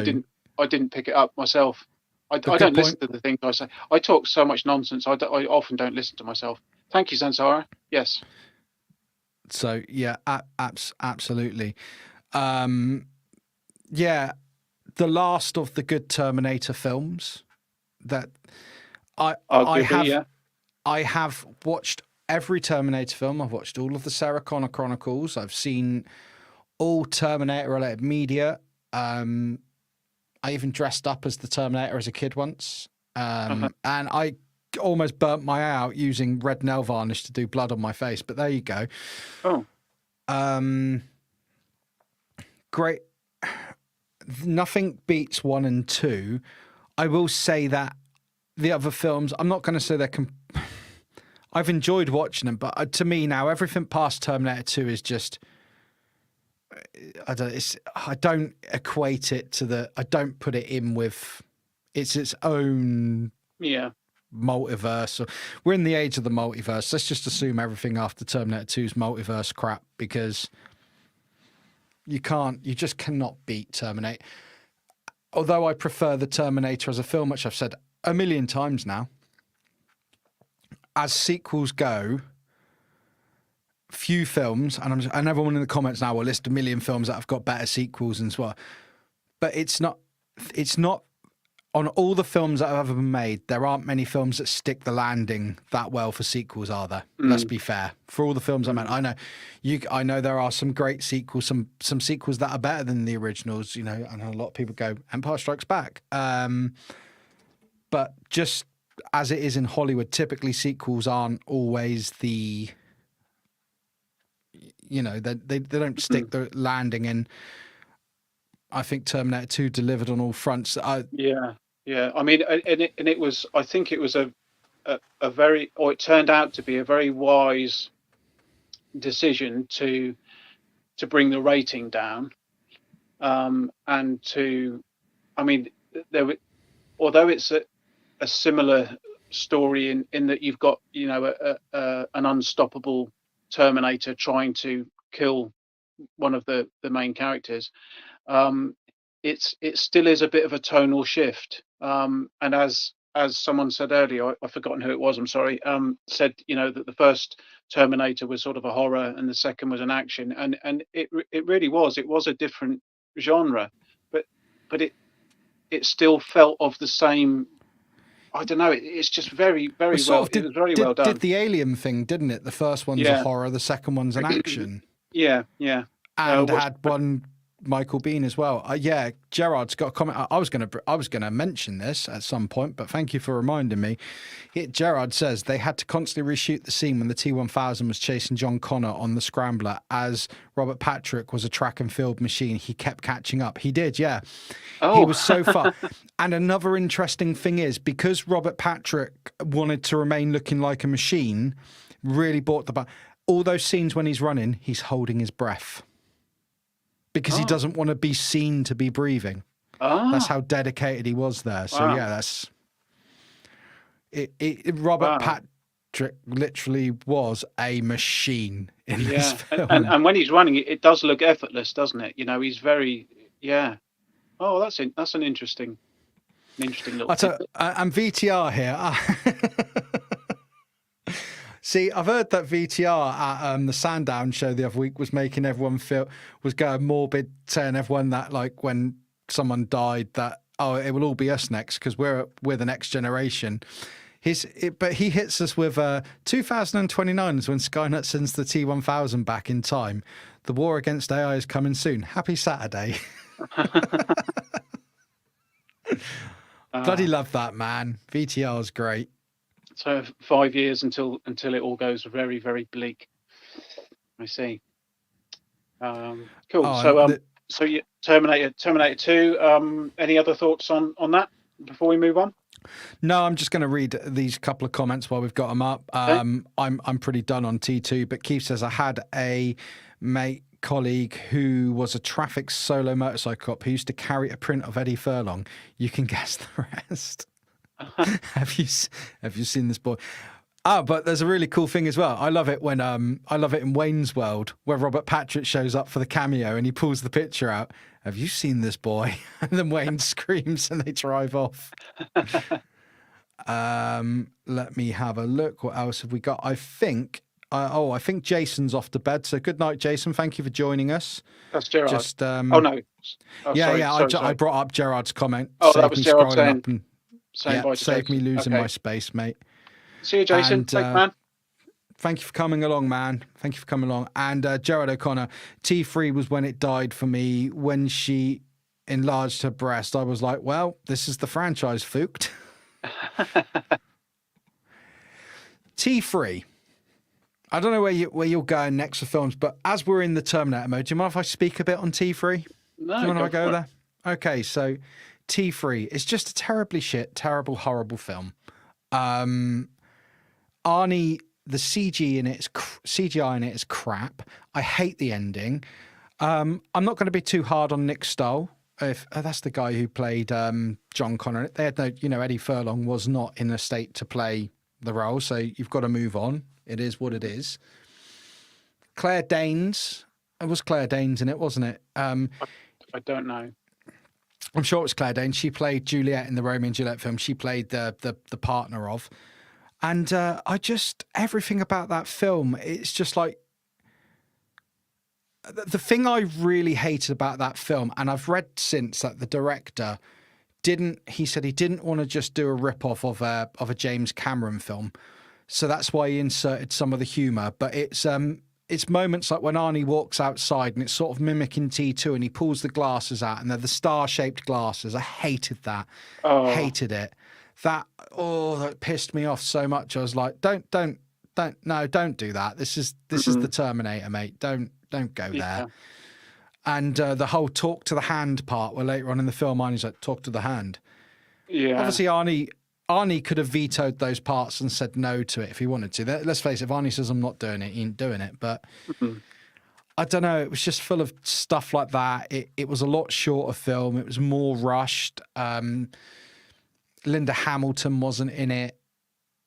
I didn't pick it up myself. I don't listen to the things I say. I talk so much nonsense. I often don't listen to myself. Thank you, Zantara. Yes.
So yeah, absolutely. Yeah, the last of the good Terminator films that I have watched every Terminator film. I've watched all of the Sarah Connor Chronicles. I've seen all Terminator-related media. I even dressed up as the Terminator as a kid once. And I almost burnt my eye out using red nail varnish to do blood on my face. But there you go.
Oh.
Great. Nothing beats 1 and 2. I will say that the other films, I'm not going to say they're... I've enjoyed watching them, but to me now, everything past Terminator 2 is just... I don't equate it to I don't put it in with... It's its own...
Yeah.
Multiverse. We're in the age of the multiverse. Let's just assume everything after Terminator 2 is multiverse crap, because... You just cannot beat Terminator. Although I prefer the Terminator as a film, which I've said a million times now. As sequels go, few films, and everyone in the comments now will list a million films that have got better sequels and so on. But it's not on all the films that have ever been made, there aren't many films that stick the landing that well for sequels, are there? Let's be fair. For all the films I meant, I know there are some great sequels, some sequels that are better than the originals, and a lot of people go, Empire Strikes Back. But just as it is in Hollywood, typically sequels aren't always the, they don't stick the landing in. I think Terminator 2 delivered on all fronts.
Yeah. I mean, and it was. I think it was a very, or it turned out to be a very wise decision to bring the rating down, and to, I mean, although it's a similar story in that you've got an unstoppable Terminator trying to kill one of the main characters. It still is a bit of a tonal shift, and as someone said earlier, I've forgotten who it was, I'm sorry, said that the first Terminator was sort of a horror and the second was an action, and it really was. It was a different genre, but it still felt of the same. I don't know. It's just very well. It was very well done.
Did the Alien thing, didn't it? The first one's a horror, the second one's an action.
Yeah.
And had one Michael Biehn as well. Yeah, Gerard's got a comment. I was gonna mention this at some point, but thank you for reminding me. Gerard says they had to constantly reshoot the scene when the T1000 was chasing John Connor on the scrambler, as Robert Patrick was a track and field machine. He kept catching up. He did, yeah.
Oh.
He was so far. And another interesting thing is, because Robert Patrick wanted to remain looking like a machine, really bought the all those scenes when he's running, he's holding his breath because he doesn't want to be seen to be breathing. That's how dedicated he was there. So yeah, that's it. Robert Patrick literally was a machine in this film.
And when he's running, it does look effortless, doesn't it? You know, he's very Oh, that's an interesting little.
And VTR here. See, I've heard that VTR at the Sandown show the other week was making everyone was going morbid, saying everyone that, like, when someone died, that, oh, it will all be us next because we're the next generation. But he hits us with 2029 is when Skynet sends the T1000 back in time. The war against AI is coming soon. Happy Saturday. Bloody love that, man. VTR is great.
So 5 years until it all goes very, very bleak. I see. Cool. So you Terminator 2. Any other thoughts on that before we move on?
No, I'm just going to read these couple of comments while we've got them up.
Okay.
I'm pretty done on T2, but Keith says, I had a colleague who was a traffic solo motorcycle cop who used to carry a print of Eddie Furlong. You can guess the rest. Have you seen this boy? But there's a really cool thing as well. I love it in Wayne's World where Robert Patrick shows up for the cameo and he pulls the picture out. Have you seen this boy? And then Wayne screams and they drive off. Let me have a look. What else have we got? I think Jason's off to bed. So good night, Jason. Thank you for joining us.
That's Gerard.
Just
oh no. Oh,
sorry.
I
brought up Gerard's comment.
Oh, that was Gerard saying
save me losing my space, mate.
See you, Jason.
And,
thanks, man.
Thank you for coming along, man. Thank you for coming along. And Gerard O'Connor, T3 was when it died for me. When she enlarged her breast, I was like, well, this is the franchise, fooked. T3. I don't know where you're going next for films, but as we're in the Terminator mode, do you mind if I speak a bit on T3?
No,
do you want to go there? Okay, so T3 is just a terrible, horrible film. Arnie, the CGI in it is crap. I hate the ending. I'm not going to be too hard on Nick Stoll. That's the guy who played John Connor. They had no, Eddie Furlong was not in a state to play the role, so you've got to move on. It is what it is. Claire Danes. It was Claire Danes in it, wasn't it?
I don't know.
I'm sure it was Claire Danes. She played Juliet in the Romeo and Juliet film. She played the partner of. And everything about that film, it's just like, the thing I really hated about that film, and I've read since that the director he said he didn't want to just do a rip-off of a James Cameron film. So that's why he inserted some of the humour. But it's moments like when Arnie walks outside and it's sort of mimicking T2 and he pulls the glasses out and they're the star-shaped glasses. I hated that. Hated it. That pissed me off so much. I was like, don't do that. This is the Terminator, mate. Don't go there. And the whole talk to the hand part, where later on in the film, Arnie's like, talk to the hand.
Yeah.
Obviously, Arnie could have vetoed those parts and said no to it if he wanted to. Let's face it, if Arnie says, I'm not doing it, he ain't doing it. But I don't know. It was just full of stuff like that. It was a lot shorter film. It was more rushed. Linda Hamilton wasn't in it.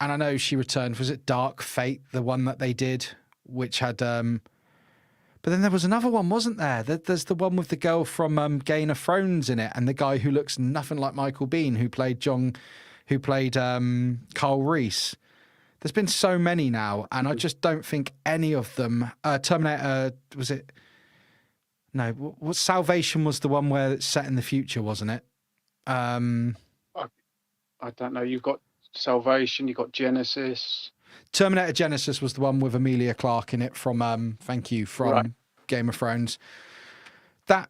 And I know she returned. Was it Dark Fate, the one that they did, which had... But then there was another one, wasn't there? There's the one with the girl from Game of Thrones in it, and the guy who looks nothing like Michael Biehn, who played Carl Reese. There's been so many now, and I just don't think any of them... Terminator, was it... No, what Salvation was the one where it's set in the future, wasn't it?
I don't know. You've got Salvation, you've got Genesis...
Terminator Genesis was the one with Emilia Clarke in it from
right.
Game of Thrones. that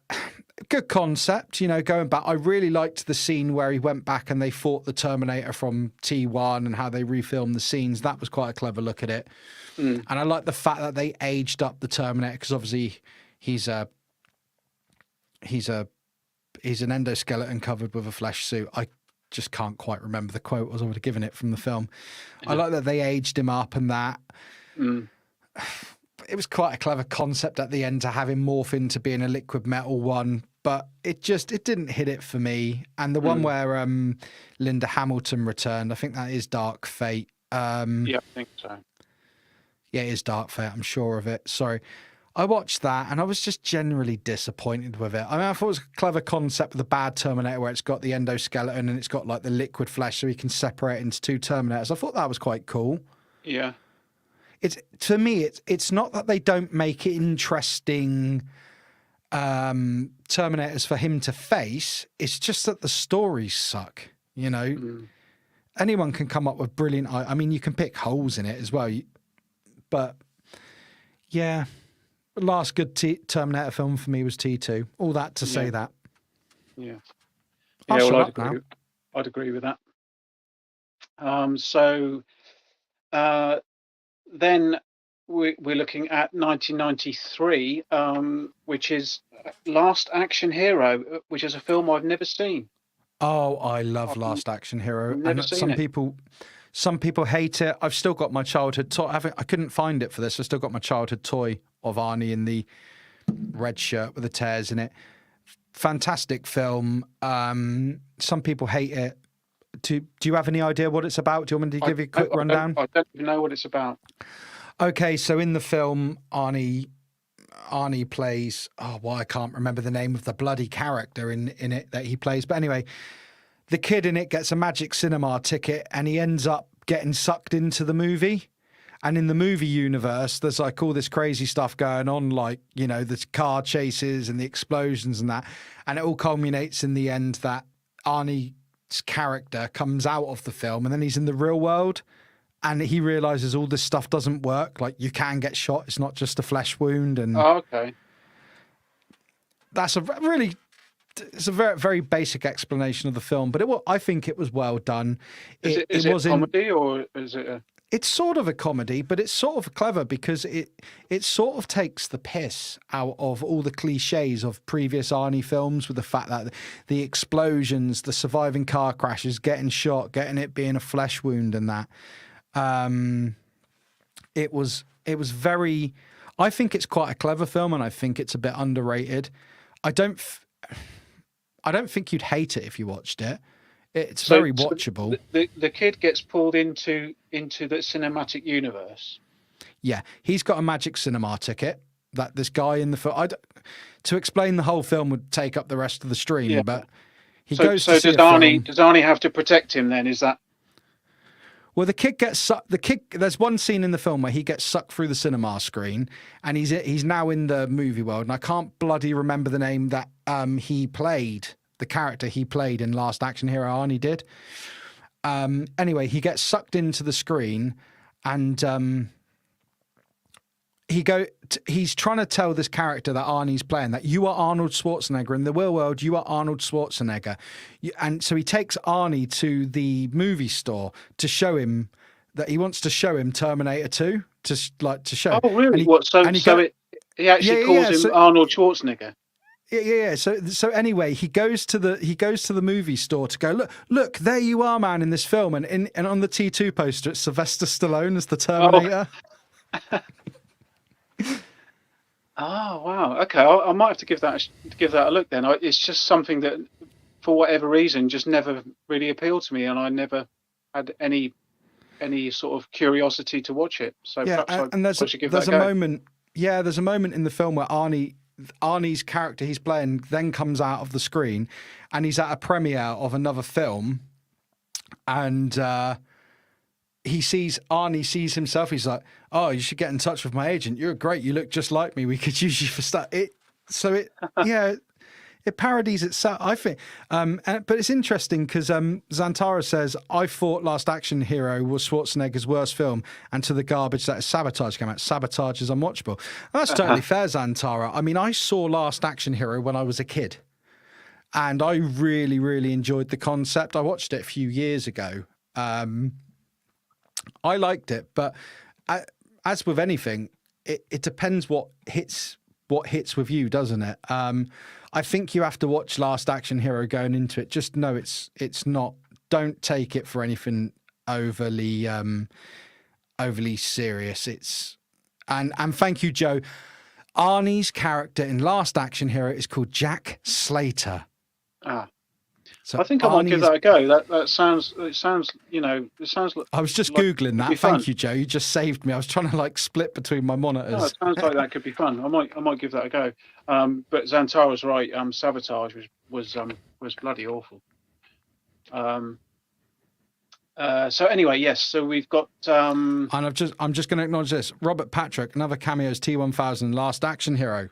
good concept, going back. I really liked the scene where he went back and they fought the Terminator from T1 and how they refilmed the scenes. That was quite a clever look at it. And I like the fact that they aged up the Terminator, because obviously he's an endoskeleton covered with a flesh suit. I just can't quite remember the quote, as I would have given it from the film. I like that they aged him up and that. It was quite a clever concept at the end to have him morph into being a liquid metal one, but it didn't hit it for me. And the one where Linda Hamilton returned, I think that is Dark Fate.
Yeah, I think so.
Yeah, it is Dark Fate. I'm sure of it. Sorry. I watched that and I was just generally disappointed with it. I mean, I thought it was a clever concept with the bad Terminator where it's got the endoskeleton and it's got like the liquid flesh so he can separate into two Terminators. I thought that was quite cool.
Yeah.
To me, it's not that they don't make it interesting Terminators for him to face. It's just that the stories suck, Anyone can come up with brilliant... I mean, you can pick holes in it as well. But, yeah... The last good Terminator film for me was T2. All that to say that.
Yeah.
Well,
I'd agree with that. So then we're looking at 1993, which is Last Action Hero, which is a film I've never seen.
Oh, I love Last Action Hero.
Never seen it.
Some people hate it. I've still got my childhood toy. I couldn't find it for this. I've still got my childhood toy of Arnie in the red shirt with the tears in it. Fantastic film. Some people hate it. Do you have any idea what it's about? Do you want me to give you a quick rundown?
I don't even know what it's about.
Okay, so in the film, Arnie plays... I can't remember the name of the bloody character in it that he plays. But anyway... The kid in it gets a magic cinema ticket and he ends up getting sucked into the movie. And in the movie universe, there's like all this crazy stuff going on, like, the car chases and the explosions and that. And it all culminates in the end that Arnie's character comes out of the film and then he's in the real world and he realizes all this stuff doesn't work. Like, you can get shot. It's not just a flesh wound. And
okay.
That's it's a very, very basic explanation of the film, but I think it was well done.
Is it a comedy or is it a...
It's sort of a comedy, but it's sort of clever because it sort of takes the piss out of all the cliches of previous Arnie films with the fact that the explosions, the surviving car crashes, getting shot, getting it being a flesh wound and that. It was very... I think it's quite a clever film and I think it's a bit underrated. I don't think you'd hate it if you watched it. It's very watchable.
The kid gets pulled into the cinematic universe.
Yeah, he's got a magic cinema ticket that this guy in the film... To explain the whole film would take up the rest of the stream, but he goes to see a film.
Does Arnie have to protect him then? Is that...
Well, the kid gets sucked. There's one scene in the film where he gets sucked through the cinema screen, and he's now in the movie world. And I can't bloody remember the name that he played, the character he played in Last Action Hero. Arnie did. Anyway, he gets sucked into the screen, and he's trying to tell this character that Arnie's playing that you are Arnold Schwarzenegger. In the real world, you are Arnold Schwarzenegger. And so he takes Arnie to the movie store to show him that he wants to show him Terminator 2 to show.
Oh, really? He actually calls him Arnold Schwarzenegger.
Yeah. So anyway, he goes to the movie store to go, look, there you are, man, in this film. And on the T2 poster, it's Sylvester Stallone as the Terminator.
Oh. Oh wow! Okay, I might have to give that a look then. It's just something that, for whatever reason, just never really appealed to me, and I never had any sort of curiosity to watch it. So
yeah,
perhaps I should give
that
a go.
Moment. Yeah, there's a moment in the film where Arnie's character he's playing then comes out of the screen, and he's at a premiere of another film, and Arnie sees himself. He's like, "Oh, you should get in touch with my agent. You're great. You look just like me. We could use you for stuff." It's It parodies itself, I think. But it's interesting because Zantara says, I thought Last Action Hero was Schwarzenegger's worst film, and to the garbage that is Sabotage came out. Sabotage is unwatchable. And that's totally fair, Zantara. I mean, I saw Last Action Hero when I was a kid, and I really, really enjoyed the concept. I watched it a few years ago. I liked it, but as with anything, it depends what hits with you, doesn't it? I think you have to watch Last Action Hero going into it. Just know it's not. Don't take it for anything overly serious. And thank you, Joe. Arnie's character in Last Action Hero is called Jack Slater. So
I think I might give that a go. It sounds like.
I was just
like
Googling that. Thank you, Joe. You just saved me. I was trying to split between my monitors.
No, it sounds like that could be fun. I might give that a go. But Zantara's right. Sabotage was bloody awful. So anyway, yes. So we've got.
And I'm just going to acknowledge this. Robert Patrick, another cameo as T1000, Last Action Hero.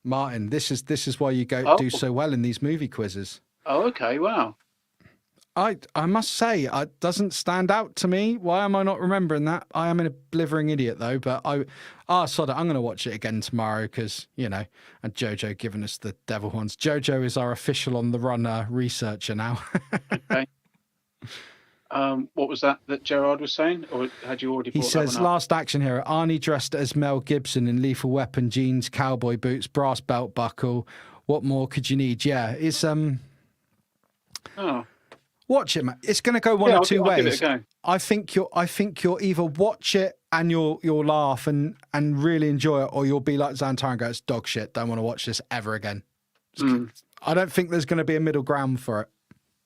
Martin, this is why you do so well in these movie quizzes.
Oh, okay. Wow.
I must say, it doesn't stand out to me. Why am I not remembering that? I am an blithering idiot, though. But sod it. I'm going to watch it again tomorrow because, and Jojo giving us the devil horns. Jojo is our official on the run researcher now.
Okay. What was that Gerard was saying? Or had you already brought
He says,
that one up?
Last Action Hero, Arnie dressed as Mel Gibson in Lethal Weapon, jeans, cowboy boots, brass belt buckle. What more could you need? Yeah, it's...
Oh.
Watch it, man. It's going to go one or two
I'll give
ways.
it a go.
I think you'll either watch it and you'll laugh and really enjoy it, or you'll be like Xantar and go, it's dog shit. Don't want to watch this ever again. I don't think there's going to be a middle ground for it.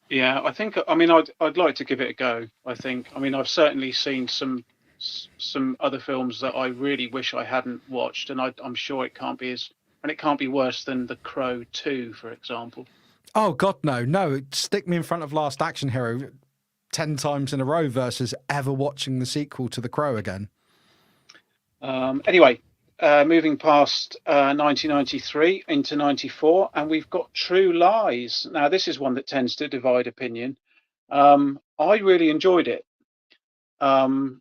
Yeah, I'd like to give it a go. I've certainly seen some other films that I really wish I hadn't watched, and I'm sure it can't be worse than The Crow 2, for example.
Oh, God, no. Stick me in front of Last Action Hero 10 times in a row versus ever watching the sequel to The Crow again.
Anyway, moving past 1993 into 94, and we've got True Lies. Now, this is one that tends to divide opinion. I really enjoyed it. Well,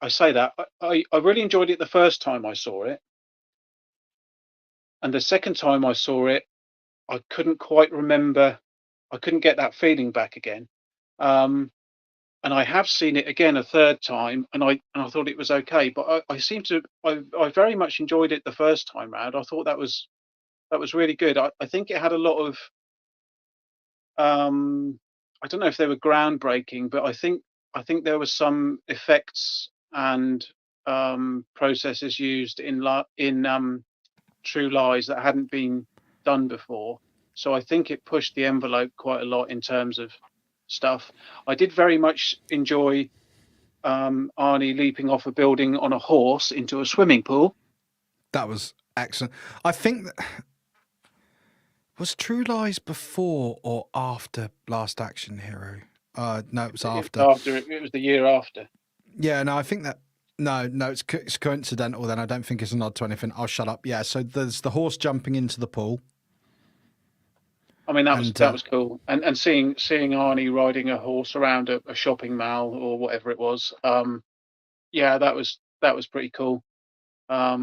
I say that. I really enjoyed it the first time I saw it. And the second time I saw it, I couldn't quite remember. I couldn't get that feeling back again. And I have seen it again a third time, and I thought it was okay. But I very much enjoyed it the first time round. I thought that was really good. I think it had a lot of. I don't know if they were groundbreaking, but I think there was some effects and processes used in True Lies that hadn't been done before. So I think it pushed the envelope quite a lot in terms of stuff. I did very much enjoy Arnie leaping off a building on a horse into a swimming pool.
That was excellent. I think was True Lies before or after Last Action Hero? No, it was after.
It was the year after.
Yeah, no, I think that. No, it's coincidental. Then I don't think it's a nod to anything. I'll shut up. Yeah, so there's the horse jumping into the pool.
That was cool, and seeing Arnie riding a horse around a shopping mall or whatever it was. Yeah, that was pretty cool. I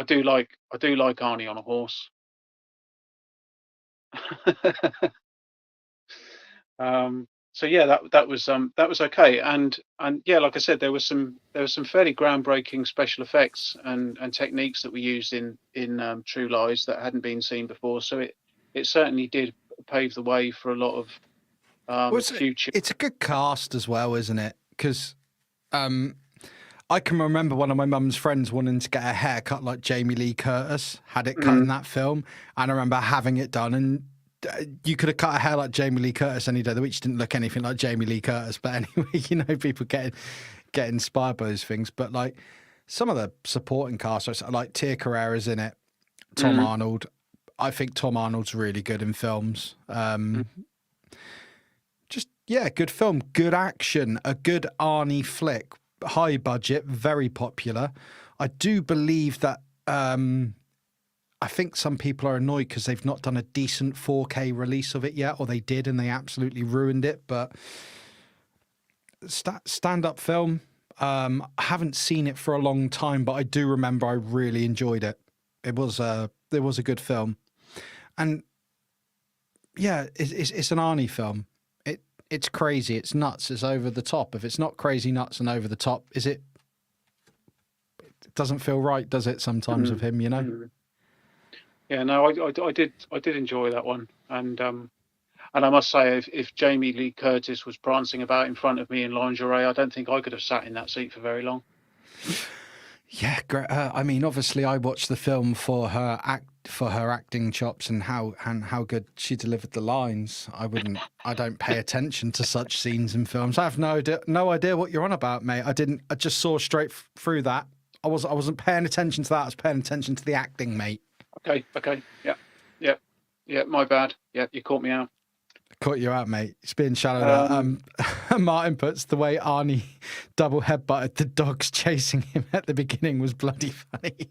do like Arnie on a horse. So yeah, that was okay, and yeah, like I said, there was some fairly groundbreaking special effects and techniques that were used in True Lies that hadn't been seen before. So it certainly did pave the way for a lot of future.
It's a good cast as well, isn't it? Because I can remember one of my mum's friends wanting to get her hair cut like Jamie Lee Curtis had it cut in that film, and I remember having it done, and you could have cut her hair like Jamie Lee Curtis any day of the week. She didn't look anything like Jamie Lee Curtis, but anyway, people get inspired by those things. But like some of the supporting cast, like Tia Carrera's in it, Tom Arnold. I think Tom Arnold's really good in films. Good film, good action, a good Arnie flick, high budget, very popular. I do believe that I think some people are annoyed because they've not done a decent 4K release of it yet, or they did and they absolutely ruined it. But stand-up film, I haven't seen it for a long time, but I do remember I really enjoyed it. It was a good film, and yeah, it's an Arnie film. It's crazy, it's nuts, it's over the top. If it's not crazy, nuts, and over the top, is it? It doesn't feel right, does it? Sometimes of him, you know.
Yeah, no, I did enjoy that one, and I must say, if Jamie Lee Curtis was prancing about in front of me in lingerie, I don't think I could have sat in that seat for very long.
Yeah, I mean, obviously, I watched the film for her acting chops and how good she delivered the lines. I don't pay attention to such scenes in films. I have no idea what you're on about, mate. I just saw straight through that. I wasn't paying attention to that. I was paying attention to the acting, mate.
Okay, yeah. My bad. Yeah, you caught me out.
Caught you out, mate. It's being shallow. Martin puts the way Arnie double headbutted the dogs chasing him at the beginning was bloody funny.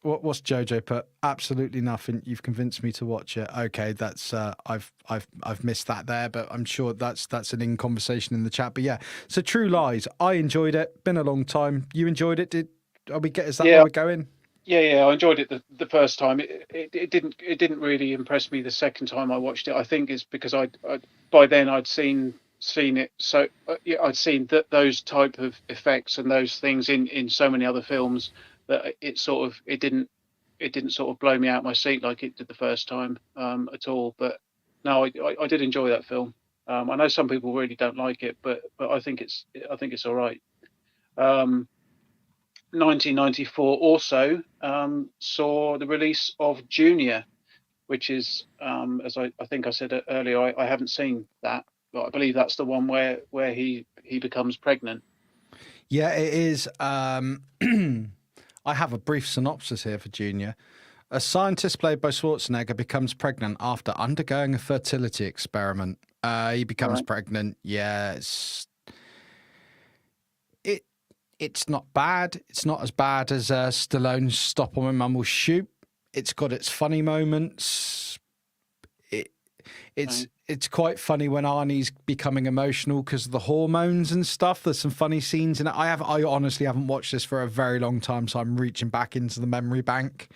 What's Jojo put? Absolutely nothing. You've convinced me to watch it. Okay, that's I've missed that there, but I'm sure that's an in conversation in the chat. But yeah, so True Lies. I enjoyed it. Been a long time. You enjoyed it? Is that where we're going?
Yeah, I enjoyed it the first time. It didn't really impress me the second time I watched it. I think it's because I by then I'd seen it. So I'd seen those type of effects and those things in so many other films that it didn't sort of blow me out my seat like it did the first time at all. But no, I did enjoy that film. I know some people really don't like it, but I think it's all right. 1994 also saw the release of Junior, which is, as I think I said earlier, I haven't seen that, but I believe that's the one where he becomes pregnant.
Yeah, it is. I have a brief synopsis here for Junior. A scientist played by Schwarzenegger becomes pregnant after undergoing a fertility experiment. He becomes pregnant. Yes. It's not bad. It's not as bad as Stallone's Stop or My Mum Will Shoot. It's got its funny moments. It's quite funny when Arnie's becoming emotional because of the hormones and stuff. There's some funny scenes in it. I honestly haven't watched this for a very long time, so I'm reaching back into the memory bank.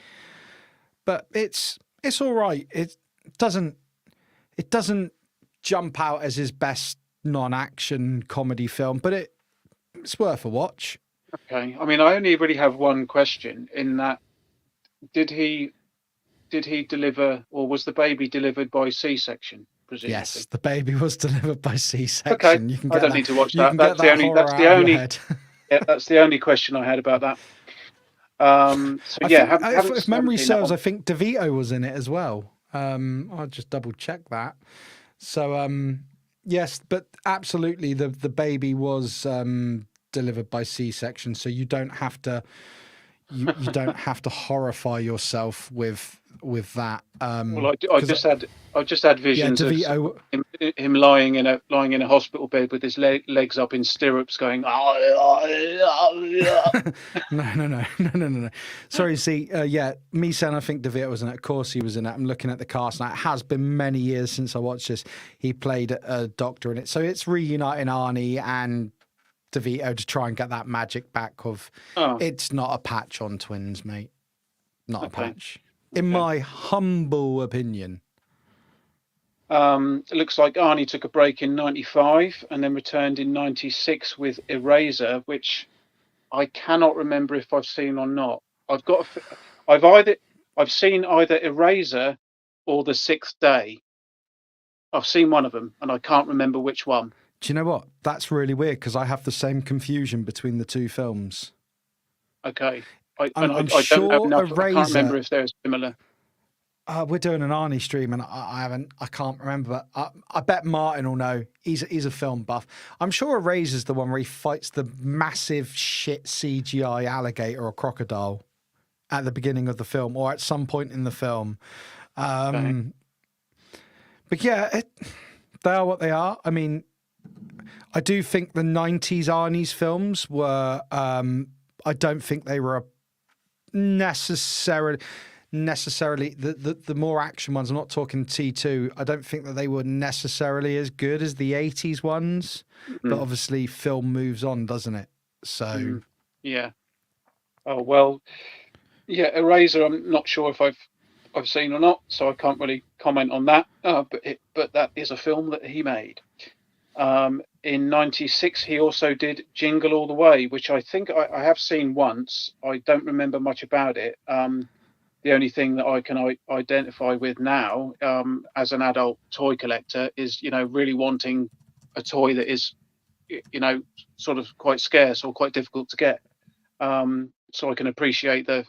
But it's all right. It doesn't jump out as his best non-action comedy film, but it's worth a watch.
Okay. I mean, I only really have one question in that: did he deliver, or was the baby delivered by C-section? Presumably.
Yes, the baby was delivered by C-section.
Okay.
You can
I don't need to watch that. That's the only question I had about that.
If memory serves, I think DeVito was in it as well. I'll just double check that. So yes, but absolutely, the baby was delivered by C-section, so you don't have to you don't have to horrify yourself with that.
Well, I just had visions of him lying in a hospital bed with his legs up in stirrups, going.
No. Sorry, see, me saying I think DeVito was in it. Of course, he was in it. I'm looking at the cast now. It has been many years since I watched this. He played a doctor in it, so it's reuniting Arnie and DeVito to try and get that magic back of. It's not a patch on Twins, mate. Not a patch. In my humble opinion.
It looks like Arnie took a break in 95 and then returned in 96 with Eraser, which I cannot remember if I've seen or not. I've seen either Eraser or The Sixth Day. I've seen one of them and I can't remember which one.
Do you know what? That's really weird because I have the same confusion between the two films.
Okay.
I'm sure Eraser,
I can't remember if they're similar.
We're doing an Arnie stream and I can't remember, but I bet Martin will know. He's a film buff. I'm sure Eraser's the one where he fights the massive shit CGI alligator or crocodile at the beginning of the film or at some point in the film. But yeah, they are what they are. I mean, I do think the 90s Arnie's films were, I don't think they were necessarily the more action ones. I'm not talking T2. I don't think that they were necessarily as good as the 80s ones, but obviously film moves on, doesn't it? So
yeah. Oh well, yeah. Eraser. I'm not sure if I've seen or not, so I can't really comment on that. But that is a film that he made. In '96, he also did Jingle All the Way, which I think I have seen once. I don't remember much about it. The only thing that I can identify with now, as an adult toy collector, is really wanting a toy that is, sort of quite scarce or quite difficult to get. So I can appreciate the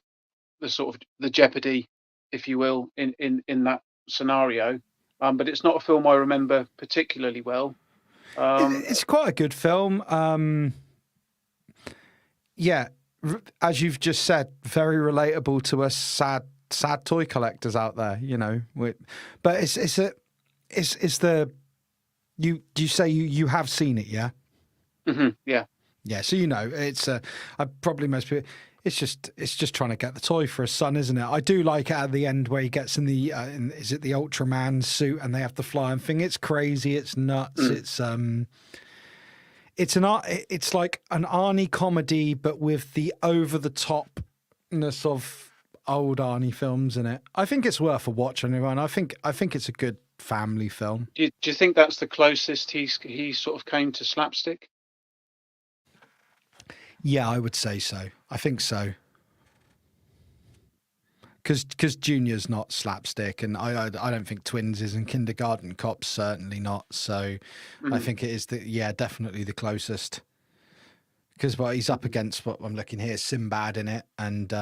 sort of the jeopardy, if you will, in that scenario. But it's not a film I remember particularly well.
It's quite a good film. Yeah, as you've just said, very relatable to us sad toy collectors out there. But it's the you say you have seen it, yeah?
Yeah.
Yeah, so it's most people. It's just trying to get the toy for his son, isn't it? I do like it at the end where he gets in the is it the Ultraman suit and they have the flying thing. It's crazy. It's nuts. It's it's like an Arnie comedy, but with the over the topness of old Arnie films in it. I think it's worth a watch, anyone. I think it's a good family film.
Do you think that's the closest he sort of came to slapstick?
Yeah, I would say so. I think so. Because Junior's not slapstick, and I don't think Twins is, and Kindergarten Cop's certainly not. So I think it is definitely the closest. Because he's up against, what I'm looking here, Sinbad in it, and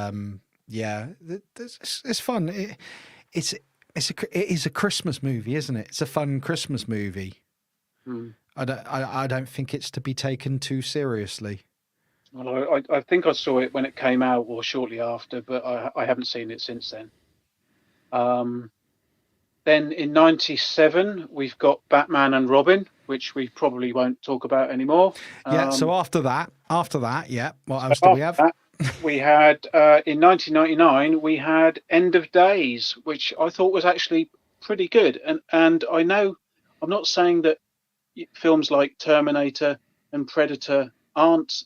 it's fun. It is a Christmas movie, isn't it? It's a fun Christmas movie. I don't think it's to be taken too seriously.
Well, I think I saw it when it came out or shortly after, but I haven't seen it since then. Then in '97, we've got Batman and Robin, which we probably won't talk about anymore.
Yeah, so after that, yeah. What else do we have?
We had, in 1999, we had End of Days, which I thought was actually pretty good. And I know, I'm not saying that films like Terminator and Predator aren't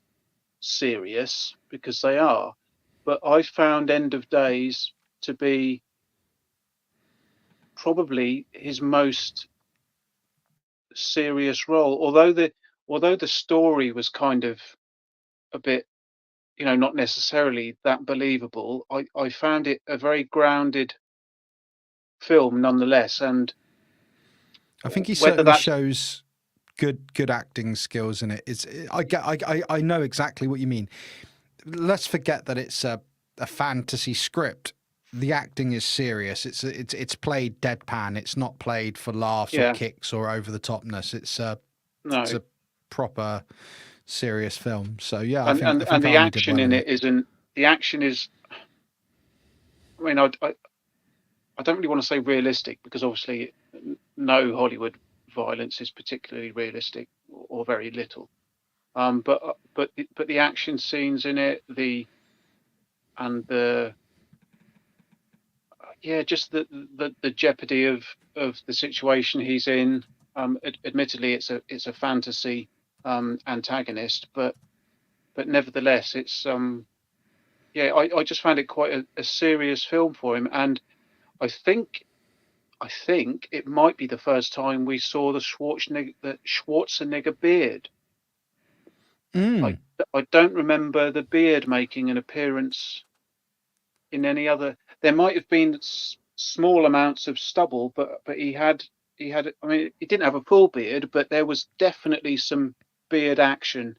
serious, because they are, but I found End of Days to be probably his most serious role, although the story was kind of a bit, not necessarily that believable. I found it a very grounded film nonetheless, and
I think he certainly shows good acting skills in it. I know exactly what you mean. Let's forget that it's a fantasy script. The acting is serious. It's played deadpan. It's not played for laughs or kicks or over the topness. It's a proper serious film. So yeah, I think
the action in it isn't. The action is. I mean, I don't really want to say realistic, because obviously no Hollywood violence is particularly realistic, or very little. But the action scenes in it, just the jeopardy of the situation he's in. Admittedly, it's a fantasy antagonist, but nevertheless, it's I just found it quite a serious film for him, and I think it might be the first time we saw the Schwarzenegger beard. I don't remember the beard making an appearance in any other. There might have been small amounts of stubble, but he had. I mean, he didn't have a full beard, but there was definitely some beard action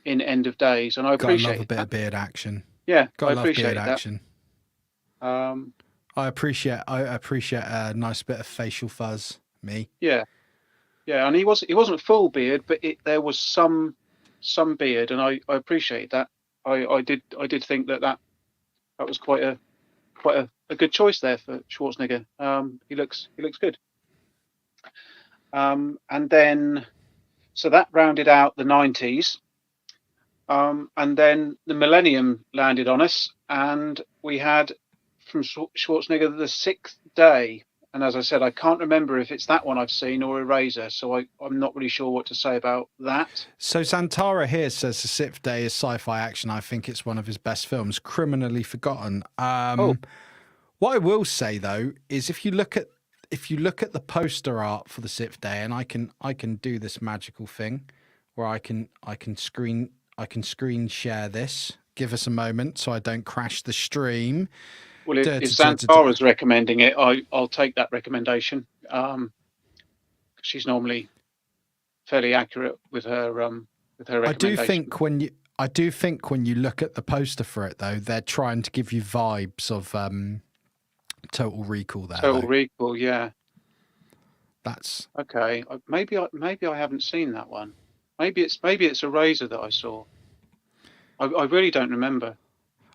in End of Days, and I appreciate
love a bit of beard action.
Yeah,
I
appreciate
beard
that.
Action. I appreciate a nice bit of facial fuzz. Me.
Yeah, and he wasn't full beard, but there was some beard, and I appreciate that. I did think that was quite a good choice there for Schwarzenegger. He looks good. And then So that rounded out the 90s. And then the millennium landed on us, and we had from Schwarzenegger The Sixth Day. And as I said, I can't remember if it's that one I've seen or Eraser, so I'm not really sure what to say about that.
So Santara here says The Sixth Day is sci-fi action. I think it's one of his best films. Criminally forgotten. What I will say though is if you look at the poster art for The Sixth Day, and I can do this magical thing where I can screen share this. Give us a moment so I don't crash the stream.
Well, if Santara's recommending it, I'll take that recommendation. She's normally fairly accurate with her recommendations.
I do think when you look at the poster for it though, they're trying to give you vibes of Total Recall there.
Total Recall, yeah.
That's
okay. Maybe I haven't seen that one. Maybe it's Eraser that I saw. I really don't remember.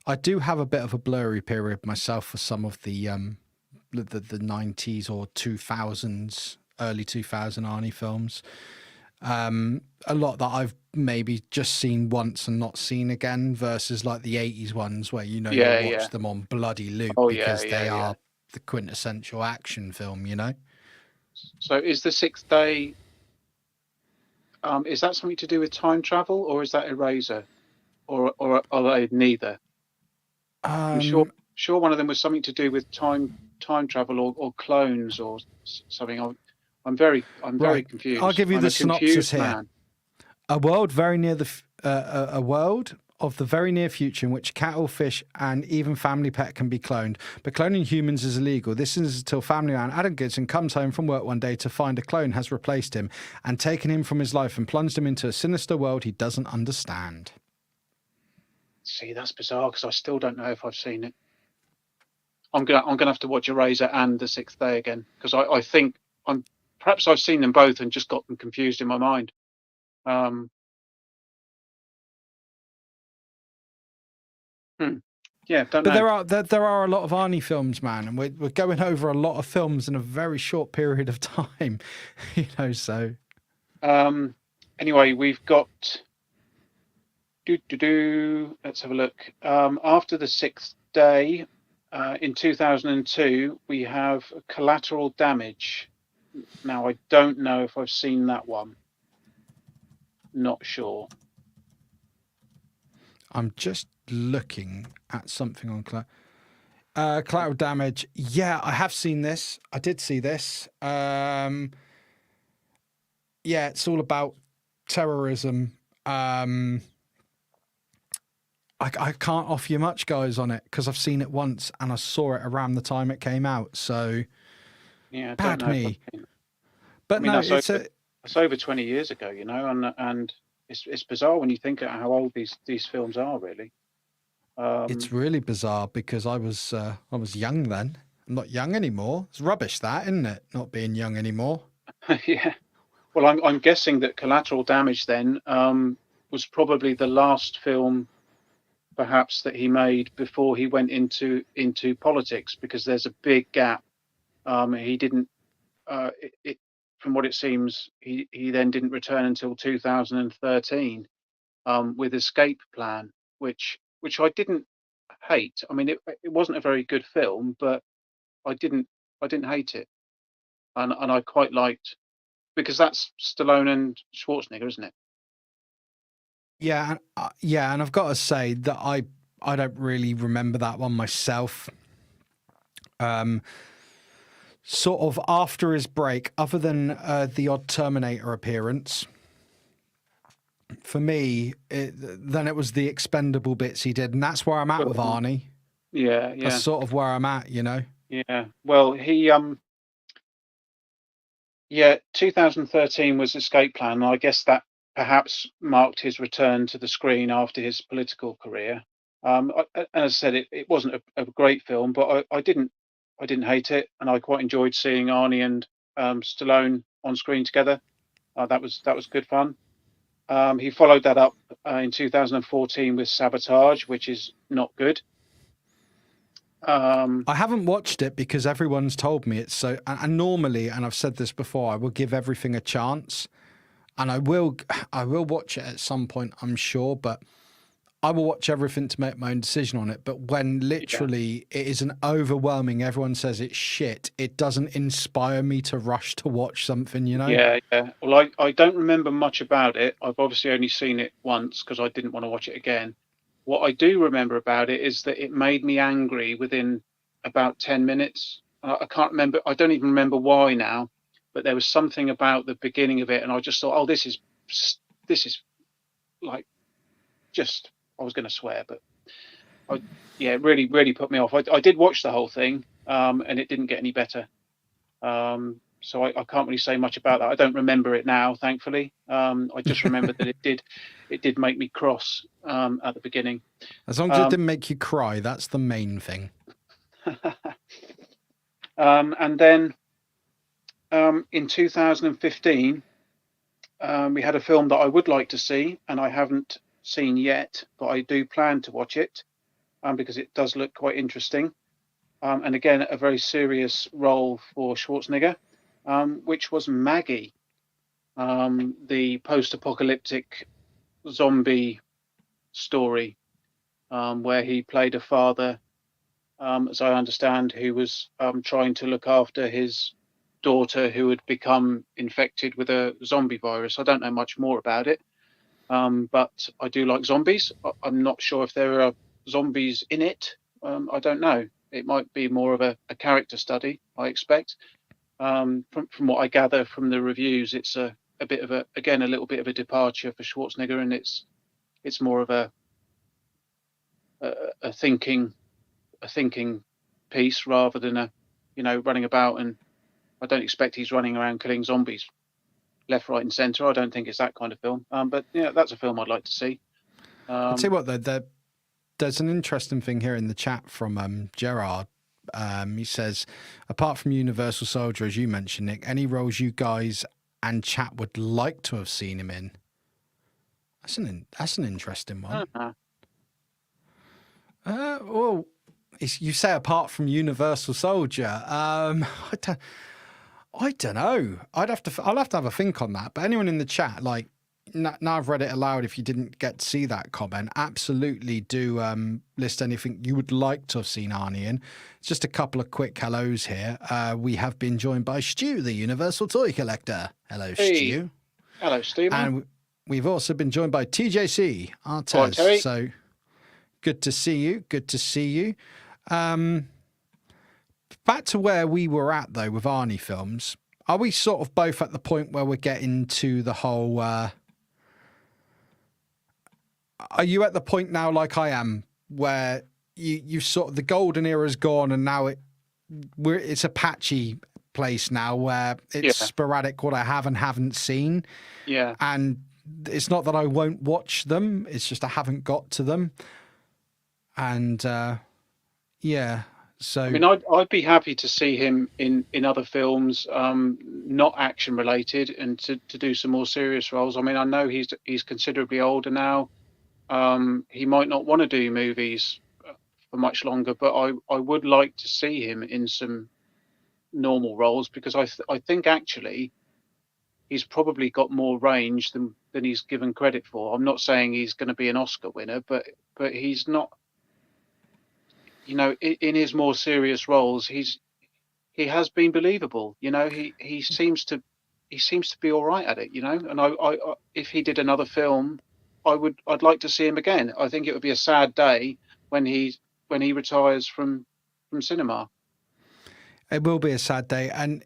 I do have a bit of a blurry period myself for some of the 90s or 2000s, early 2000 Arnie films. A lot that I've maybe just seen once and not seen again versus like the 80s ones where you watch them on bloody loop because they are the quintessential action film, you know.
So is The Sixth Day is that something to do with time travel, or is that Eraser, or are they neither? I'm sure one of them was something to do with time travel or clones or something. I'm very confused.
I'll give you the synopsis here.
Man.
A world very near a world of the very near future in which cattle, fish, and even family pet can be cloned. But cloning humans is illegal. This is until family man Adam Goodson comes home from work one day to find a clone has replaced him and taken him from his life and plunged him into a sinister world he doesn't understand.
See, that's bizarre because I still don't know if I've seen it. I'm gonna have to watch Eraser and The Sixth Day again because I think perhaps I've seen them both and just got them confused in my mind. Yeah, don't know.
There are a lot of Arnie films, man, and we're going over a lot of films in a very short period of time, you know. So,
anyway, we've got. Let's have a look. After The Sixth Day, in 2002, we have Collateral Damage. Now, I don't know if I've seen that one. Not sure.
I'm just looking at something on Collateral Damage. Yeah, I have seen this. I did see this. Yeah, it's all about terrorism. I can't offer you much, guys, on it because I've seen it once and I saw it around the time it came out. So,
yeah,
bad me. But I mean, no,
it's over 20 years ago, you know, and it's bizarre when you think of how old these films are, really.
It's really bizarre because I was young then. I'm not young anymore. It's rubbish, that, isn't it? Not being young anymore.
Yeah. Well, I'm guessing that Collateral Damage then was probably the last film, perhaps, that he made before he went into politics, because there's a big gap. He didn't. From what it seems, he then didn't return until 2013 with Escape Plan, which I didn't hate. I mean, it wasn't a very good film, but I didn't hate it, and I quite liked, because that's Stallone and Schwarzenegger, isn't it?
Yeah, and I've got to say that I don't really remember that one myself. Sort of after his break, other than the odd Terminator appearance, for me, then it was the expendable bits he did, and that's where I'm at with Arnie.
Yeah.
That's sort of where I'm at, you know.
Yeah. Well, he 2013 was Escape Plan, and I guess that perhaps marked his return to the screen after his political career. As I said, it wasn't a great film, but I didn't hate it, and I quite enjoyed seeing Arnie and Stallone on screen together. That was good fun. He followed that up in 2014 with Sabotage, which is not good.
I haven't watched it because everyone's told me it's so. And normally, and I've said this before, I will give everything a chance. and I will watch it at some point, I'm sure, but I will watch everything to make my own decision on it. But when literally it is an overwhelming, everyone says it's shit, it doesn't inspire me to rush to watch something, you know?
Yeah. Well, I don't remember much about it. I've obviously only seen it once because I didn't want to watch it again. What I do remember about it is that it made me angry within about 10 minutes. I can't remember. I don't even remember why now, but there was something about the beginning of it, and I just thought, oh, this is like just. I was going to swear, but it really, really put me off. I did watch the whole thing, and it didn't get any better. So I can't really say much about that. I don't remember it now, thankfully. I just remember that it did make me cross at the beginning.
As long as it didn't make you cry, that's the main thing.
And then in 2015, we had a film that I would like to see, and I haven't seen yet, but I do plan to watch it because it does look quite interesting. And again, a very serious role for Schwarzenegger, which was Maggie, the post-apocalyptic zombie story, where he played a father, as I understand, who was trying to look after his daughter who had become infected with a zombie virus. I don't know much more about it, but I do like zombies. I'm not sure if there are zombies in it. I don't know. It might be more of a character study, I expect. From what I gather from the reviews, it's a bit of a little bit of a departure for Schwarzenegger, and it's more of a thinking piece rather than running about. And I don't expect he's running around killing zombies left, right, and centre. I don't think it's that kind of film. But yeah, that's a film I'd like to see.
I'll tell you what, though, there's an interesting thing here in the chat from Gerard. He says, apart from Universal Soldier, as you mentioned, Nick, any roles you guys and chat would like to have seen him in? That's an interesting one. Well, you say apart from Universal Soldier. I don't know. I'll have to have a think on that. But anyone in the chat, like, now I've read it aloud, if you didn't get to see that comment, absolutely do list anything you would like to have seen Arnie in. Just a couple of quick hellos here. We have been joined by Stu, the Universal Toy Collector. Hello, hey. Stu.
Hello, Stephen.
And we've also been joined by TJC, Artez.
Hi,
so good to see you. Good to see you. Back to where we were at, though, with Arnie films. Are we sort of both at the point where we're getting to the whole... are you at the point now, like I am, where you sort of... the golden era's gone and now it's a patchy place now where it's sporadic what I have and haven't seen.
Yeah.
And it's not that I won't watch them. It's just I haven't got to them. And, yeah... So
I mean, I'd be happy to see him in other films, not action related, and to do some more serious roles. I mean, I know he's considerably older now. He might not want to do movies for much longer, but I would like to see him in some normal roles because I think actually he's probably got more range than he's given credit for. I'm not saying he's going to be an Oscar winner, but he's not. You know, in his more serious roles, he has been believable. You know, he seems to be all right at it. You know, and I if he did another film, I'd like to see him again. I think it would be a sad day when he retires from cinema.
It will be a sad day, and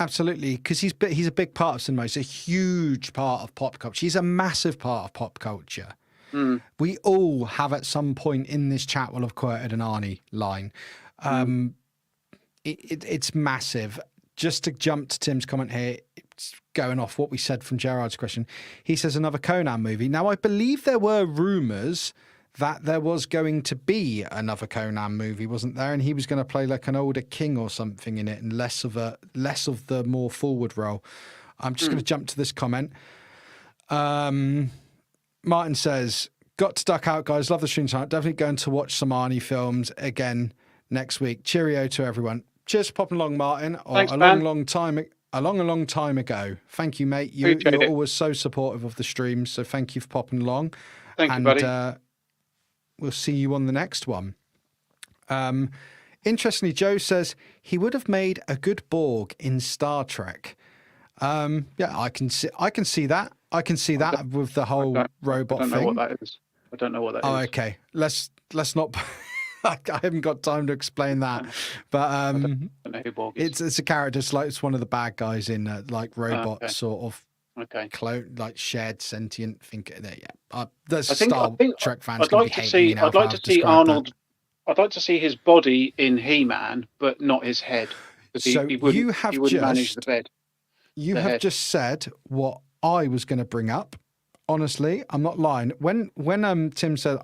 absolutely, because he's a big part of cinema. He's a huge part of pop culture. He's a massive part of pop culture. We all have at some point in this chat will have quoted an Arnie line. It's massive. Just to jump to Tim's comment here, it's going off what we said from Gerard's question. He says another Conan movie. Now, I believe there were rumours that there was going to be another Conan movie, wasn't there? And he was going to play like an older king or something in it and less of the more forward role. I'm just going to jump to this comment. Martin says, got to duck out, guys. Love the stream tonight. Definitely going to watch some Arnie films again next week. Cheerio to everyone. Cheers for popping along, Martin. Or
Thanks,
a
man.
long time a long time ago. Thank you, mate. You're always so supportive of the streams, so thank you for popping along.
Thank you, buddy.
We'll see you on the next one. Interestingly, Joe says he would have made a good Borg in Star Trek. Yeah, I can see that. I can see that with the whole robot thing.
I don't know what that is. I don't know what that is.
Oh, okay. Let's not. I haven't got time to explain that, but
I don't know who Borg is.
it's a character. It's one of the bad guys in like robot
okay.
sort of clone, like shared sentient think. Yeah, there's Star Trek fans.
I'd like to see Arnold.
That.
I'd like to see his body in He-Man, but not his head.
So
he wouldn't manage the bed.
You have just said what I was going to bring up. Honestly, I'm not lying. When Tim said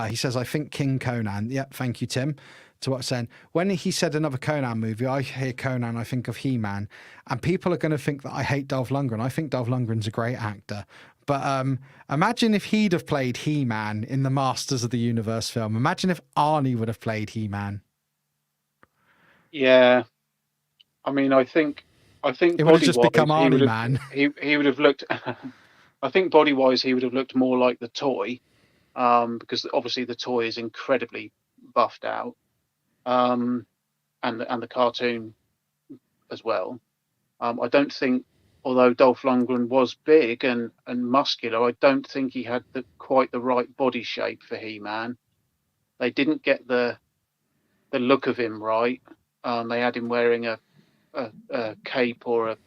he says I think King Conan. Yeah, thank you, Tim. To what I'm saying. When he said another Conan movie, I hear Conan, I think of He-Man, and people are going to think that I hate Dolph Lundgren. I think Dolph Lundgren's a great actor. But imagine if he'd have played He-Man in the Masters of the Universe film. Imagine if Arnie would have played He-Man.
Yeah, I mean, I think
it would have just become Arnie Man.
He would have looked. I think body wise, he would have looked more like the toy, because obviously the toy is incredibly buffed out, and the cartoon as well. I don't think. Although Dolph Lundgren was big and muscular, I don't think he had quite the right body shape for He-Man. They didn't get the look of him right. They had him wearing a cape or a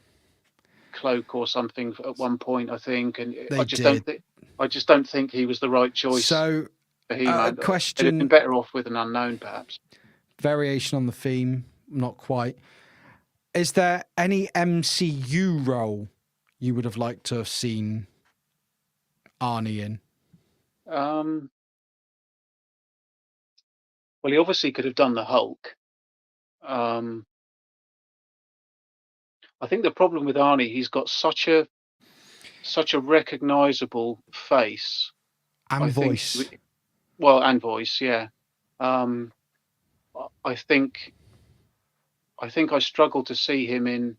cloak or something at one point, I think, and I just don't think he was the right choice.
So,
for He-Man.
Question:
They'd have been better off with an unknown, perhaps.
Variation on the theme, not quite. Is there any MCU role you would have liked to have seen Arnie in?
Well, he obviously could have done the Hulk. I think the problem with Arnie, he's got such a recognizable face
and voice.
And voice, yeah. I think I struggle to see him in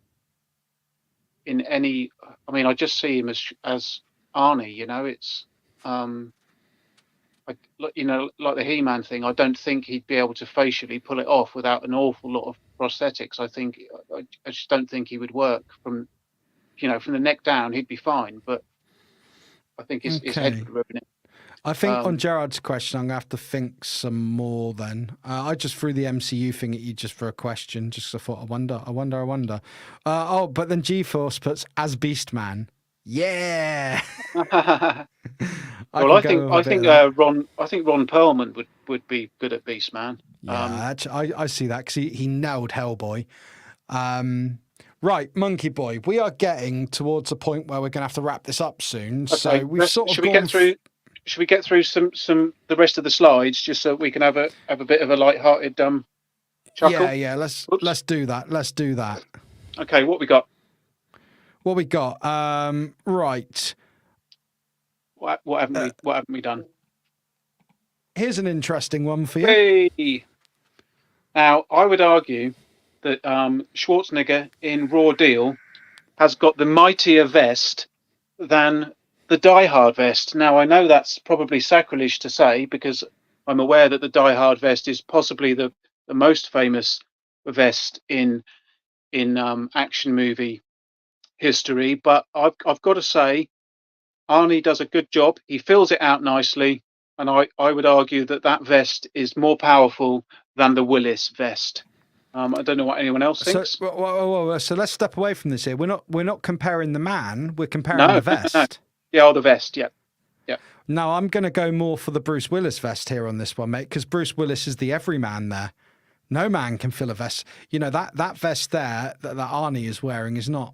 any. I mean, I just see him as Arnie. You know, it's like the He-Man thing. I don't think he'd be able to facially pull it off without an awful lot of prosthetics. I just don't think he would work from the neck down. He'd be fine, but I think his head would ruin it.
I think on Gerard's question, I'm going to have to think some more then. I just threw the MCU thing at you just for a question, just I thought, I wonder. But then G-Force puts as Beastman. Yeah.
I think Ron Perlman would be good at Beastman.
Yeah, I see that because he nailed Hellboy. Right, Monkeyboy, we are getting towards a point where we're going to have to wrap this up soon. Okay, so we've sort of
Should we get through some the rest of the slides just so we can have a bit of a light-hearted chuckle?
Yeah. Let's do that. Let's do that.
Okay, what we got?
Right.
What haven't we done?
Here's an interesting one for you.
Hey. Now, I would argue that Schwarzenegger in Raw Deal has got the mightier vest than the Die Hard vest. Now, I know that's probably sacrilege to say because I'm aware that the Die Hard vest is possibly the most famous vest in action movie history. But I've got to say, Arnie does a good job. He fills it out nicely. And I would argue that vest is more powerful than the Willis vest. I don't know what anyone else thinks.
So let's step away from this here. We're not comparing the man. We're comparing the vest.
No. Yeah, the vest. Yeah.
No, I'm going to go more for the Bruce Willis vest here on this one, mate, because Bruce Willis is the everyman there. No man can fill a vest. You know that vest there that Arnie is wearing is not.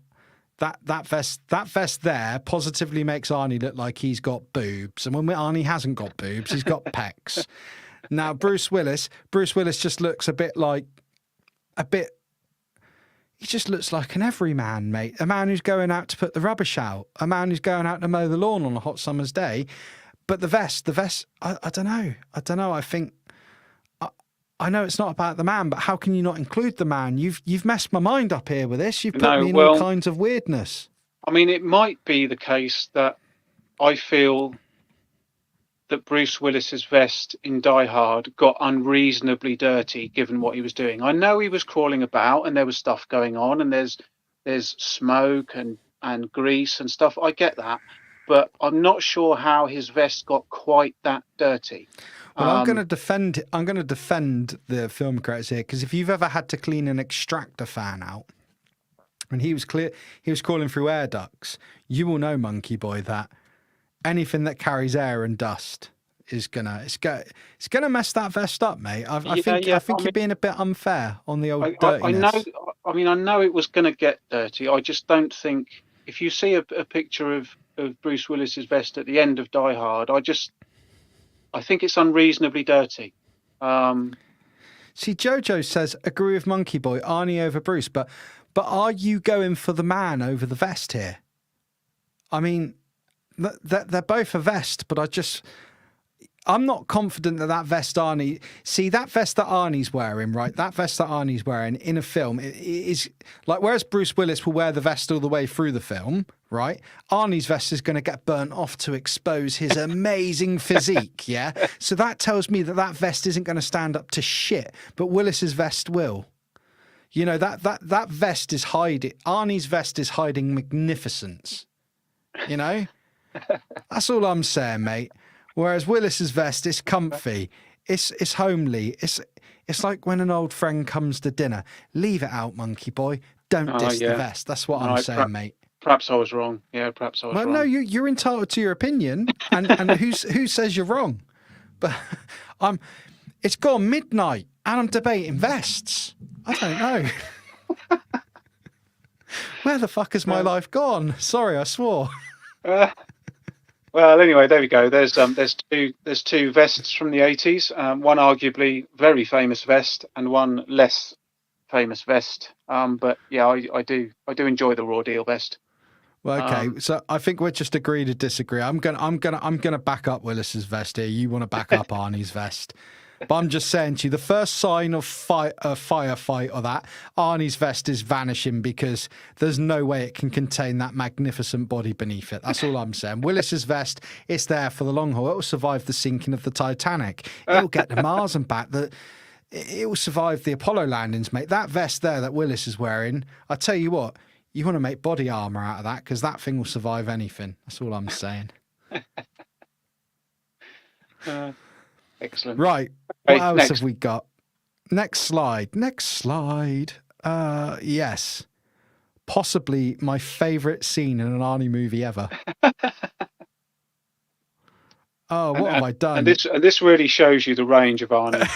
That vest there positively makes Arnie look like he's got boobs, and when Arnie hasn't got boobs, he's got pecs. Now Bruce Willis just looks he just looks like an everyman, mate. A man who's going out to put the rubbish out, a man who's going out to mow the lawn on a hot summer's day. But the vest, I don't know. I think I know it's not about the man, but how can you not include the man? You've messed my mind up here with this. You've put me in all kinds of weirdness.
I mean, it might be the case that I feel that Bruce Willis's vest in Die Hard got unreasonably dirty given what he was doing. I know he was crawling about and there was stuff going on and there's smoke and grease and stuff. I get that, but I'm not sure how his vest got quite that dirty.
Well, I'm going to defend the film creators here, because if you've ever had to clean an extractor fan out, and he was crawling through air ducts, you will know, Monkey Boy, that anything that carries air and dust is gonna mess that vest up, mate. I think you're being a bit unfair on the old dirtiness.
I know it was gonna get dirty. I just don't think, if you see a picture of Bruce Willis's vest at the end of Die Hard, I think it's unreasonably dirty.
See, Jojo says, agree with Monkey Boy, Arnie over Bruce, but are you going for the man over the vest here? I mean, they're both a vest, but I'm not confident that vest Arnie... See, that vest that Arnie's wearing, right? That vest that Arnie's wearing in a film is... Like, whereas Bruce Willis will wear the vest all the way through the film, right? Arnie's vest is going to get burnt off to expose his amazing physique, yeah? So that tells me that vest isn't going to stand up to shit, but Willis's vest will. You know, that vest is hiding... Arnie's vest is hiding magnificence, you know? That's all I'm saying, mate. Whereas Willis's vest is comfy, it's homely, it's like when an old friend comes to dinner. Leave it out, Monkey Boy. Don't diss the vest. That's what I'm saying, mate.
Perhaps I was wrong. Yeah, perhaps I was wrong.
No, you're entitled to your opinion, and who says you're wrong? But it's gone midnight, and I'm debating vests. I don't know. Where the fuck has my life gone? Sorry, I swore.
Well, anyway, there we go. There's two vests from the 80s. One arguably very famous vest, and one less famous vest. But yeah, I do enjoy the raw deal vest.
Well, okay. So I think we're just agree to disagree. I'm gonna back up Willis's vest here. You want to back up Arnie's vest. But I'm just saying to you, the first sign of firefight or that, Arnie's vest is vanishing because there's no way it can contain that magnificent body beneath it. That's all I'm saying. Willis's vest, it's there for the long haul. It will survive the sinking of the Titanic. It will get to Mars and back. It will survive the Apollo landings, mate. That vest there that Willis is wearing, I tell you what, you want to make body armor out of that, because that thing will survive anything. That's all I'm saying.
Excellent.
Right. What else have we got? Next slide. Yes. Possibly my favourite scene in an Arnie movie ever. Oh, what have I done?
And this really shows you the range of Arnie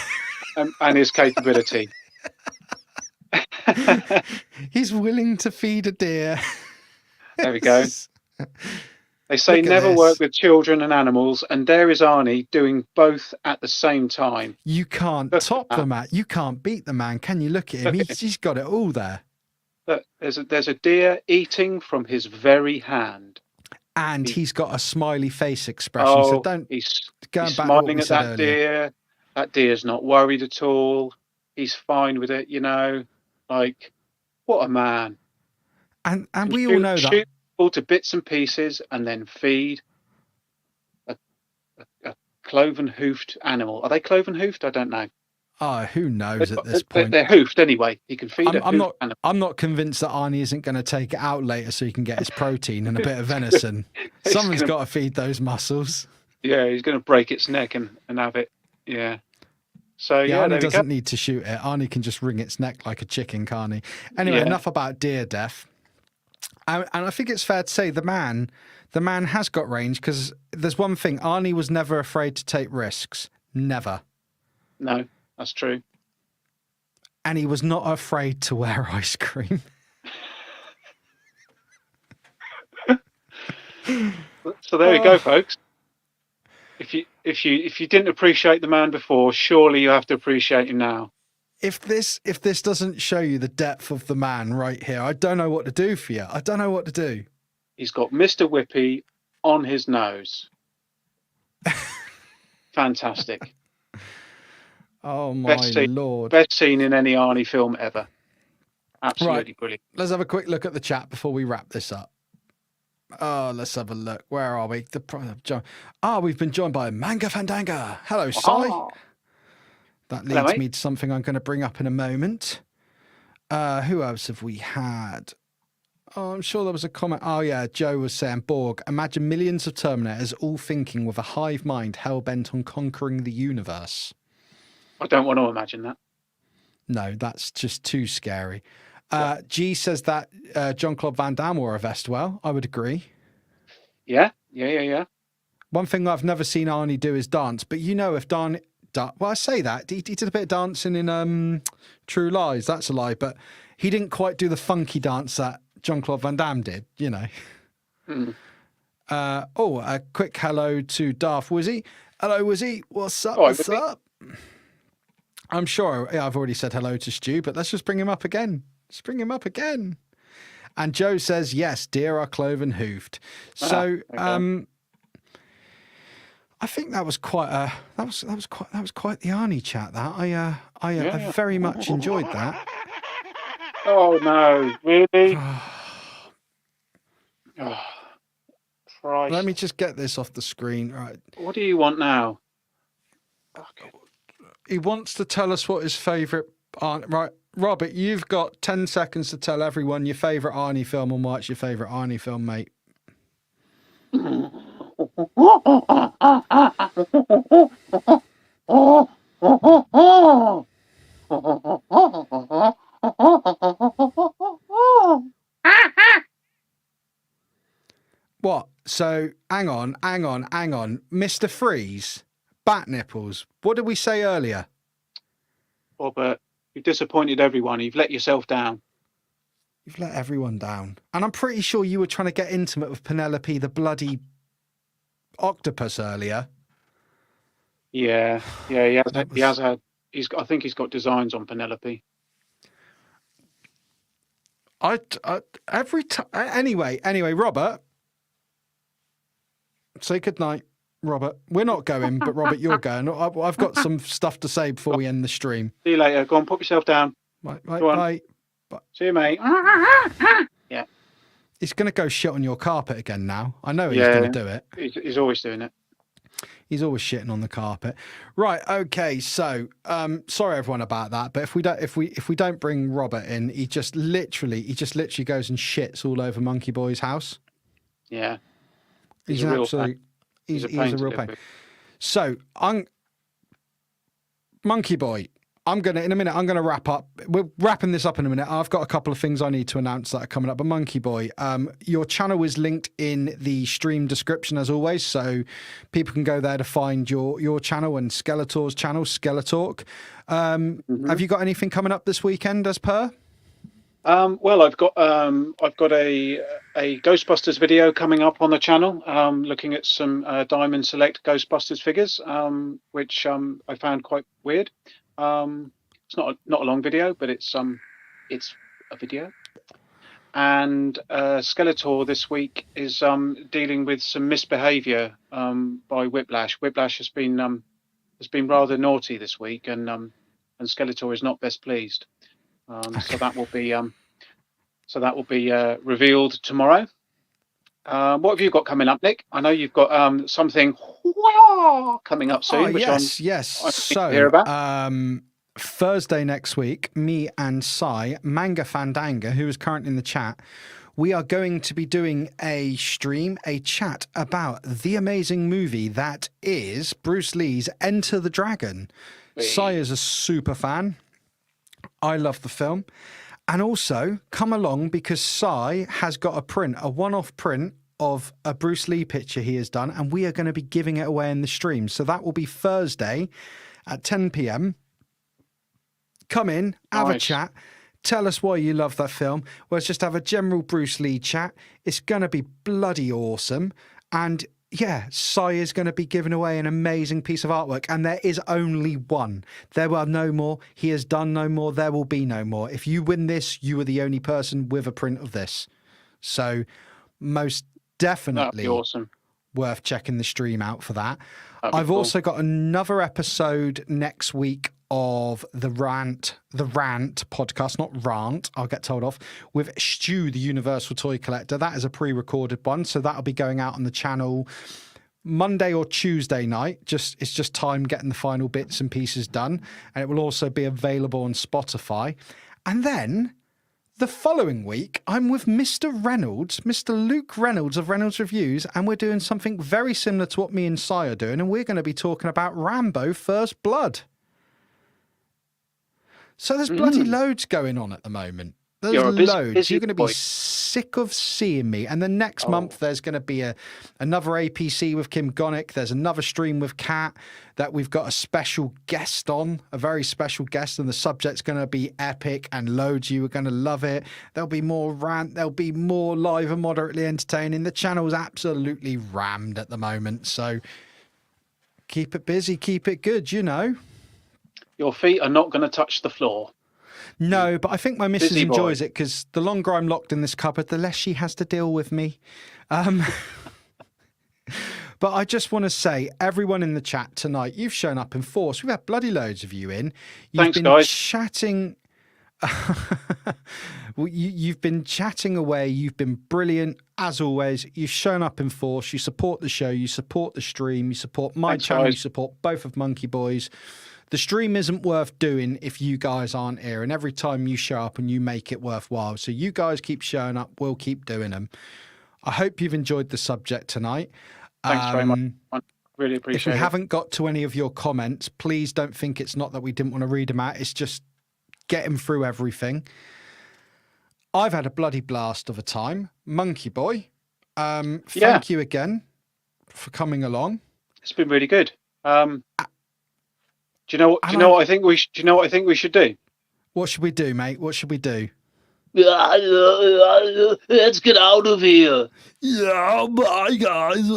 and his capability.
He's willing to feed a deer.
There we go. They say never work with children and animals, and there is Arnie doing both at the same time.
You can't top the man. You can't beat the man, can you? Look at him. He's got it all there.
Look, there's a deer eating from his very hand.
And he's got a smiley face expression. So
he's smiling at that deer. That deer's not worried at all. He's fine with it, you know. Like, what a man.
And we all know that.
All to bits and pieces and then feed a cloven hoofed animal. Are they cloven hoofed? I don't know.
Oh, who knows at this point?
They're hoofed anyway. He can feed
animal. I'm not convinced that Arnie isn't going to take it out later so he can get his protein and a bit of venison. Someone's got to feed those muscles.
Yeah, he's going to break its neck and have it. Yeah. So yeah,
Arnie doesn't need to shoot it. Arnie can just wring its neck like a chicken, can't he? Anyway, enough about deer death. And I think it's fair to say the man has got range, because there's one thing. Arnie was never afraid to take risks. Never.
No, that's true.
And he was not afraid to wear ice cream.
So there you go, folks. If you didn't appreciate the man before, surely you have to appreciate him now.
If this doesn't show you the depth of the man right here, I don't know what to do for you. I don't know what to do.
He's got Mr. Whippy on his nose. Fantastic.
Oh my Lord.
Best scene in any Arnie film ever. Absolutely brilliant.
Let's have a quick look at the chat before we wrap this up. Oh, let's have a look. Where are we? We've been joined by Manga Fandanga. Hello, Si.
Oh.
That leads me to something I'm going to bring up in a moment. Who else have we had? Oh, I'm sure there was a comment. Oh, yeah, Joe was saying, Borg, imagine millions of Terminators all thinking with a hive mind hell-bent on conquering the universe.
I don't want to imagine that.
No, that's just too scary. G says that Jean-Claude Van Damme wore a vest well. I would agree.
Yeah.
One thing I've never seen Arnie do is dance, but you know if well, I say that. He did a bit of dancing in True Lies. That's a lie, but he didn't quite do the funky dance that Jean-Claude Van Damme did, you know. A quick hello to Darth Wizzy. Hello, Wizzy. What's up? What's up? I'm sure I've already said hello to Stu, but let's just bring him up again. And Joe says, yes, deer are cloven hoofed. So, I think that was quite that was quite the Arnie chat. That I very much enjoyed that.
Oh no, really? Oh, Christ.
Let me just get this off the screen. Right.
What do you want now? Okay.
He wants to tell us what his favourite Arnie. Right, Robert, you've got 10 seconds to tell everyone your favourite Arnie film and why it's your favourite Arnie film, mate. What? So, hang on. Mr. Freeze, bat nipples. What did we say earlier?
Robert, you've disappointed everyone. You've let yourself down.
You've let everyone down. And I'm pretty sure you were trying to get intimate with Penelope the bloody octopus earlier.
Yeah. He has had. I think he's got designs on Penelope.
Every time. Anyway, Robert. Say goodnight, Robert. We're not going, but Robert, you're going. I've got some stuff to say before we end the stream.
See you later. Go on, put yourself down.
Bye.
See you, mate. Yeah.
He's going to go shit on your carpet again now. I know he's going to do it.
He's always doing it.
He's always shitting on the carpet. Right. Okay. So, sorry everyone about that. But if we don't bring Robert in, he just literally goes and shits all over Monkeyboy's house.
Yeah.
He's a real pain. So, Monkeyboy. I'm gonna wrap up. We're wrapping this up in a minute. I've got a couple of things I need to announce that are coming up. But Monkeyboy, your channel is linked in the stream description as always, so people can go there to find your channel and Skeletor's channel, Skeletalk. Have you got anything coming up this weekend as per?
Well, I've got a Ghostbusters video coming up on the channel, looking at some Diamond Select Ghostbusters figures, which I found quite weird. It's not a long video, but it's a video. And Skeletor this week is dealing with some misbehaviour by Whiplash. Whiplash has been rather naughty this week, and Skeletor is not best pleased. So that will be revealed tomorrow. What have you got coming up, Nick? I know you've got something coming up soon.
So
hear about.
Thursday next week, me and Sai, Manga Fandanga, who is currently in the chat, we are going to be doing a chat about the amazing movie that is Bruce Lee's Enter the Dragon. Sai is a super fan. I love the film. And also, come along because Sai has got a one-off print of a Bruce Lee picture he has done, and we are going to be giving it away in the stream. So that will be Thursday at 10 p.m. Come in, have a chat, tell us why you love that film. Let's just have a general Bruce Lee chat. It's going to be bloody awesome. And yeah, Sai is going to be giving away an amazing piece of artwork, and there is only one. There are no more. He has done no more. There will be no more. If you win this, you are the only person with a print of this. So most definitely
awesome.
Worth checking the stream out for that.
That'd be
I've
cool.
also got another episode next week of the Rant podcast, not Rant, I'll get told off, with Stu, the Universal Toy Collector. That is a pre-recorded one, so that'll be going out on the channel Monday or Tuesday night. It's just time getting the final bits and pieces done, and it will also be available on Spotify. And then the following week, I'm with Mr. Luke Reynolds of Reynolds Reviews, and we're doing something very similar to what me and Si are doing, and we're going to be talking about Rambo First Blood. So there's bloody loads going on at the moment. There's loads.
busy
You're going to be
boy.
sick of seeing me. And the next month, there's going to be another APC with Kim Gonick. There's another stream with Kat that we've got a special guest on, a very special guest, and the subject's going to be epic, and loads of you are going to love it. There'll be more rant. There'll be more live and moderately entertaining. The channel's absolutely rammed at the moment. So keep it busy, keep it good, you know.
Your feet are not going to touch the floor.
No, but I think my missus
Busy boy.
enjoys it because the longer I'm locked in this cupboard, the less she has to deal with me. But I just want to say, everyone in the chat tonight, you've shown up in force. We've had bloody loads of you in.
Thanks, guys.
Chatting. You've been chatting away. You've been brilliant as always. You've shown up in force. You support the show. You support the stream. You support my
Thanks,
channel.
guys.
You support both of Monkeyboys. The stream isn't worth doing if you guys aren't here, and every time you show up and you make it worthwhile. So you guys keep showing up, we'll keep doing them. I hope you've enjoyed the subject tonight.
Thanks very much. I really appreciate
If we
it.
haven't got to any of your comments, please don't think it's not that we didn't want to read them out. It's just getting through everything. I've had a bloody blast of a time. Monkey Boy, thank you again for coming along.
It's been really good. Do you know what I think we should do?
What should we do, mate? What should we do?
Let's get out of here. Yeah, bye, guys.